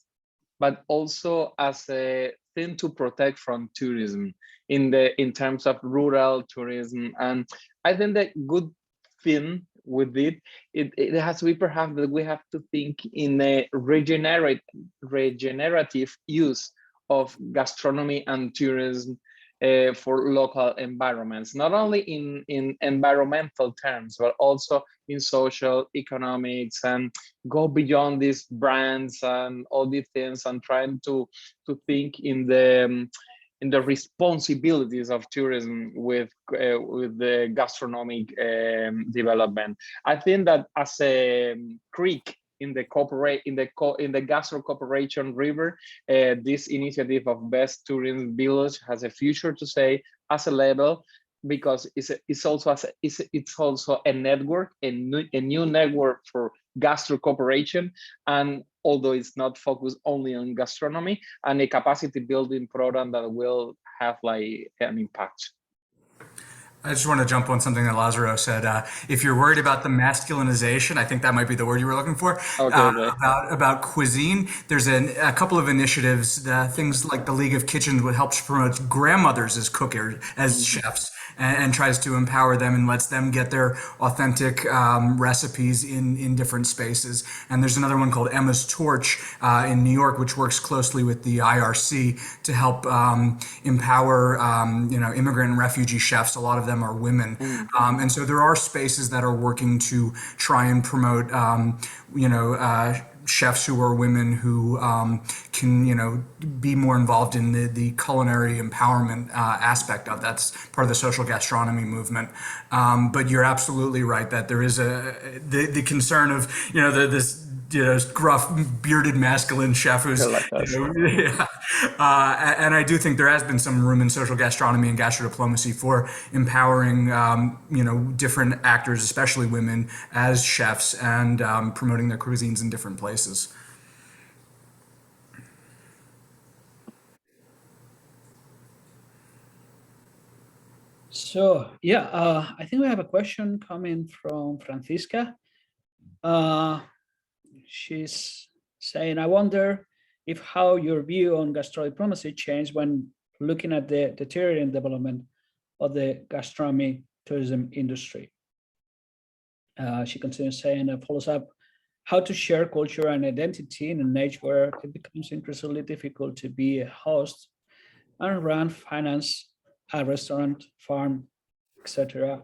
but also as a thing to protect from tourism in terms of rural tourism. And I think the good thing with it has to be perhaps that we have to think in a regenerative use of gastronomy and tourism for local environments, not only in environmental terms, but also in social economics, and go beyond these brands and all these things, and trying to think in the responsibilities of tourism with the gastronomic development. I think that as a creek in the Gastro Cooperation River, this initiative of Best Tourism Village has a future to say as a level, because it's also a network, a new network for gastro cooperation, and although it's not focused only on gastronomy, and a capacity building program that will have like an impact. I just want to jump on something that Lázaro said. If you're worried about the masculinization, I think that might be the word you were looking for. Okay. About cuisine, there's a couple of initiatives, things like the League of Kitchens, which helps promote grandmothers as cookers, as chefs, and tries to empower them and lets them get their authentic recipes in different spaces. And there's another one called Emma's Torch in New York, which works closely with the IRC to help empower immigrant and refugee chefs. A lot of them are women, and so there are spaces that are working to try and promote chefs who are women who can be more involved in the culinary empowerment aspect of that's part of the social gastronomy movement. But you're absolutely right that there is the concern of this gruff bearded masculine chef who's and I do think there has been some room in social gastronomy and gastrodiplomacy for empowering different actors, especially women, as chefs, and promoting their cuisines in different places. So I think we have a question coming from Francisca. She's saying, I wonder if how your view on gastrodiplomacy changed when looking at the deteriorating development of the gastronomy tourism industry. She continues saying, follows up, how to share culture and identity in an age where it becomes increasingly difficult to be a host and run, finance a restaurant, farm, etc.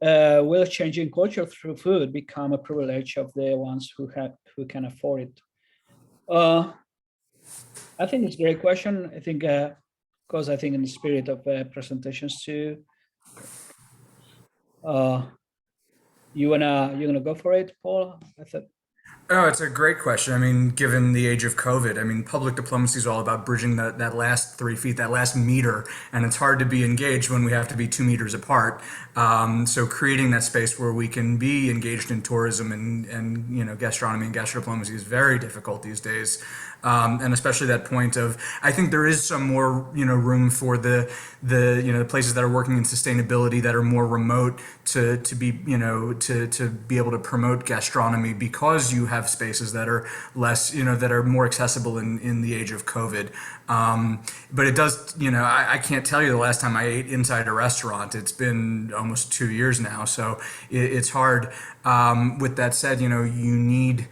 Will changing culture through food become a privilege of the ones who can afford it? I think it's a great question. I think because I think in the spirit of presentations too, you wanna go for it, Paul? Oh, it's a great question. I mean, given the age of COVID, I mean, public diplomacy is all about bridging that last 3 feet, that last meter, and it's hard to be engaged when we have to be 2 meters apart. So creating that space where we can be engaged in tourism and gastronomy and gastrodiplomacy is very difficult these days. And especially that point of, I think there is some more, room for the places that are working in sustainability that are more remote to be, to be able to promote gastronomy, because you have spaces that are less, that are more accessible in the age of COVID. But it does, I can't tell you the last time I ate inside a restaurant. It's been almost 2 years now, so it's hard. With that said, you need,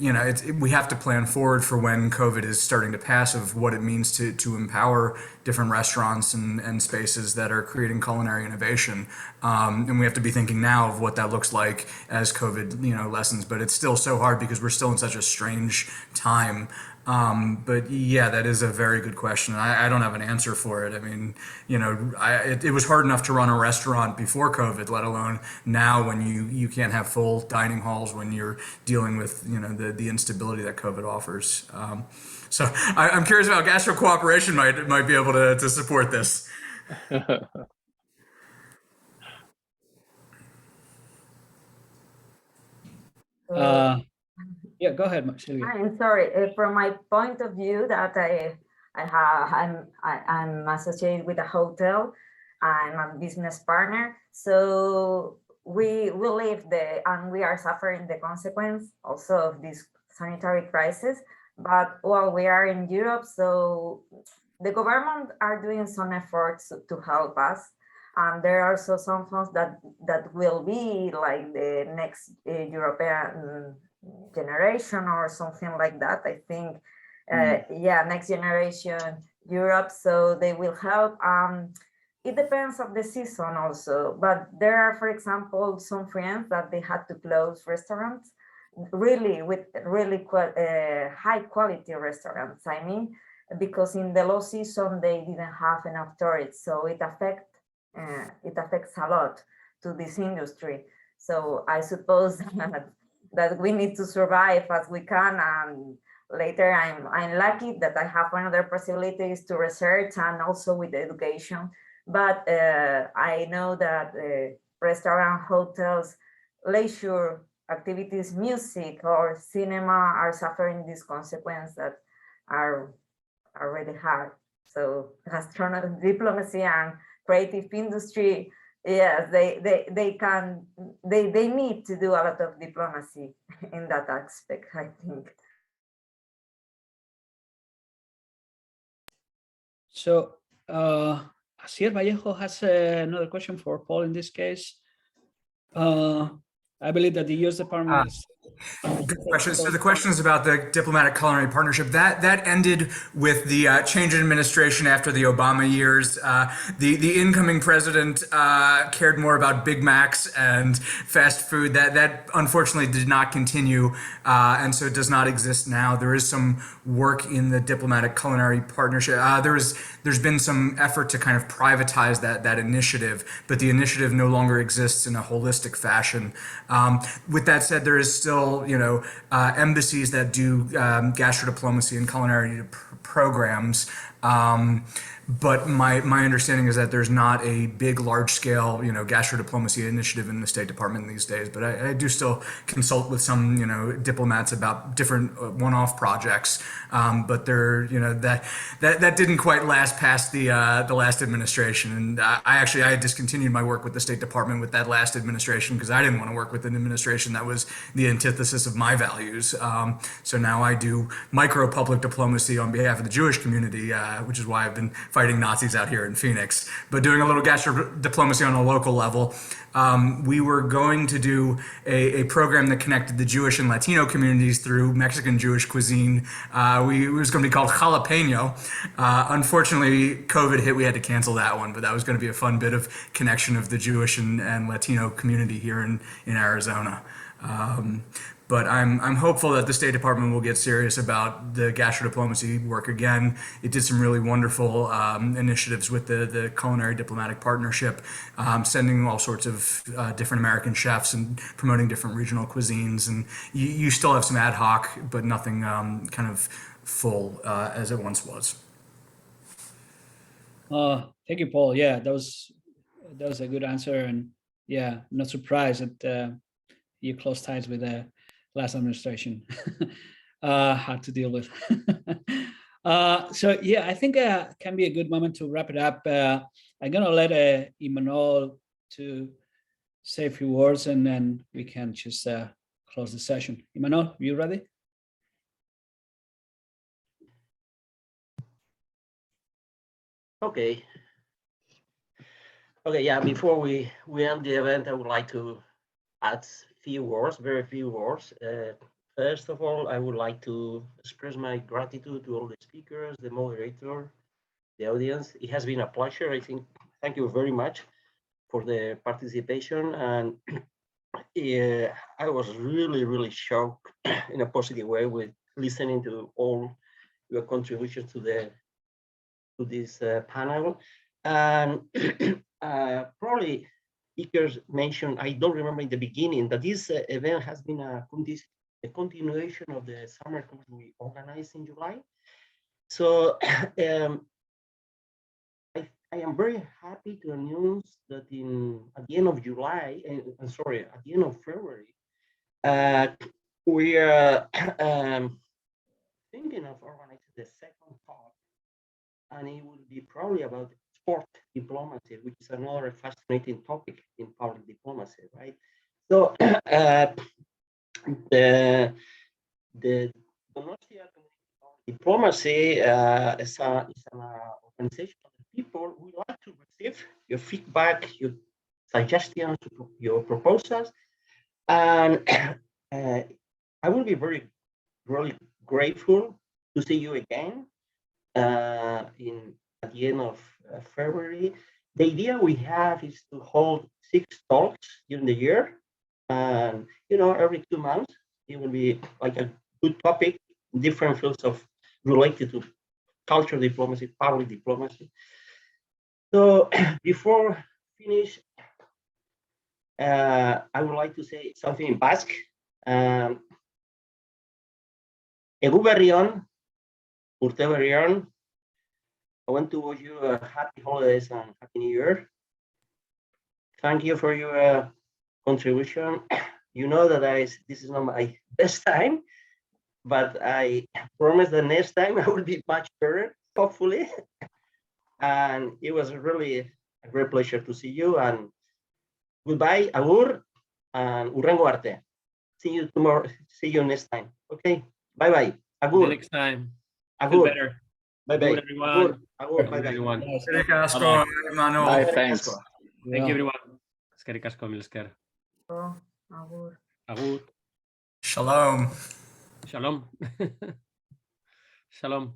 we have to plan forward for when COVID is starting to pass, of what it means to empower different restaurants and spaces that are creating culinary innovation. And we have to be thinking now of what that looks like as COVID, lessens. But it's still so hard because we're still in such a strange time. But yeah, that is a very good question. I don't have an answer for it. I mean, it was hard enough to run a restaurant before COVID, let alone now when you can't have full dining halls when you're dealing with, the instability that COVID offers. So I'm curious about Gastro Cooperation might be able to support this. Yeah, go ahead, Silvia. I'm sorry. From my point of view, that I'm associated with a hotel. I'm a business partner, so we live and we are suffering the consequence also of this sanitary crisis. But while we are in Europe, so the government are doing some efforts to help us. And there are also some funds that will be like the next European generation or something like that. I think, yeah, next generation Europe. So they will help. It depends of the season also, but there are, for example, some friends that they had to close restaurants, really with really high quality restaurants. I mean, because in the low season they didn't have enough tourists, so it affects a lot to this industry. So I suppose that we need to survive as we can, and later I'm lucky that I have another possibilities to research and also with education. But I know that restaurant, hotels, leisure activities, music or cinema are suffering these consequences that are really hard. So gastronomy diplomacy and creative industry, yes, they need to do a lot of diplomacy in that aspect, I think. So Asier Vallejo has another question for Paul in this case. I believe that the U.S. Department is... Good question. So the question is about the diplomatic culinary partnership. That ended with the change in administration after the Obama years. The incoming president cared more about Big Macs and fast food. That unfortunately did not continue, and so it does not exist now. There is some work in the diplomatic culinary partnership. There's been some effort to kind of privatize that initiative, but the initiative no longer exists in a holistic fashion. With that said, there is still, embassies that do gastrodiplomacy and culinary programs. But my understanding is that there's not a big, large-scale, gastrodiplomacy initiative in the State Department these days. But I do still consult with some, diplomats about different one-off projects. But they're, that didn't quite last past the last administration. And I had discontinued my work with the State Department with that last administration because I didn't want to work with an administration that was the antithesis of my values. So now I do micro-public diplomacy on behalf of the Jewish community, which is why I've been fighting Nazis out here in Phoenix, but doing a little gastrodiplomacy on a local level. We were going to do a program that connected the Jewish and Latino communities through Mexican Jewish cuisine. It was going to be called jalapeno. Unfortunately, COVID hit, we had to cancel that one, but that was going to be a fun bit of connection of the Jewish and Latino community here in Arizona. But I'm hopeful that the State Department will get serious about the gastrodiplomacy work again. It did some really wonderful initiatives with the Culinary Diplomatic Partnership, sending all sorts of different American chefs and promoting different regional cuisines. And you still have some ad hoc, but nothing kind of full as it once was. Thank you, Paul. Yeah, that was a good answer. And yeah, I'm not surprised that you close ties with the last administration. Hard to deal with. So yeah, I think can be a good moment to wrap it up. I'm gonna let Imanol to say a few words, and then we can just close the session. Imanol, you ready? Okay. Okay, yeah, before we end the event, I would like to add few words, very few words. First of all, I would like to express my gratitude to all the speakers, the moderator, the audience. It has been a pleasure. I think, thank you very much for the participation. And I was really, really shocked in a positive way with listening to all your contributions to this panel. And probably speakers mentioned, I don't remember in the beginning, that this event has been a continuation of the summer course we organized in July. So I am very happy to announce that at the end of July, at the end of February, we are thinking of organizing the second talk, and it will be probably about sport diplomacy, which is another fascinating topic in public diplomacy, right? So the Donostia diplomacy is an organization of people would like to receive your feedback, your suggestions, your proposals, and I will be really grateful to see you again at the end of February. The idea we have is to hold 6 talks during the year, and every 2 months it will be like a good topic, different fields of related to cultural diplomacy, public diplomacy. So before finish, I would like to say something in Basque. Egu berrion, urte berrion. I want to wish you a happy holidays and happy New Year. Thank you for your contribution. You know that this is not my best time, but I promise the next time I will be much better, hopefully. And it was really a great pleasure to see you. And goodbye, agur, and urrengo arte. See you tomorrow. See you next time. Okay. Bye bye. Agur. The next time. Agur. Feel better. Bye bye. Agur, everyone. Agur. Bye bye. Everyone. Eskerrik asko, Bye-bye. Manuel. Bye, thanks. Thank you, everyone. Eskerrik asko, mil esker. Agur. Agur. Shalom. Shalom. Shalom.